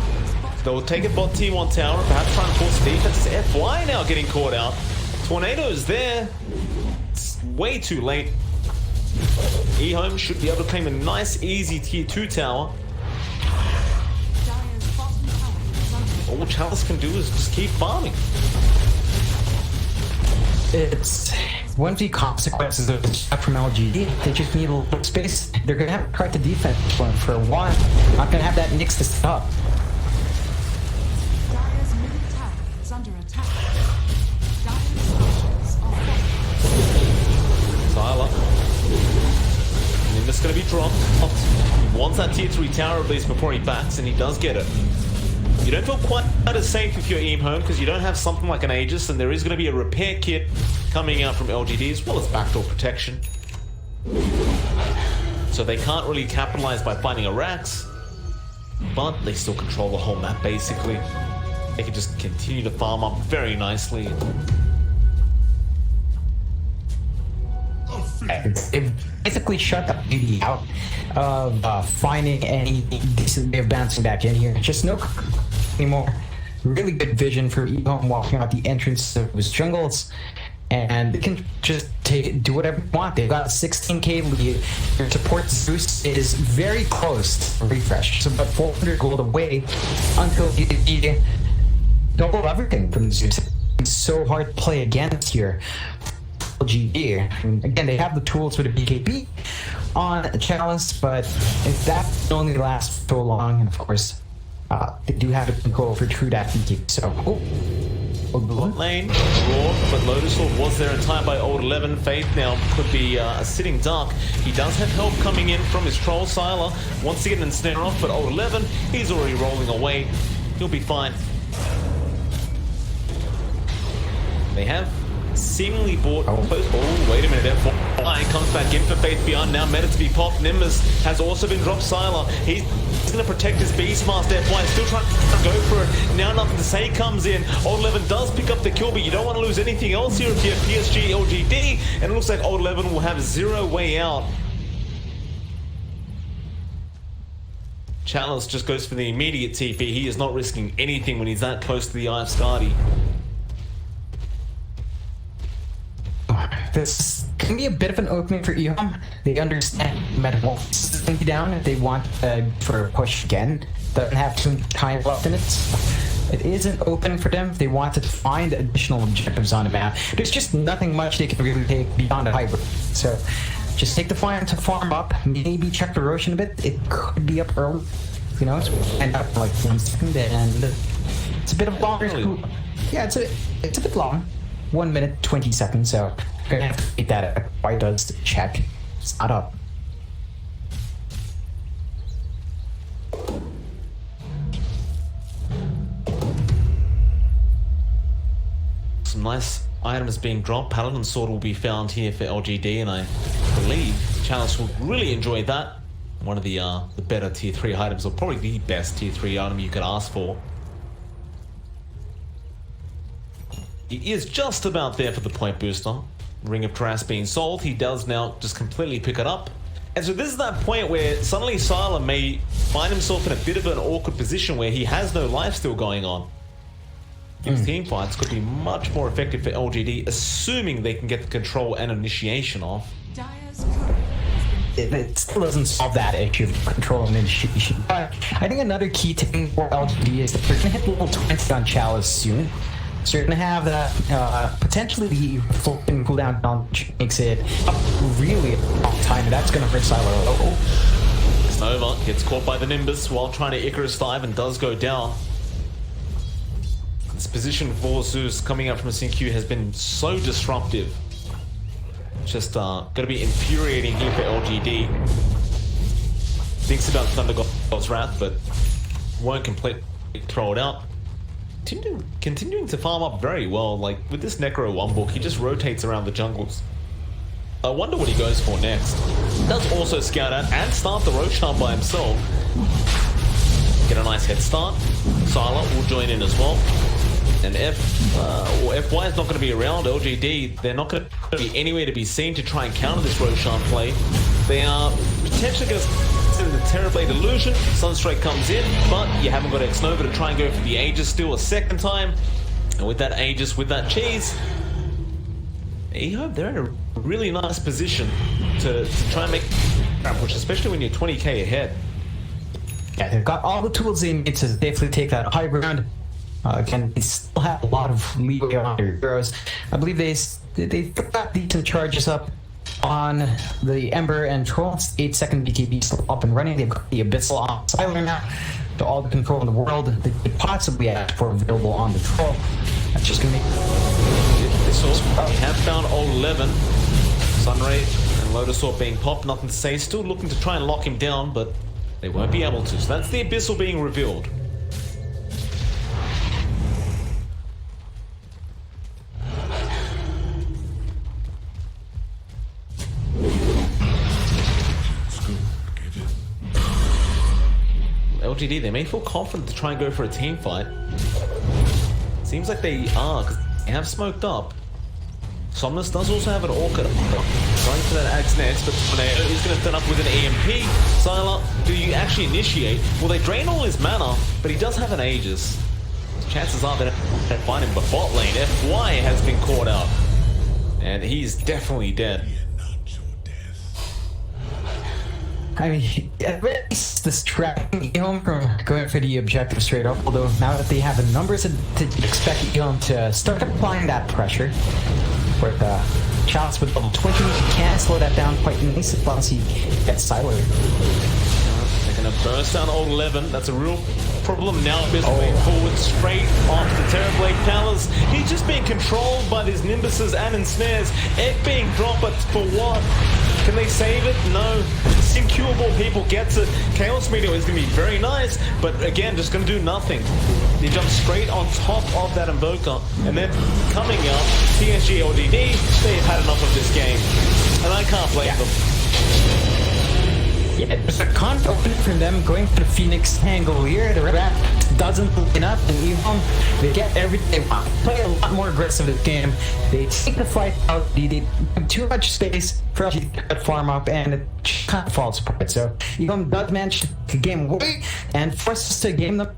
They'll take a bot T1 tower and perhaps try and force defense. FY now getting caught out. Tornado's there. It's way too late. EHOME should be able to claim a nice, easy Tier 2 tower. Dire's bottom tower is under attack. All Chalice can do is just keep farming. It's one of the consequences of the stuff from LGD. They just need a little space. They're going to have to try to defend for a while. Not going to have that Nyx to stop. Dire's middle tower is under attack. Dire's structures are fortified. Tyler. And it's going to be dropped. He wants that Tier 3 tower at least before he backs, and he does get it. You don't feel quite as safe if you're EHOME because you don't have something like an Aegis, and there is going to be a repair kit coming out from LGD as well as backdoor protection. So they can't really capitalize by finding a Rax, but they still control the whole map basically. They can just continue to farm up very nicely. They've basically shut the beauty out of finding any decent way of bouncing back in here. Just no anymore. Really good vision for EHOME walking out the entrance of his jungles, and they can just do whatever they want. They've got a 16k lead. Their support Zeus is very close to refresh. It's about 400 gold away until he double everything from Zeus. It's so hard to play against here. LGD. And again, they have the tools for the BKB on Chalice, but if that only lasts so long, and of course, they do have a goal for true that BKB. So, Bot lane, raw, but Lotus Orb was there in time by Old 11. Faith now could be sitting dark. He does have help coming in from his troll. Sylar wants to get an ensnare off, but Old 11, he's already rolling away. He'll be fine. They have seemingly bought. Oh, wait a minute. F1 comes back in for Faith Beyond. Now meta to be popped. Nimbus has also been dropped. Sylar, he's going to protect his Beastmaster. F1 still trying to go for it. Now nothing to say comes in. Old 11 does pick up the kill, but you don't want to lose anything else here if you have PSG.LGD. And it looks like Old 11 will have zero way out. Chalice just goes for the immediate TP. He is not risking anything when he's that close to the Eye of Skadi. This can be a bit of an opening for EHOME. They understand Metamorphosis is going to be down if they want for a push again. Doesn't have too much time left in it. It isn't open for them if they want to find additional objectives on the map. There's just nothing much they can really take beyond a hybrid. So just take the time to farm up, maybe check the Roshan a bit. It could be up early, you know, so end up like 1 second, and it's a bit of longer. Yeah, it's a bit long. 1 minute 20 seconds, so you're gonna have to take that why does to check. It's not up. Some nice items being dropped. Paladin Sword will be found here for LGD, and I believe Chalice will really enjoy that. One of the better tier 3 items, or probably the best tier 3 item you could ask for. He is just about there for the point booster. Ring of Trash being sold. He does now just completely pick it up. And so this is that point where suddenly Sylar may find himself in a bit of an awkward position where he has no life still going on. These team fights could be much more effective for LGD, assuming they can get the control and initiation off. Dire's courier has been It still doesn't solve that issue of control and initiation. But I think another key thing for LGD is that they're going to hit level 20 on Chalice soon. So you're going to have that, potentially the floating cooldown knowledge makes it up really a long time, and that's going to hurt Sylar. Nova gets caught by the Nimbus while trying to Icarus dive and does go down. This position for Zeus coming up from a CQ has been so disruptive. Just going to be infuriating here for LGD. Thinks about Thunder God's Wrath, but won't completely throw it out. Continuing to farm up very well. Like with this Necro 1 book, he just rotates around the jungles. I wonder what he goes for next. He does also scout out and start the Roshan by himself. Get a nice head start. Sylar will join in as well. And FY is not going to be around. LGD, they're not going to be anywhere to be seen to try and counter this Roshan play. They are potentially going to sit in the Terrorblade Illusion. Sunstrike comes in, but you haven't got X-Nova to try and go for the Aegis still a second time. And with that Aegis, with that cheese, EHOME, they're in a really nice position to try and make a push, especially when you're 20k ahead. Yeah, they've got all the tools they need to definitely take that high ground. Again, they still have a lot of leeway on their heroes. I believe they got decent charges up on the Ember and Troll. 8-second BKB still up and running. They've got the Abyssal on Sylar now. To all the control in the world they could possibly have for available on the Troll. That's just gonna make this also. We have found Old 11. Sunray and Lotus Orb being popped, nothing to say. Still looking to try and lock him down, but they won't be able to. So that's the Abyssal being revealed. LGD, they may feel confident to try and go for a team fight. Seems like they are, because they have smoked up. Somnus does also have an Orchid. Going for that Axe next, but Tornado is going to turn up with an EMP. Sylar, do you actually initiate? Well, they drain all his mana, but he does have an Aegis. Chances are that they find him, but bot lane, FY has been caught out. And he's definitely dead. I mean, at least distracting EHOME from going for the objective straight up, although now that they have the numbers to expect EHOME to start applying that pressure. With Chalice with level 20, he can slow that down quite nicely once he gets Sylar. They're going to burst down Old 11. That's a real problem now is moving forward straight onto the Terrorblade Palace. He's just being controlled by these Nimbuses and ensnares. Egg being dropped, but for what? Can they save it? No. Incurable people gets it. Chaos Meteor is going to be very nice, but again, just going to do nothing. They jump straight on top of that Invoker, and then coming up, PSG.LGD, they've had enough of this game, and I can't blame them. Yeah, there's a conf open from them going for the Phoenix Tangle here. The Rat doesn't open up, and EHOME, they get everything. They want to play a lot more aggressive this game. They take the fight out. They have too much space for LG to farm up, and it kind of falls apart. So EHOME does manage to game away and forces to game them.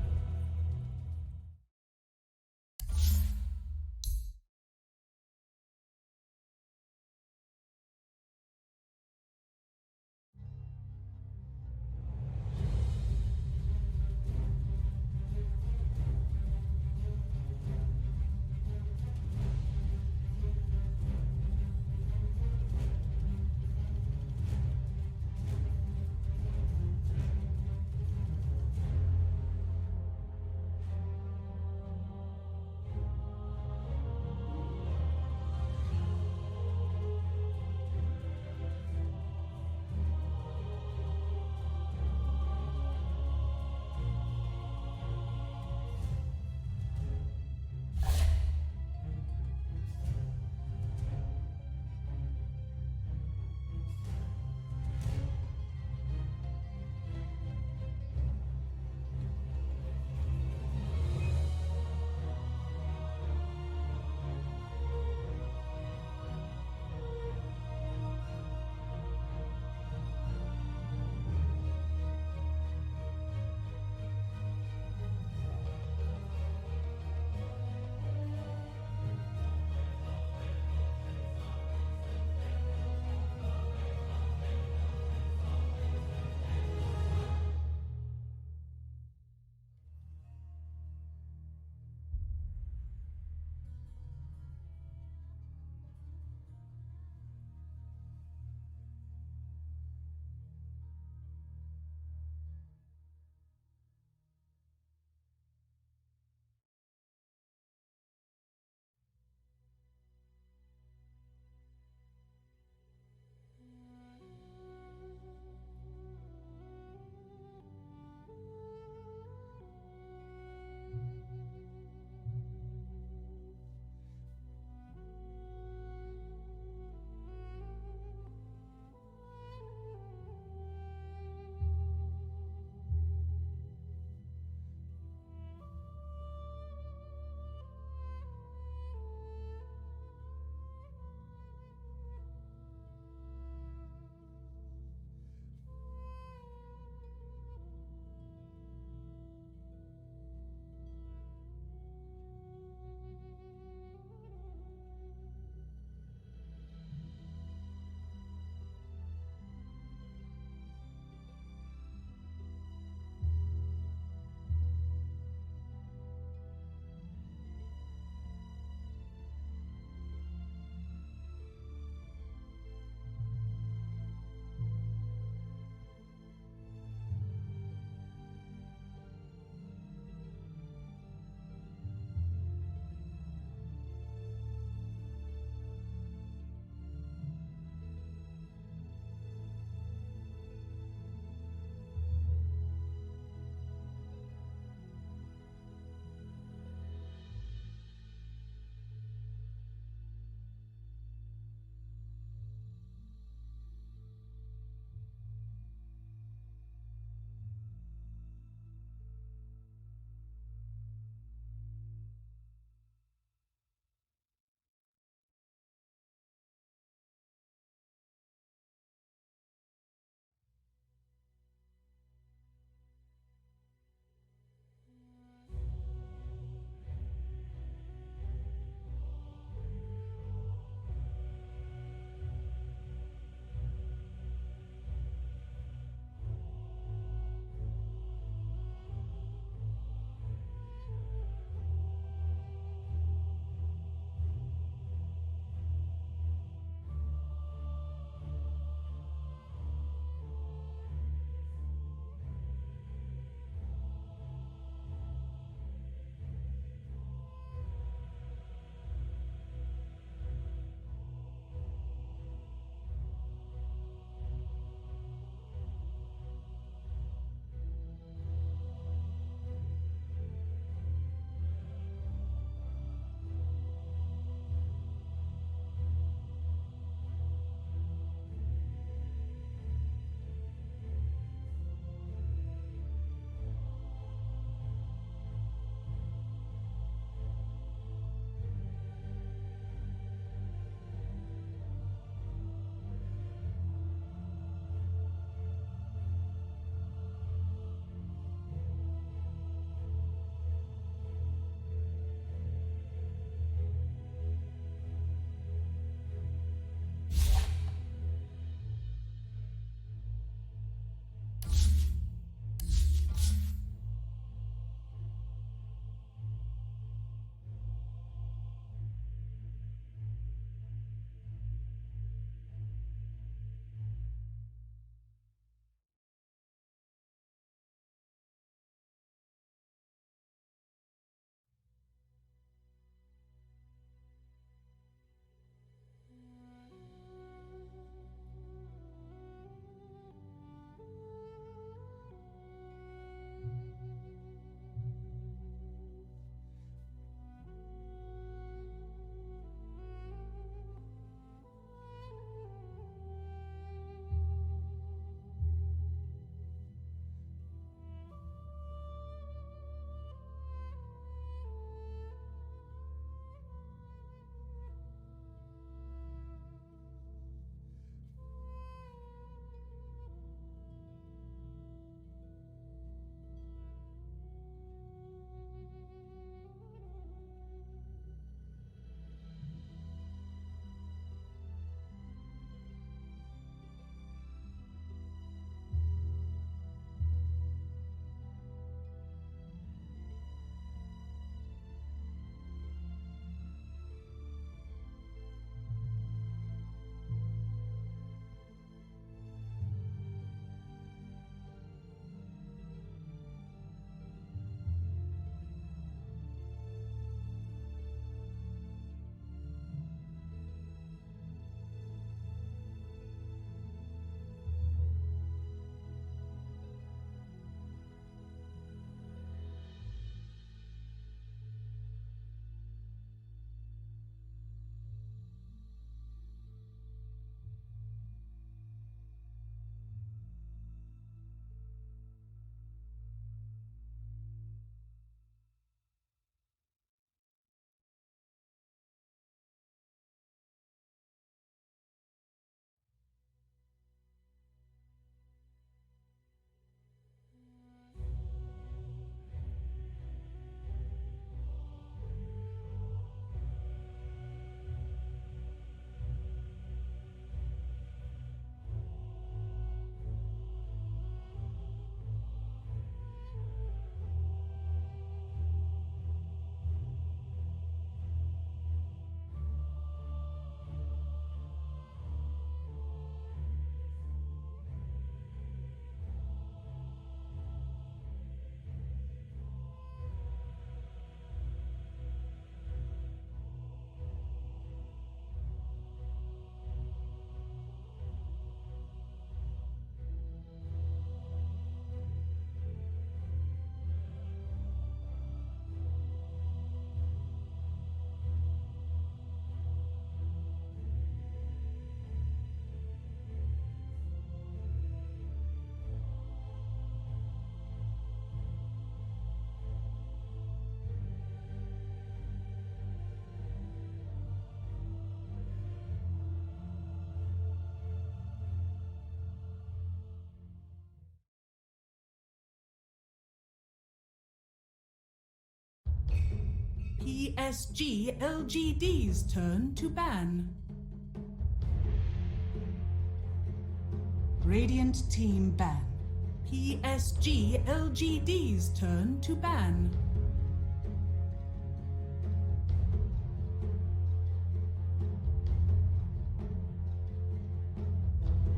PSG-LGD's turn to ban. Radiant team ban. PSG-LGD's turn to ban.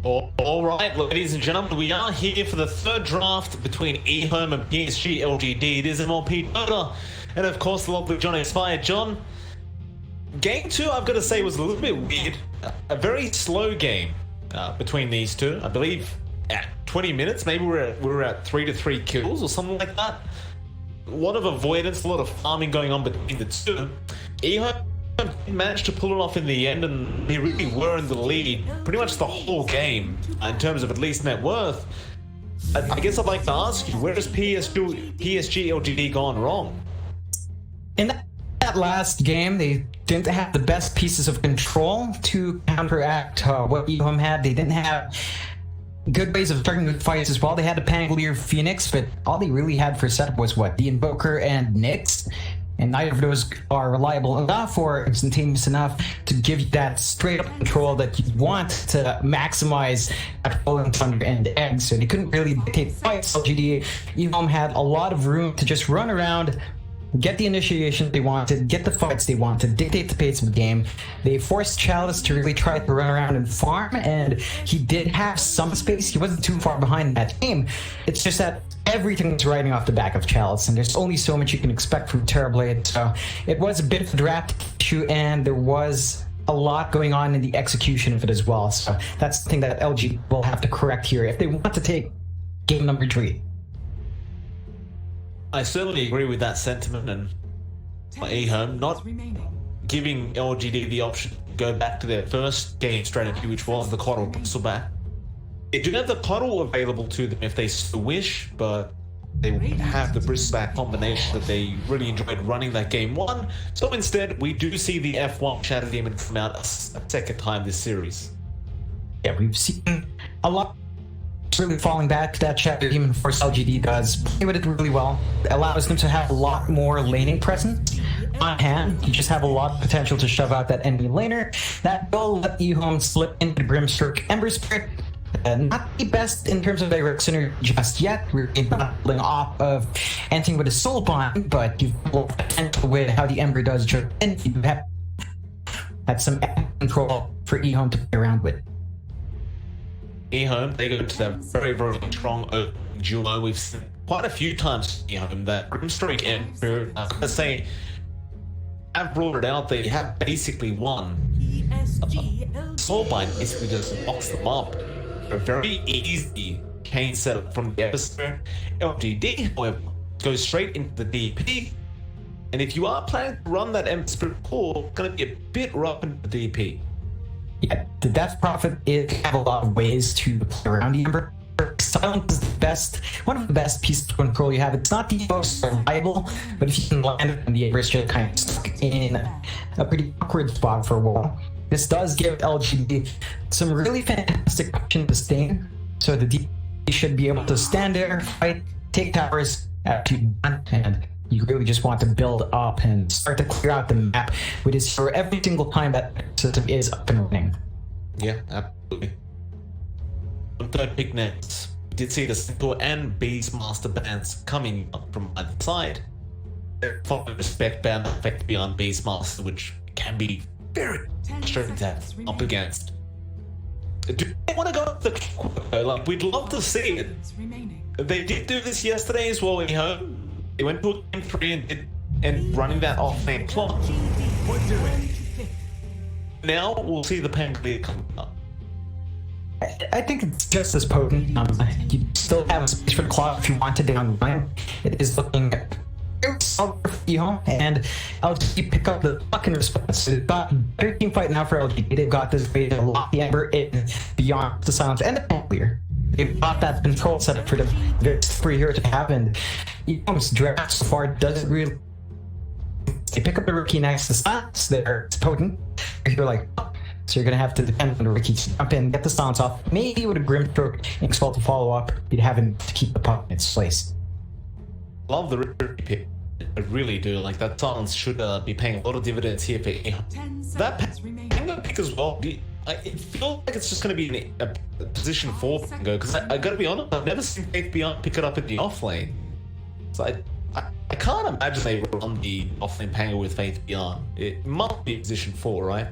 All right, ladies and gentlemen, we are here for the third draft between EHOME and PSG.LGD. It is MLP Dota, and of course the lovely John Inspired. John, game 2, I've got to say, was a little bit weird. A very slow game between these two. I believe at 20 minutes, maybe we were at 3 to 3 kills or something like that. A lot of avoidance, a lot of farming going on between the two. EHOME managed to pull it off in the end, and they really were in the lead pretty much the whole game in terms of at least net worth. I guess I'd like to ask you, where has PSG.LGD gone wrong? In that last game, they didn't have the best pieces of control to counteract what EHOME had. They didn't have good ways of starting the fights as well. They had a Pangolier Phoenix, but all they really had for setup was what? The Invoker and Nyx. And neither of those are reliable enough or instantaneous enough to give you that straight up control that you want to maximize at Falling Thunder and Egg. So they couldn't really dictate fights. LGD, EHOME had a lot of room to just run around, get the initiation they wanted, get the fights they wanted, dictate the pace of the game. They forced Chalice to really try to run around and farm, and he did have some space. He wasn't too far behind that game. It's just that everything was riding off the back of Chalice, and there's only so much you can expect from Terrorblade. So it was a bit of a draft issue, and there was a lot going on in the execution of it as well. So that's the thing that LG will have to correct here if they want to take game number 3. I certainly agree with that sentiment, and EHOME not giving LGD the option to go back to their first game strategy, which was the Coddle Bristleback. They do have the Coddle available to them if they so wish, but they won't have the Bristleback combination that they really enjoyed running that game 1. So instead, we do see the F1 Shadow Demon come out a second time this series. Yeah, we've seen a lot really falling back to that Shadow Demon Force. LGD does play with it really well. It allows them to have a lot more laning presence on hand. You just have a lot of potential to shove out that enemy laner. That will let EHOME slip into Grimstroke Ember Spirit. Not the best in terms of direct synergy just yet. We're not building off of anything with a soul bond, but you've got potential with how the Ember does jerk in. You have some control for EHOME to play around with. EHOME, they go into that very, very strong opening duo. We've seen quite a few times EHOME that Grimstroke Ember, I'm gonna say, have brought it out. They have basically won. Soulbind basically just locks them up. A very easy chain setup from the episode. LGD, however, goes straight into the DP. And if you are planning to run that Ember Spirit core, it's going to be a bit rough in the DP. Yeah, the Death Prophet is have a lot of ways to play around the Ember. Silence is the best, one of the best pieces of control you have. It's not the most reliable, but if you can land it, and the Ember is just kind of stuck in a pretty awkward spot for a while. This does give LGD some really fantastic option to sustain, so the DP should be able to stand there, fight, take towers after you're done, and you really just want to build up and start to clear out the map with his hero every single time that system is up and running. Yeah, absolutely. Third pick next. We did see the Centaur and Beastmaster bands coming up from either side. Following respect ban effect beyond Beastmaster, which can be very frustrating to have up against. Do they want to go up the clock? Like, we'd love to see it. They did do this yesterday as well, EHOME. They went to a game 3 and running that off-lane clock. Now we'll see the Pangolier come up. I think it's just as potent. You still have a space for the clock if you want to down the line. It is looking solid for EHOME, and LG pick up the fucking response. They've got a better team fight now for LG. They've got this way to lock the Ember in beyond the silence and the Pangolier. They've got that control set up for the free hero to have, and EHOME's draft so far doesn't really. They pick up the rookie next to silence. They're potent. You're like, oh. So you're gonna have to depend on the rookie to jump in, get the silence off. Maybe with a Grimstroke Inksfall to follow up, you'd have him to keep the puck in its place. Love the rookie pick. I really do. Like, that silence should be paying a lot of dividends here for EHOME. 10 That seconds remaining. Pango pick as well. It feels like it's just going to be in a position 4 Pango, because I got to be honest, I've never seen Faith Beyond pick it up in the offlane. So I can't imagine they run the offlane Pango with Faith Beyond. It must be position 4, right?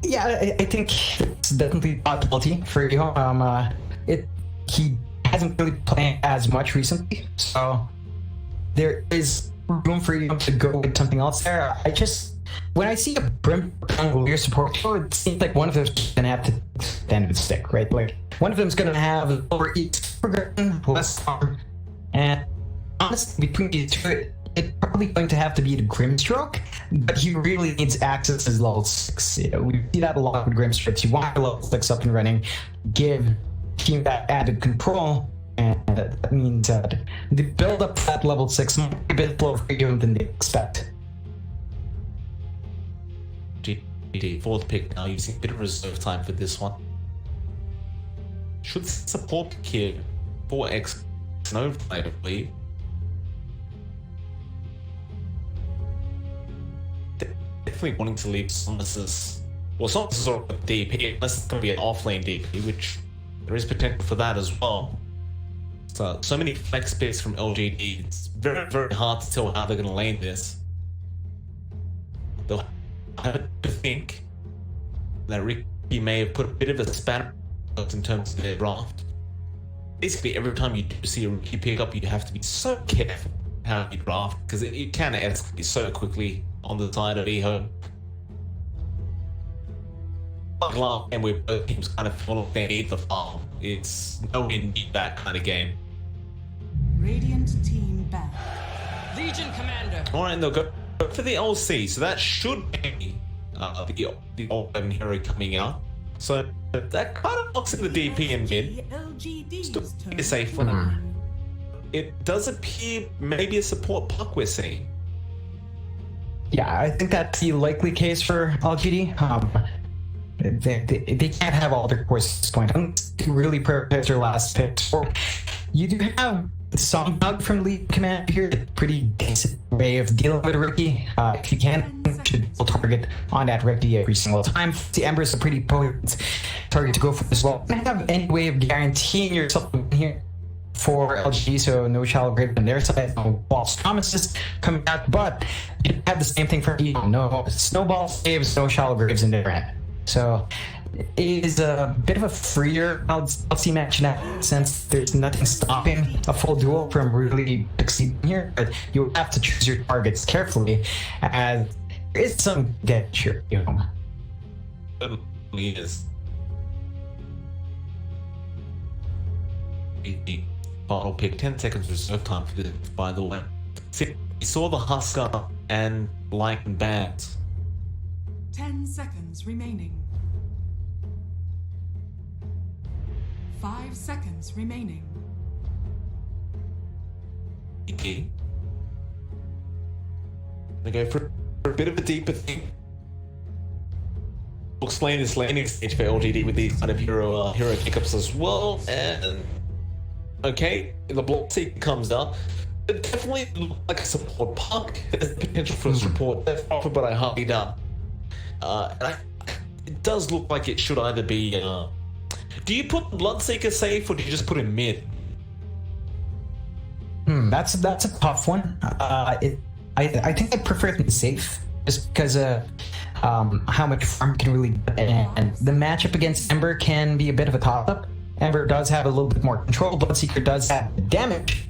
Yeah, I think it's definitely a possibility for EHOME. He hasn't really played as much recently, so there is room for EHOME to go with something else there. When I see a Brim Cavalier support show, it seems like one of them's gonna have to stand with stick, right? Like, one of them's gonna have a lower EX progression, less arm, and honestly, between these two, it's probably going to have to be the Grimstroke, but he really needs access as level 6. You know, we see that a lot with Grimstrokes. You want your level 6 up and running, give team that added control, and that means that the build up to that level 6 might be a bit slower for you than they expect. GD, 4th pick now, using a bit of reserve time for this one. Should support here 4x Snowflake, I believe. Definitely wanting to leave Somus's. Well, Somus is already a DP, unless it's going to be an offlane DP, which there is potential for that as well. So many flex picks from LGD. It's very, very hard to tell how they're going to lane this. They'll have to think that Ricky may have put a bit of a spanner in terms of their draft. Basically, every time you do see a rookie pick up, you have to be so careful how you draft, because it can escalate so quickly on the side of EHOME. Like last game where both teams kind of feel like they need the farm. It's nowhere near that kind of game. Radiant team back. Legion Commander. Alright, they'll go for the LC, so that should be the old weapon hero coming out. So that kind of locks in the DP in mid. Still a safe one. It does appear maybe a support puck we're seeing. Yeah, I think that's the likely case for LGD. They can't have all their courses at this point. To really prioritize their last picks. You do have some bug from League Command here, a pretty decent way of dealing with a rookie. If you can, you should target on that rookie every single time. The Ember is a pretty potent target to go for as well. You don't have any way of guaranteeing yourself here for LG, so no shallow grave on their side, no false promises coming out, but you have the same thing for EHOME. No snowball saves, no shallow graves in their end. So it is a bit of a freer LC match in that sense. There's nothing stopping a full duel from really succeeding here, but you have to choose your targets carefully, as there is some get sure, you know. It is. The bottle pick, 10 seconds reserve time for this, by the way. See, we saw the Husker and Lycan bands. 10 seconds remaining. 5 seconds remaining. They go for a bit of a deeper thing. Looks lane is laning stage for LGD with these kind of hero pickups as well. And okay, the block seeker comes out. It definitely looks like a support puck. There's potential for a support offer, but I hardly doubt. It does look like it should either be. Do you put Bloodseeker safe or do you just put him mid? That's a tough one. I think I prefer it safe, just because how much farm can really and the matchup against Ember can be a bit of a toss-up. Ember does have a little bit more control. Bloodseeker does have damage,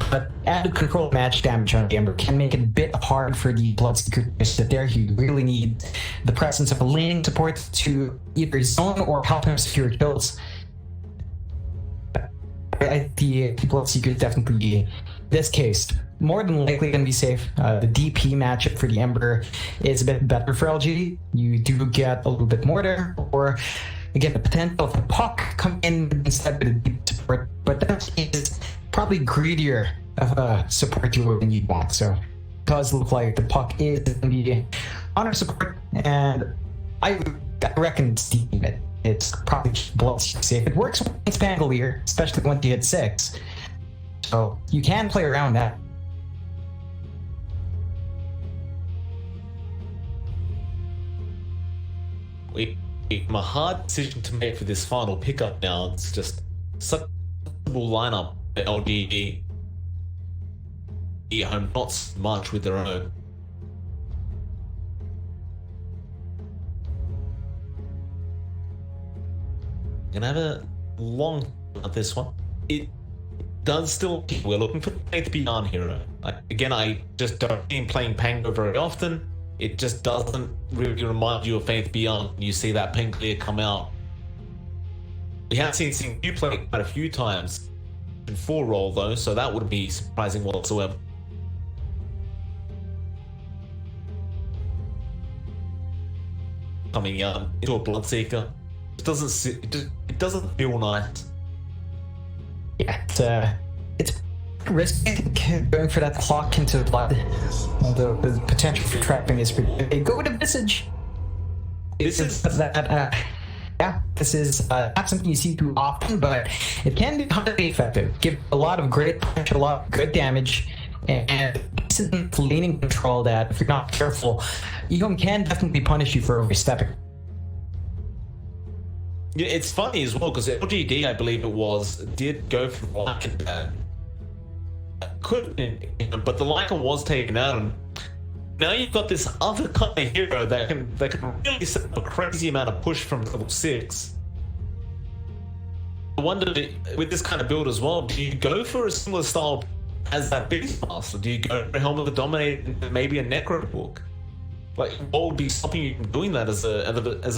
but added control match damage on the Ember can make it a bit hard for the Bloodseeker to sit there. You really need the presence of a laning support to either zone or help him secure kills. The Bloodseeker is definitely, this case, more than likely going to be safe. The DP matchup for the Ember is a bit better for LG. You do get a little bit more there, or again, the potential of the puck come in instead of the deep support, but that is probably greedier of a support duo than you'd want. So it does look like the puck is going to be honor support, and I reckon Steam it. It's probably Bloodseeker safe. It works against Pangolier, especially once you hit 6. So you can play around that. A hard decision to make for this final pickup now. It's just such a lineup. LGD, EHOME, not so much with their own. Gonna have a long at this one. It does still. We're looking for the 8th Beyond hero. Again, I just don't see him playing Pango very often. It just doesn't really remind you of Faith Beyond. You see that pink clear come out. We have seen you play quite a few times in 4 role though, so that wouldn't be surprising whatsoever. Coming into a Bloodseeker, it doesn't feel nice. Yeah, it's risky going for that clock into blood. The potential for trapping is pretty big. Go to Visage. This is yeah, this is not something you see too often, but it can be highly effective. Give a lot of great punch, a lot of good damage, and decent laning control that, if you're not careful, EHOME can definitely punish you for overstepping. Yeah, it's funny as well because LGD, I believe it was, did go for the Lycan. Couldn't, but the Lycan was taken out, and now you've got this other kind of hero that can really set up a crazy amount of push from level 6. I wondered, with this kind of build as well, do you go for a similar style as that Beastmaster? Do you go for Helm of the Dominator, maybe a Necro book? Like, what would be stopping you from doing that as a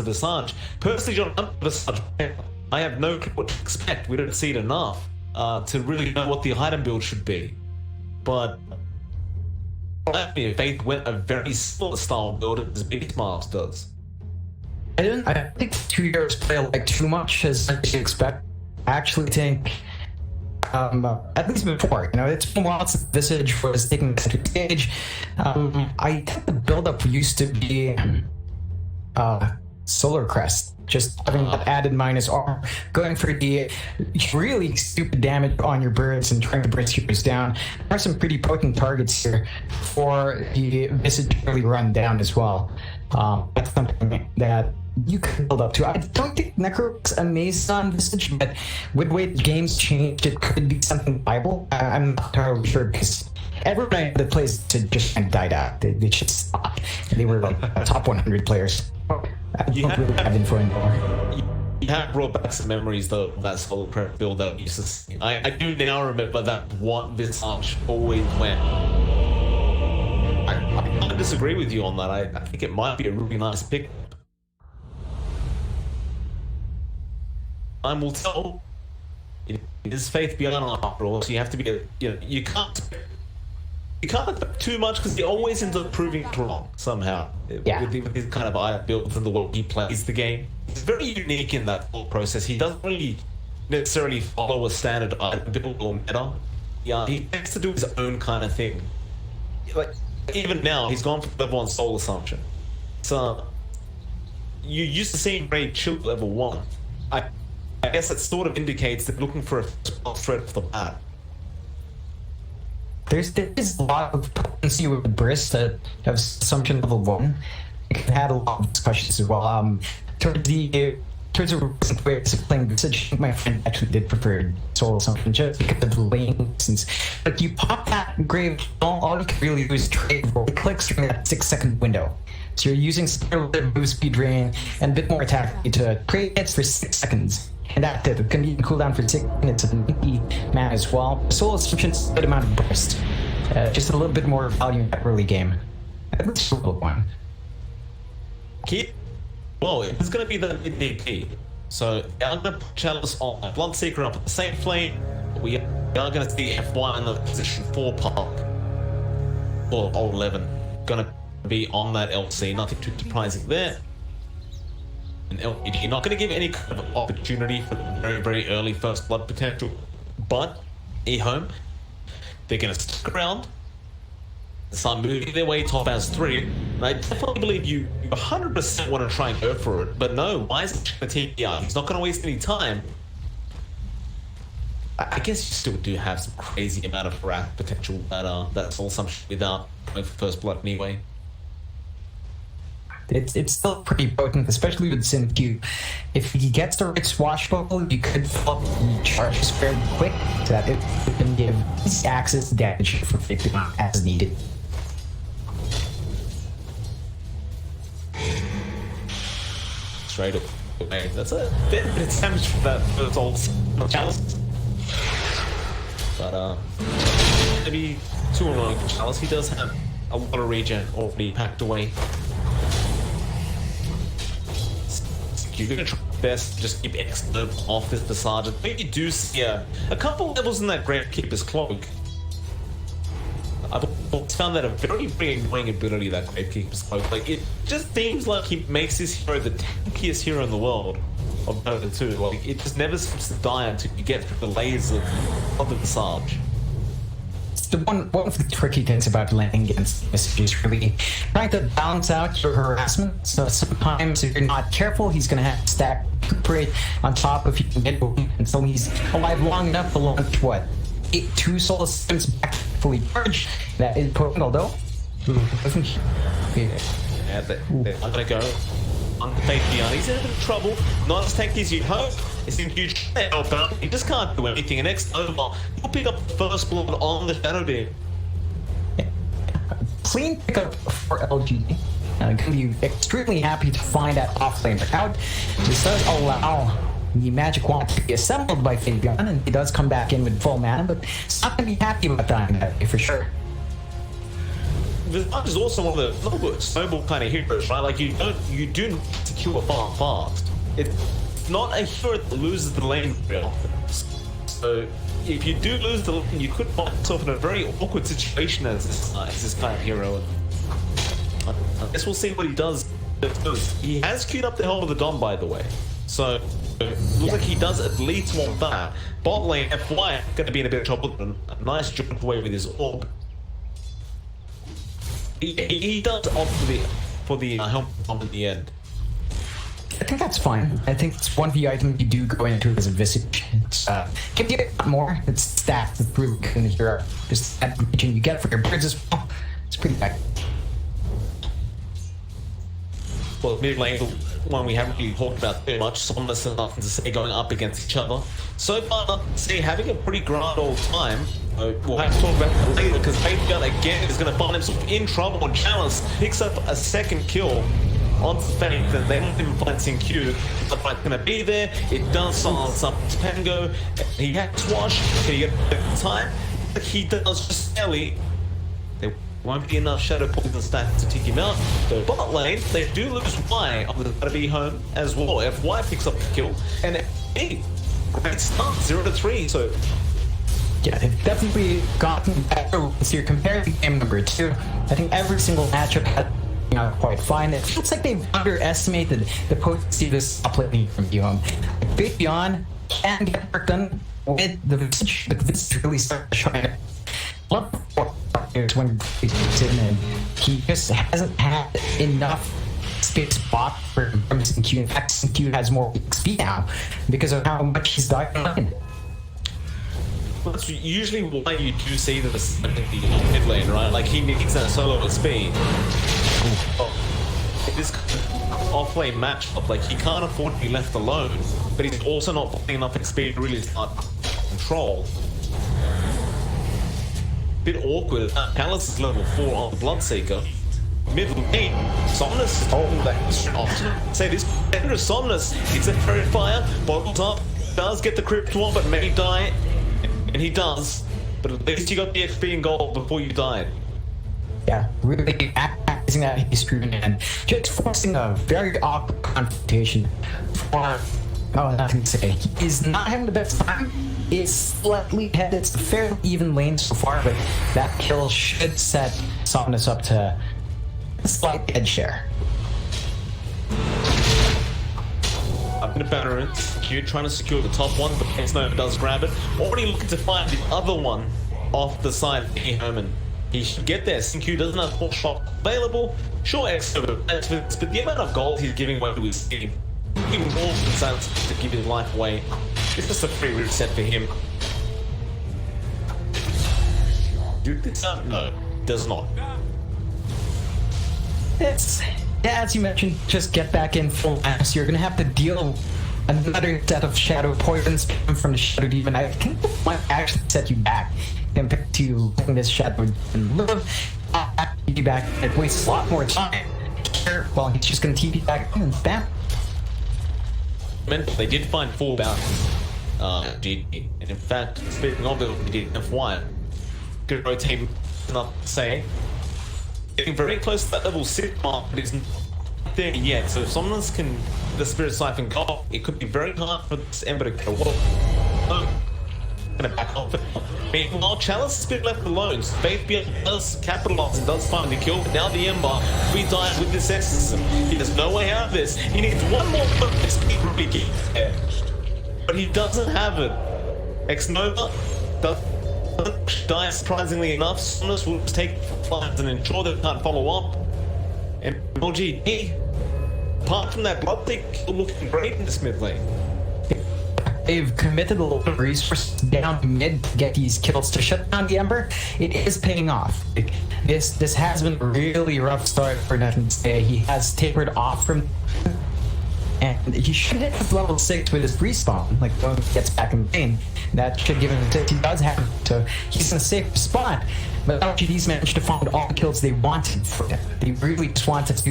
Visage? Personally, John, I'm a Visage player. I have no clue what to expect. We don't see it enough to really know what the item build should be. But Faith went a very similar style build as Beastmaster does. I think 2 years play like too much as you expect. I actually think, at least before, it's been a while since Visage was taking the center stage. I think the build-up used to be Solar Crest, just having that added minus armor, going for the really stupid damage on your birds and trying to burst yours down. There are some pretty potent targets here for the Visage to really run down as well. That's something that you could build up to. I don't think Necro's amazing on Visage, but with the way the game's changed, it could be something viable. I'm not entirely sure because everybody that plays to just kind of died out. They just stopped. They were like top 100 players. I don't really have info anymore. You have brought back some memories though of that Solar Crest build that we used to see. I do now remember that one Visage always went. I disagree with you on that. I think it might be a really nice pick. Time will tell. It is Faith Beyond after all, so you have to be, you can't expect too much because he always ends up proving it wrong somehow. Yeah. With his kind of item builds and the way he plays the game. He's very unique in that whole process. He doesn't really necessarily follow a standard item build or meta. Yeah, he tends to do his own kind of thing. Like, even now, he's gone for level 1 Soul Assumption. So, you used to see Ray chill at level 1. I guess it sort of indicates that looking for a threat off the bat. There is a lot of potency with Briss that have Assumption level 1. I've had a lot of discussions as well. Towards the recent ways of playing Visage, I think my friend actually did prefer Soul Assumption just because of the lane distance. But you pop that Grave, all you can really do is trade roll clicks during that 6-second window. So you're using some move speed drain and a bit more attack to create hits for 6 seconds. And that it can even cool down for 6 minutes of 90 mana as well. Soul Assumption's a good amount of burst. Just a little bit more value in that early game. At least level 1. Well, it's going to be the mid-DP. So I'm going to put Chalice on Bloodseeker up at the same flame. We are going to see F1 in the position 4 park. Or 11. Going to be on that LC. Nothing too surprising there. And LGD not going to give any kind of opportunity for the very, very early first blood potential. But EHOME, they're going to stick around. Start moving their way top as 3. And I definitely believe you 100% want to try and go for it. But no, why is it going to take you out? He's not going to waste any time. I guess you still do have some crazy amount of rack potential that's all some without going for first blood anyway. It's still pretty potent, especially with Q. If he gets the right swashbuckle, you could fill up the charges fairly quick so that it can give access to damage for 50 as needed. Straight up. Okay, that's a bit of damage for that first old chalice. But maybe too annoying for Chalice. He does have a lot of regen already packed away. You're gonna try your best to just keep Excellent off this Sergeant. Maybe you do see a couple levels in that Gravekeeper's Cloak. I've always found that a very, very annoying ability, that Gravekeeper's Cloak. Like, it just seems like he makes this hero the tankiest hero in the world of Dota 2. Like, it just never seems to die until you get through the layers of the Visage. One of the tricky things about landing against this is really trying to balance out your harassment. So sometimes if you're not careful, he's going to have to stack Recuperate on top if you can get him until he's alive long enough to launch, what, 2 soul systems back fully charged. That is potent, although... Yeah, they're not going to go on the fake beyond. He's in a bit of trouble. Not as tanky as you'd hope. It's in huge help out. He just can't do anything. And next over, he'll pick up the first blood on the Shadow Beam. Clean pickup for LGD. Gonna be extremely happy to find that offlaner out. This does allow the magic wand to be assembled by Fabian, and he does come back in with full mana, but it's not gonna be happy about that for sure. Visage is also one of the snowball kind of heroes, right? Like, you do not secure far fast. It's not a hero that loses the lane very often. So if you do lose the lane, you could find yourself in a very awkward situation as this kind of hero. I guess we'll see what he does. He has queued up the Helm of the Dawn, by the way. So looks like he does at least want that. Bot lane FY going to be in a bit of trouble. A nice jump away with his orb. He does opt for the Helm bomb in the end. I think that's fine. I think it's one of the items you do go into as a Visage. It's give you a bit more. It's stacked with really good hero. Just that region you get for your birds as well. It's pretty bad. Well, mid lane, one we haven't really talked about too much. Somnus and nothing to say going up against each other. So far, see, having a pretty grand old time. We'll have to talk about that later because Fabian again is going to find himself in trouble. And Chalice picks up a second kill on Faith, and they don't even find Q. The fight's going to be there. It does silence up Tango. He had Swash. Can he get the time? But he does just barely. There won't be enough Shadow Poison stats to take him out. So bot lane, they do lose Y on the EHOME as well. FY picks up the kill, and great start, 0-3. So yeah, they've definitely gotten better. So you're comparing game number 2. I think every single matchup had quite fine. It looks like they've underestimated the potency of this top laning from EHOME. Big Beyond can get work done with the Visage, but Visage really started to shine. Love when he's in, and he just hasn't had enough space bot for missing Q. In fact, Q has more XP now because of how much he's dying. That's usually why you do see the mid lane, right? Like, he needs that solo speed. This off-lane matchup, like, he can't afford to be left alone, but he's also not putting enough XP to really start control. Bit awkward. Palace is level 4 on the Bloodseeker. Mid lane, Somnus is holding that shot. Say this, Ender Somnus, it's a fairy fire, bottles up, does get the crypt one, but may die. And he does, but at least you got the XP and gold before you died. Yeah, really acting that history and just forcing a very awkward confrontation for, nothing to say. He's not having the best time. It's slightly ahead. It's a fairly even lane so far, but that kill should set Somnus up to a slight edge share. Up in the Bannerants, Q trying to secure the top one, but Snow does grab it. Already looking to find the other one off the side of EHOME. He should get there. Q doesn't have full shot available. Sure, X over benefits, but the amount of gold he's giving away to his team, even more than silence to give his life away. It's just a free reset for him. shoot this out? No, does not. It's, yeah, as you mentioned, just get back in full mass. You're gonna have to deal another set of shadow poisons from the shadow demon. I think it might actually set you back compared to letting this shadow demon live. You back, it wastes a lot more time. Well, he's just gonna TP back in and bam. They did find 4 bounties. GG. And in fact, speaking of it, we did F1. Good rotate, not to say. Getting very close to that level 6 mark, but it's not there yet. So if someone can the Spirit Siphon go, it could be very hard for this Ember to go. Gonna back off it. Meanwhile, Chalice is a bit left alone. Faith Beyond does capitalize and does find the kill, but now the Ember, we die with this exorcism. He has no way out of this. He needs one more focus to really get there. But he doesn't have it. Ex-Nova doesn't die surprisingly enough. Somnus will just take lines and ensure they can't follow up. And LGD, apart from that blood leak, looking great in this mid lane. They've committed a lot of resources down to mid to get these kills to shut down the Ember. It is paying off. This has been a really rough start for Nothing to Say. He has tapered off from, and he should hit level 6 with his respawn, like when he gets back in the game. That should give him a tip. He does have it, so he's in a safe spot. But LGD's managed to find all the kills they wanted for him. They really just wanted to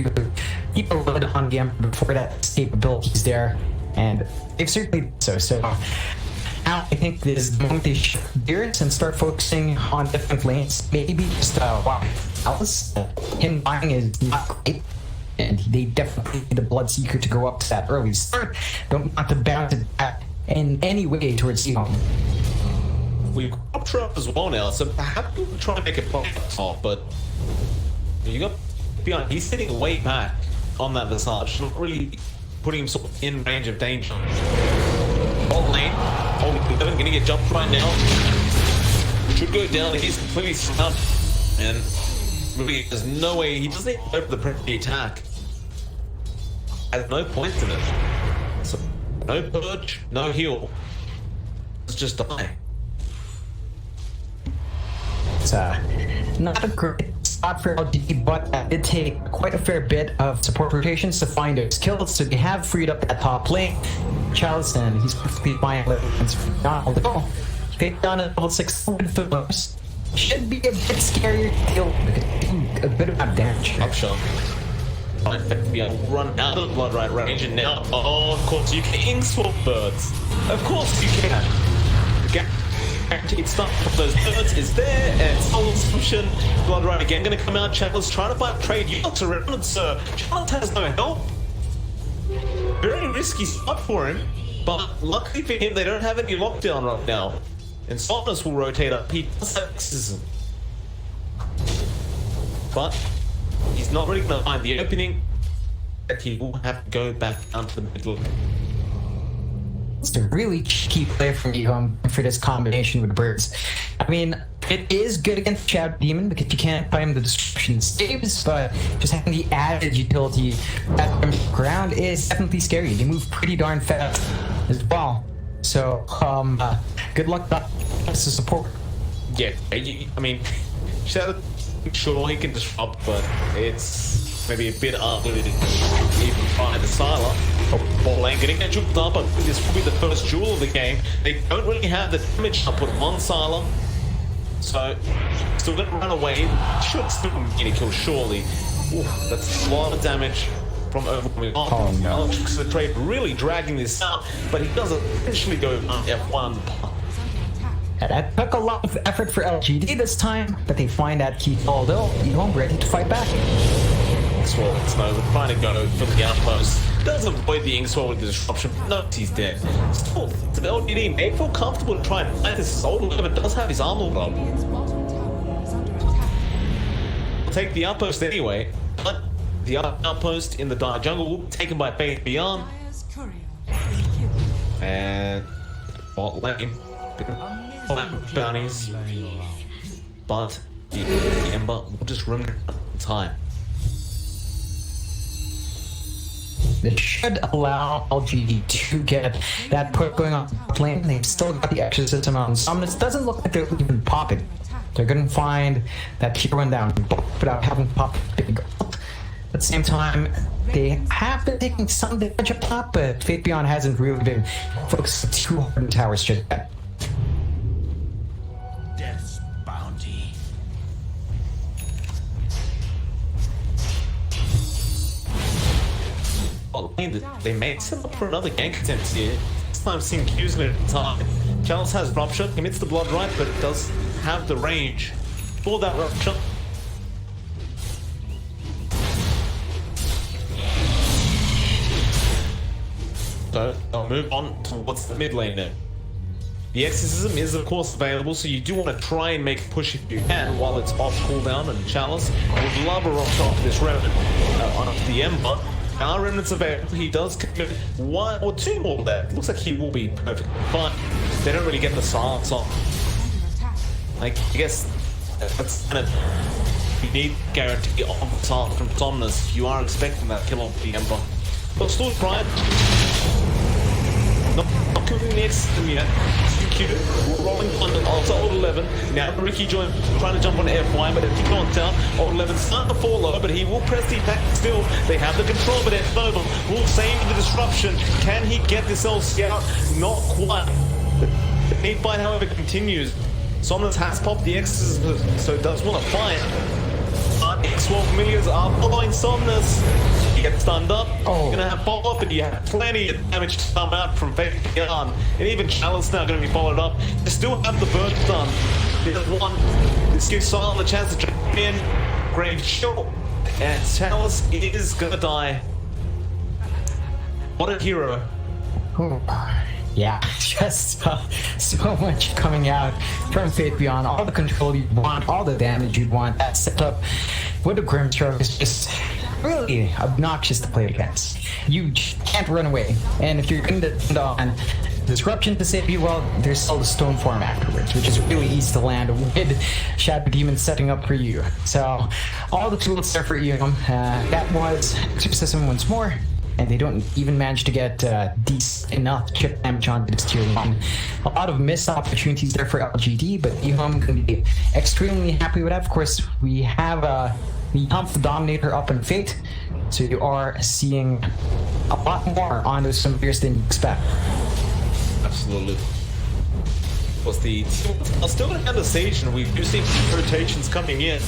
keep a lid on the Ember before that escapability is there. And they've certainly done so. So now I think this is the moment they shift gears and start focusing on different lanes. Maybe just wow, Alice, him buying is not great, and they definitely need the Bloodseeker to go up to that early start. Don't want to bounce it back in any way towards EHOME. We've got Trump as well now, so perhaps we'll try and make it pop top, but you got beyond. He's sitting way back on that Visage, not really putting him sort of in range of danger. Bot lane, gonna get jumped right now. Should go down, he's completely stunned. And really, there's no way, he doesn't even go for the attack. Has no point in it. So, no purge, no heal. Let's just die. It's not a great spot for LGD, but it did take quite a fair bit of support rotations to find those kills, so they have freed up that top lane. Chalice, and he's perfectly fine with Donald. Picked on a level 6 with the most. Should be a bit scarier to deal with. A bit of damage. Up shot. We have run out of blood right range, and now, oh, of course, you can ink swap birds. Of course you can. Guaranteed stuff from those birds is there, and Soul Solution. Blood right again gonna come out. Chalice trying to find trade. You got surrounded, sir. Chalice has no help. Very risky spot for him, but luckily for him, they don't have any lockdown right now. And Softness will rotate up. He does have exorcism, but he's not really gonna find the opening. That he will have to go back down to the middle. It's a really cheeky play from EHOME for this combination with birds. I mean, it is good against Shadow Demon because you can't claim the disruption saves, but just having the added utility at the ground is definitely scary. They move pretty darn fast as well. So, good luck as a support. Yeah, I mean, Shadow, sure he can disrupt, but it's maybe a bit early to even try the Sylar. Ball lane getting that juked up, but this will be the first jewel of the game. They don't really have the damage output on Sylar, so still gonna run away. Should still get a kill, surely. Ooh, that's a lot of damage from overcoming. Oh no. Alex the trade really dragging this out, but he does eventually go F1. And that took a lot of effort for LGD this time, but they find that key although EHOME ready to fight back. Inkswell, Snow trying to go for the outpost. Does avoid the Inkswell with the disruption. No, he's dead. Still, the LGD may feel comfortable to try and fight this Soul, but does have his armor up. Radiant's bottom tower is under attack. We'll take the outpost anyway, but the outpost in the dark jungle taken by Faith Beyond. Dire's courier has been killed. And bot lane. Bounties. But the Ember will just run out of time. This should allow LGD to get that put going on lane. They've still got the exorcism on some. It doesn't look like they're even popping. They're gonna find that hero one down without having popped big ult. At the same time, they have been taking some damage up top, but Fate Beyond hasn't really been focused too hard on towers just yet. Death's bounty. Well, I mean, they may set up for another gank attempt here. This time seeing Q's in the time. Chalice has Rupture, commits the blood right, but it does have the range for that Rupture. So I'll move on towards the mid lane now. The Exorcism is of course available, so you do want to try and make a push if you can while it's off cooldown, and Chalice would love a Rupture off this Remnant on the Ember. Our Remnant's available. He does commit 1 or 2 more there. Looks like he will be perfectly fine. They don't really get the silence on. Like, I guess that's kind of, you need guarantee on silence from Somnus. You are expecting that kill off the Ember. But still Pride. Not cooking the Exorcism yet. We're rolling under also Old 11. Now Ricky trying to jump on FY, but it's gone down. Old 11 starting to fall low, but he will press the attack still. They have the control, but it's Nova will save the disruption. Can he get this LC out? Not quite. The need fight, however, continues. Somnus has popped the Exorcism, so does want to fight. But X12 familiars are following Somnus. He gets stunned up. Oh. You're gonna have follow-up, and you have plenty of damage to come out from Fate Beyond. And even Chalice now gonna be followed up. You still have the burn done. There's one. This gives Silent a chance to jump in. Grave Shield. And Chalice is gonna die. What a hero. Ooh. Yeah, just so much coming out from Fate Beyond. All the control you want, all the damage you'd want. That setup with the Grimstroke is just really obnoxious to play against. You can't run away. And if you're going to depend on Disruption to save you, well, there's still the Stone Form afterwards, which is really easy to land with Shadow Demon setting up for you. So, all the tools there for EHOME. That was Exorcism once more. And they don't even manage to get decent enough chip damage onto this tier 1. A lot of missed opportunities there for LGD, but EHOME can be extremely happy with that. Of course, we have the Humph Dominator up in Fate, so you are seeing a lot more on those Symbirs than you expect. Absolutely. Was the still going to the Sage, and we do see rotations coming in.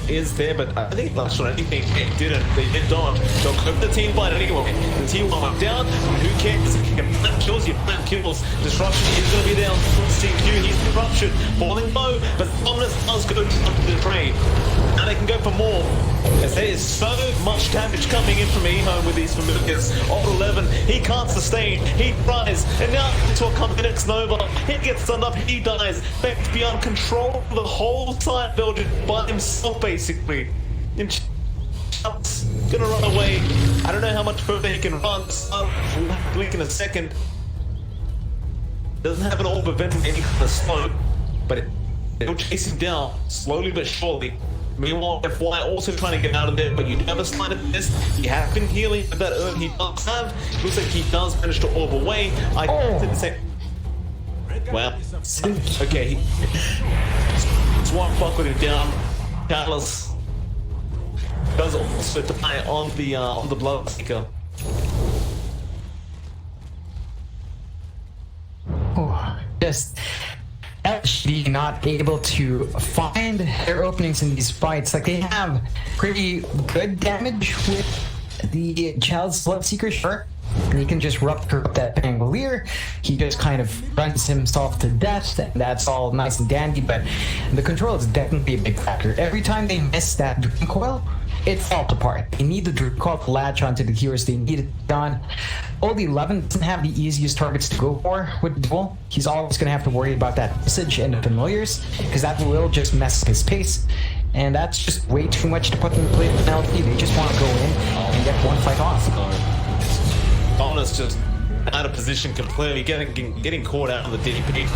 Is there, but I think that's what anything they didn't. They did not. They'll cook the team fight anyway. The team went down. Who cares? If you can plant kills, you plant kills. Disruption is going to be down. CQ, he's disruption. Falling low, but Somnus does go to the drain. And they can go for more. As there is so much damage coming in from EHOME with these familiars. Old 11, he can't sustain. He tries. And now into a comes Phoenix Nova. He gets stunned up. He dies. Fate Beyond control of the whole side building by himself, basically. And Chuck's gonna run away. I don't know how much further he can run. We'll blink in a second. Doesn't have an orb event in any kind of slope, but it'll chase him down slowly but surely. Meanwhile, FY also trying to get out of there, but you do have a slight of this. He has been healing with that urn he does have. Looks like he does manage to orb away. I didn't say. Wow. Okay. Swamp buckled him down. Chalice does also die on the Bloodseeker. Oh, just LGD not able to find their openings in these fights. Like, they have pretty good damage with the Child's Bloodseeker, sure. And he can just rupture up that Pangolier. He just kind of runs himself to death, and that's all nice and dandy, but the control is definitely a big factor. Every time they miss that Dream Coil, it falls apart. They need the Dream Coil to latch onto the heroes they need it done. Old 11 doesn't have the easiest targets to go for with Duel. He's always going to have to worry about that Visage and the Familiars, because that will just mess his pace. And that's just way too much to put them in play with penalty. They just want to go in and get one fight off. Somnus just out of position completely, getting caught out on the DP.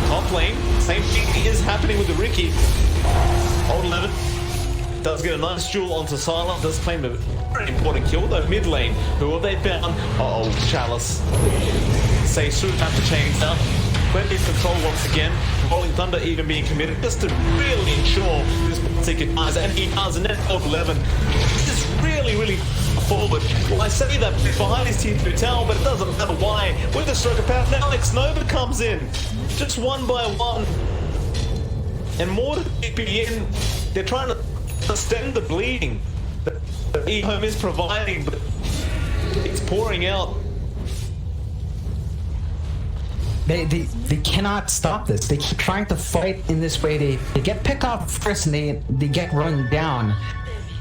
Top lane, same thing is happening with the Ricky. Old 11 does get a nice duel onto Silent, does claim a very important kill, though mid lane, who have they found? Uh-oh, Chalice. Say soon have to change now. plenty of control once again. Rolling Thunder even being committed just to really ensure this ticket dies, and he does. And then 11 is really forward. Well, I say that behind his team to tell, but it doesn't matter why. With the stroke of power, now Nova comes in, just one by one, and more to be in. They're trying to stem the bleeding that EHOME is providing, but it's pouring out. They cannot stop this. They keep trying to fight in this way. They get picked off first and they get run down.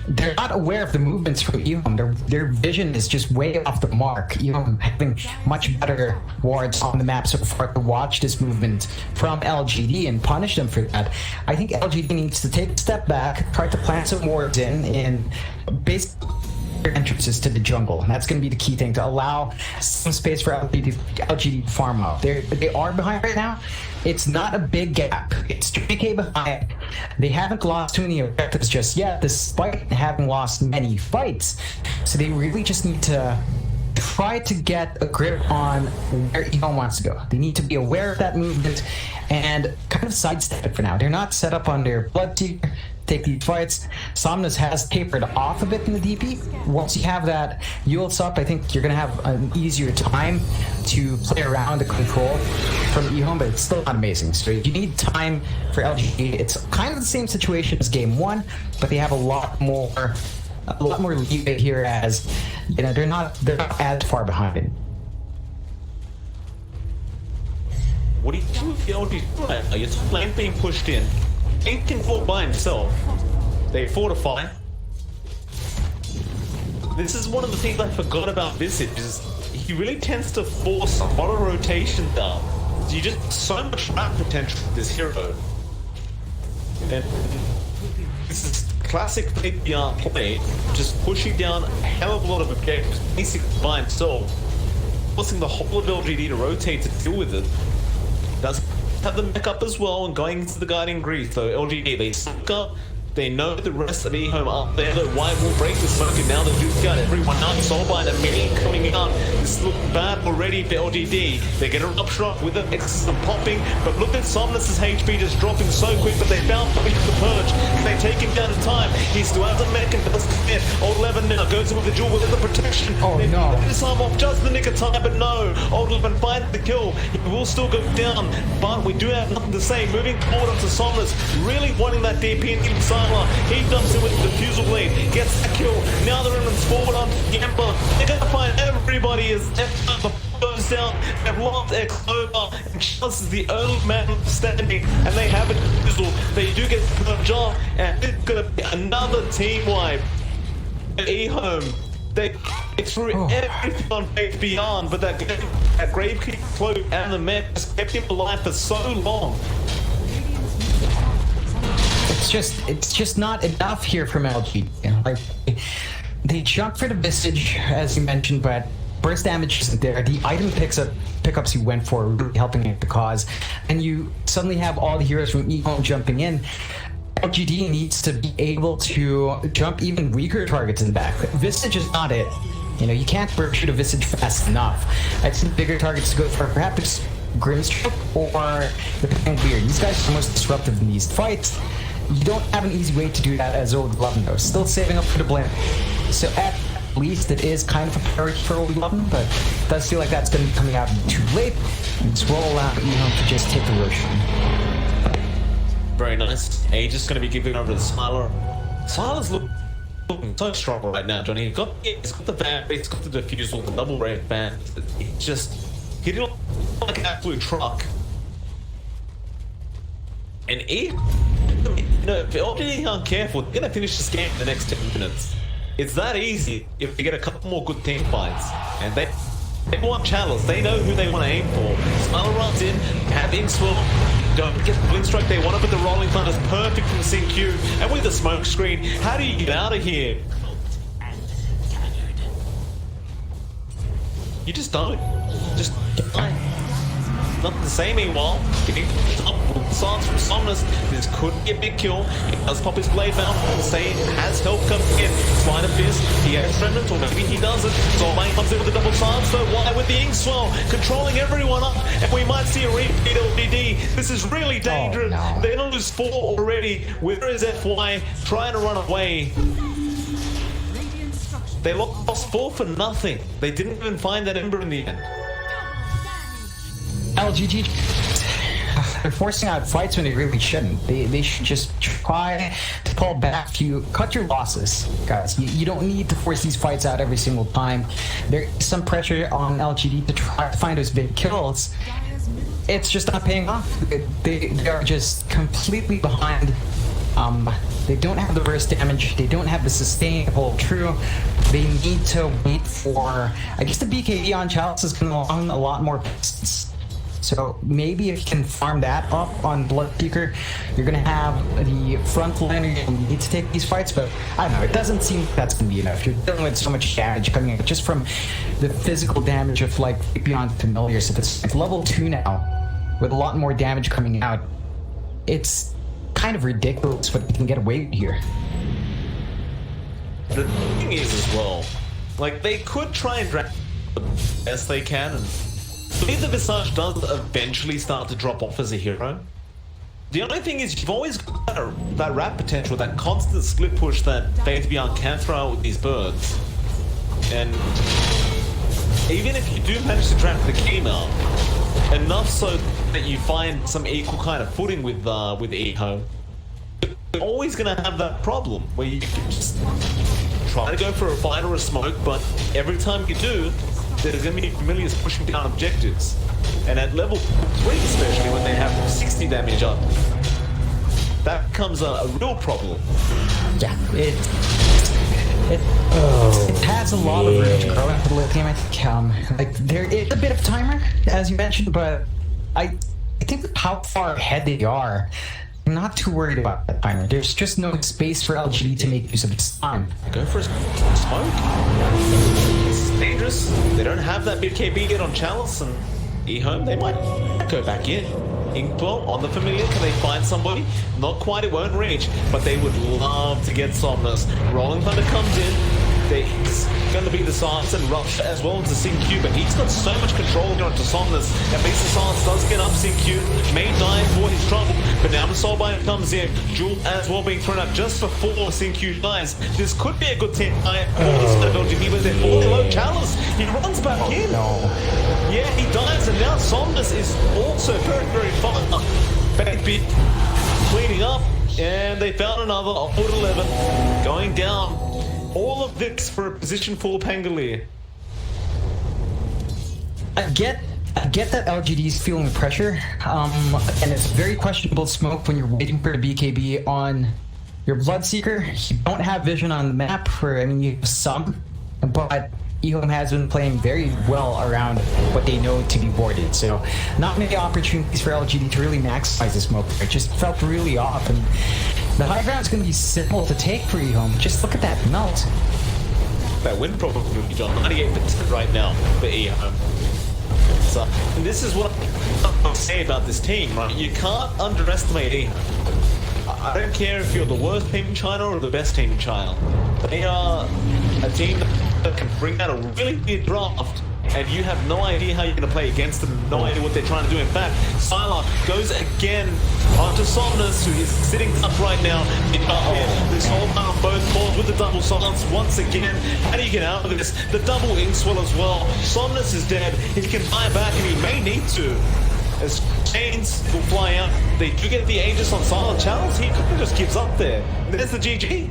They're not aware of the movements from EHOME. Their vision is just way off the mark. EHOME having much better wards on the map so far to watch this movement from LGD and punish them for that. I think LGD needs to take a step back, try to plant some wards in basically entrances to the jungle. And that's going to be the key thing, to allow some space for LGD to farm out. They are behind right now. It's not a big gap. It's 3k behind. They haven't lost too many objectives just yet, despite having lost many fights. So they really just need to try to get a grip on where EHOME wants to go. They need to be aware of that movement and kind of sidestep it for now. They're not set up on their blood tier. Take these fights. Somnus has tapered off a bit in the DP. Once you have that Yules up, I think you're going to have an easier time to play around the control from EHOME, but it's still not amazing. So you need time for LGD. It's kind of the same situation as game one, but they have a lot more leeway here, as you know, they're not as far behind it. What do you do with the LGD? Your top lane being pushed in. He can fought by himself. They fortify. This is one of the things I forgot about Visage, is he really tends to force a lot of rotation down. So you just so much map potential with this hero. And this is classic PPR play, just pushing down a hell of a lot of objectives, basically by himself, forcing the whole of LGD to rotate to deal with it. Does have them back up as well and going into the Guiding Grease. So LGD, they suck up. They know the rest of EHOME up there. The White will break the smoke, and now they do got everyone out. Soulbind and Mini coming out. This looks bad already for LGD. They get a upshot with the Nexus and popping, but look at Somnus' HP just dropping so quick, but they found the Purge. They take him down in time. He still has a mech and doesn't commit. Old 11 now goes in with the jewel with the protection. Oh they no. This time off just the nick of time, but no. Old 11 finds the kill. He will still go down, but we do have nothing to say. Moving forward onto Somnus, really wanting that DP and getting Siler. He dumps it with the defusal blade, gets the kill. Now the remnants forward on Ember. They're gonna find everybody as Ember goes down. They've lost Nova, and Charles is the only man standing, and they have it defusal. They do get purged off, and it's gonna be another team wipe. EHOME, they threw everything on Faith Beyond, but that Gravekeeper cloak and the mech just kept him alive for so long. It's just not enough here from LG. You know, like, they jump for the Visage, as you mentioned, but burst damage isn't there. The item pickups you went for really helping out the cause, and you suddenly have all the heroes from EHOME jumping in. LGD needs to be able to jump even weaker targets in the back. Visage is not it. You know, you can't shoot a Visage fast enough. I'd see bigger targets to go for, perhaps Grimstroke or the Pangolier. These guys are the most disruptive in these fights. You don't have an easy way to do that as Old 11 though. Still saving up for the blend. So at least it is kind of a priority for Old 11, but it does feel like that's going to be coming out too late. And this will allow EHOME to just take the Roshan. Very nice. Age is going to be giving over to Smiler. Smiler's looking so strong right now, Johnny. He's got the van, he's got the defusal, the double red van. He did like an absolute truck. And if LGD aren't careful, they're gonna finish this game in the next 10 minutes. It's that easy if you get a couple more good team fights. And they want channels, they know who they want to aim for. Smiler runs in, having swirl, don't get the blink strike they want, but the rolling thunder is perfect from the CQ. And with the smoke screen, how do you get out of here? You just don't. Just die. nothing to say. Meanwhile, getting up with Sans from Somnus. This could be a big kill. He does pop his blade mount. Say has help coming in. Slide of Fist. He has Remnant, or maybe he doesn't. Zorbane comes in with the double Sans, though. Why with the Inkswell controlling everyone up? And we might see a repeat of DD. This is really dangerous. no. They're gonna lose 4 already. Where is FY trying to run away? Radiant structures They lost 4 for nothing. They didn't even find that Ember in the end. LGD, they're forcing out fights when they really shouldn't. They should just try to pull back. You cut your losses, guys. You don't need to force these fights out every single time. There is some pressure on LGD to try to find those big kills. It's just not paying off. They are just completely behind. They don't have the burst damage. They don't have the sustain to hold true. They need to wait for. I guess the BKB on Chalice is going to allow a lot more pists. So maybe if you can farm that up on Bloodseeker, you're going to have the front liner you need to take these fights. But I don't know. It doesn't seem like that's going to be enough. You're dealing with so much damage coming in just from the physical damage of like beyond familiars. If it's like level 2 now, with a lot more damage coming out, it's kind of ridiculous what you can get away with here. The thing is as well, like they could try and drag the best they can, and I believe the Visage does eventually start to drop off as a hero. The only thing is you've always got that rap potential, that constant split push that Faith Beyond can throw out with these birds. And even if you do manage to trap the Kima, enough so that you find some equal kind of footing with EHOME, you're always gonna have that problem where you can just try to go for a fight or a smoke, but every time you do, there's gonna be familiars pushing down objectives. And at level 3 especially, when they have 60 damage up, that becomes a real problem. Yeah, it has a lot of room to grow into the lithium. I think like there is a bit of timer, as you mentioned, but I think with how far ahead they are, I'm not too worried about that timer. There's just no space for LGD to make use of its time. Go for a smoke. It's dangerous. They don't have that big KB yet on Chalice and EHOME. They might go back in. Inkwell on the familiar. Can they find somebody? Not quite. It won't reach, but they would love to get Somnus. Rolling Thunder comes in. It's going to be the Silence and Rush as well as the Sync-Q, but he's got so much control onto Somnus. At least the Silence does get up Sync-Q. May die for his trouble, but now the Soulbind comes in. Jewel as well being thrown out just before Sync-Q dies. This could be a good 10 for LGD, but they're falling low. Chalice, he runs back in. No. Yeah, he dies, and now Somnus is also very, very far up. Backbeat cleaning up, and they found another old 11 going down. All of this for a position full Pangolier. I get that LGD is feeling pressure, and it's very questionable smoke when you're waiting for a BKB on your Bloodseeker. You don't have vision on the map, you have some, but EHOME has been playing very well around what they know to be warded, so not many opportunities for LGD to really maximize the smoke. It just felt really off, and the high ground is going to be simple to take for EHOME. Just look at that melt. That win probability, John, 98% right now for EHOME. So, and this is what I say about this team, right? You can't underestimate EHOME. I don't care if you're the worst team in China or the best team in China. They are a team that can bring out a really big draft, and you have no idea how you're going to play against them, no idea what they're trying to do. In fact, Sylar goes again onto Somnus, who is sitting up right now. This whole time both falls with the double Silence once again. How do you get out of this? The double Inkswell as well. Somnus is dead. He can fly back, and he may need to. As chains will fly out, they do get the Aegis on Silent Chalice. He kind of just gives up there. There's the GG.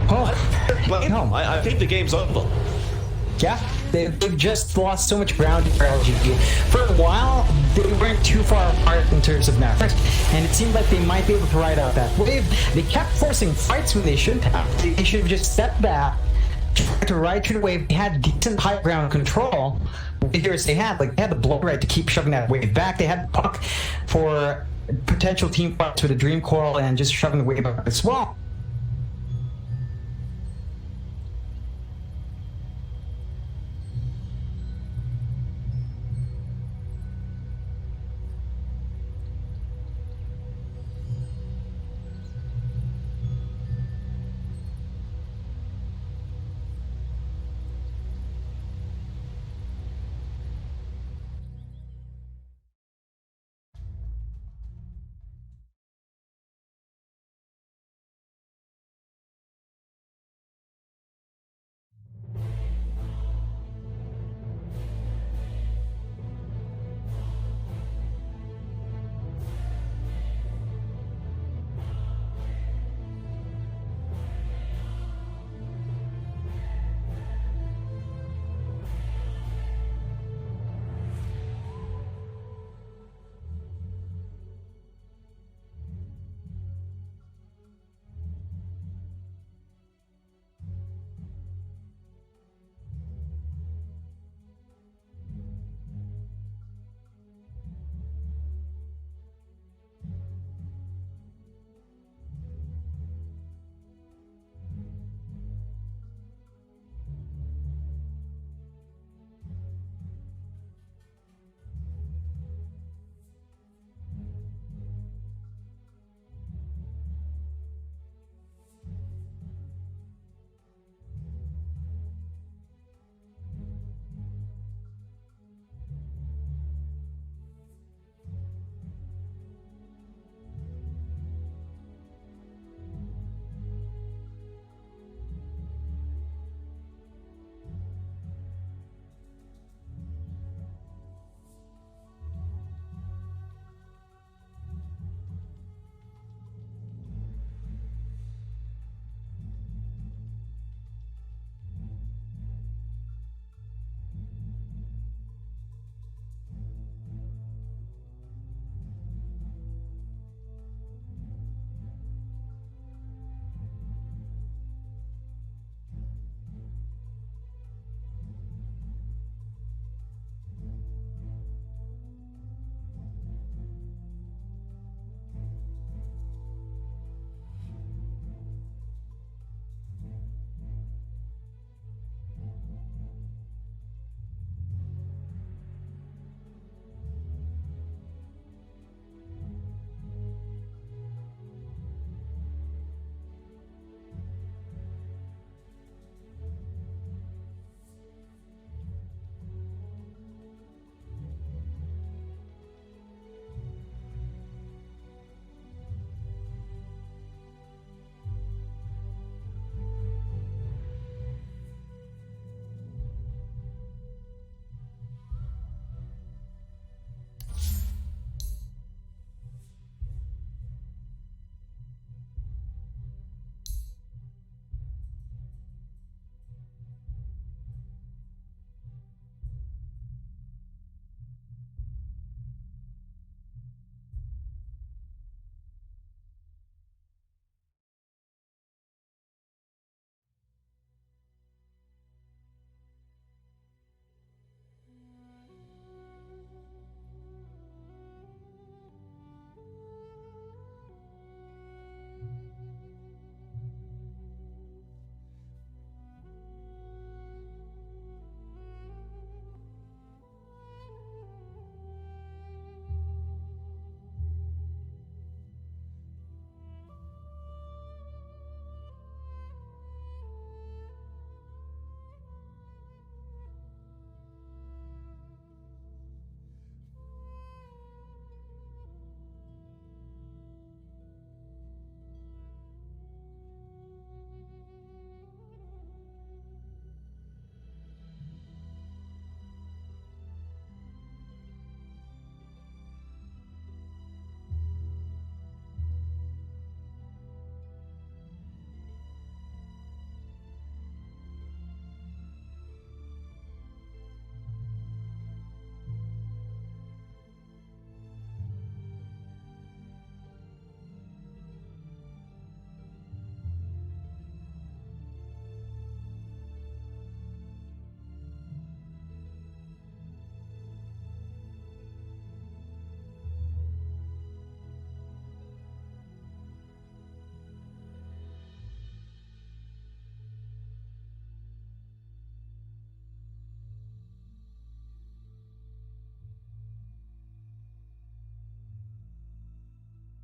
I think the game's over. Yeah, they've just lost so much ground for LGD. For a while, they weren't too far apart in terms of map, and it seemed like they might be able to ride out that wave. They kept forcing fights when they shouldn't have. They should have just stepped back, tried to ride through the wave. They had decent high ground control. They had the blood right to keep shoving that wave back. They had the puck for potential team fights with a Dream Coil and just shoving the wave up as well.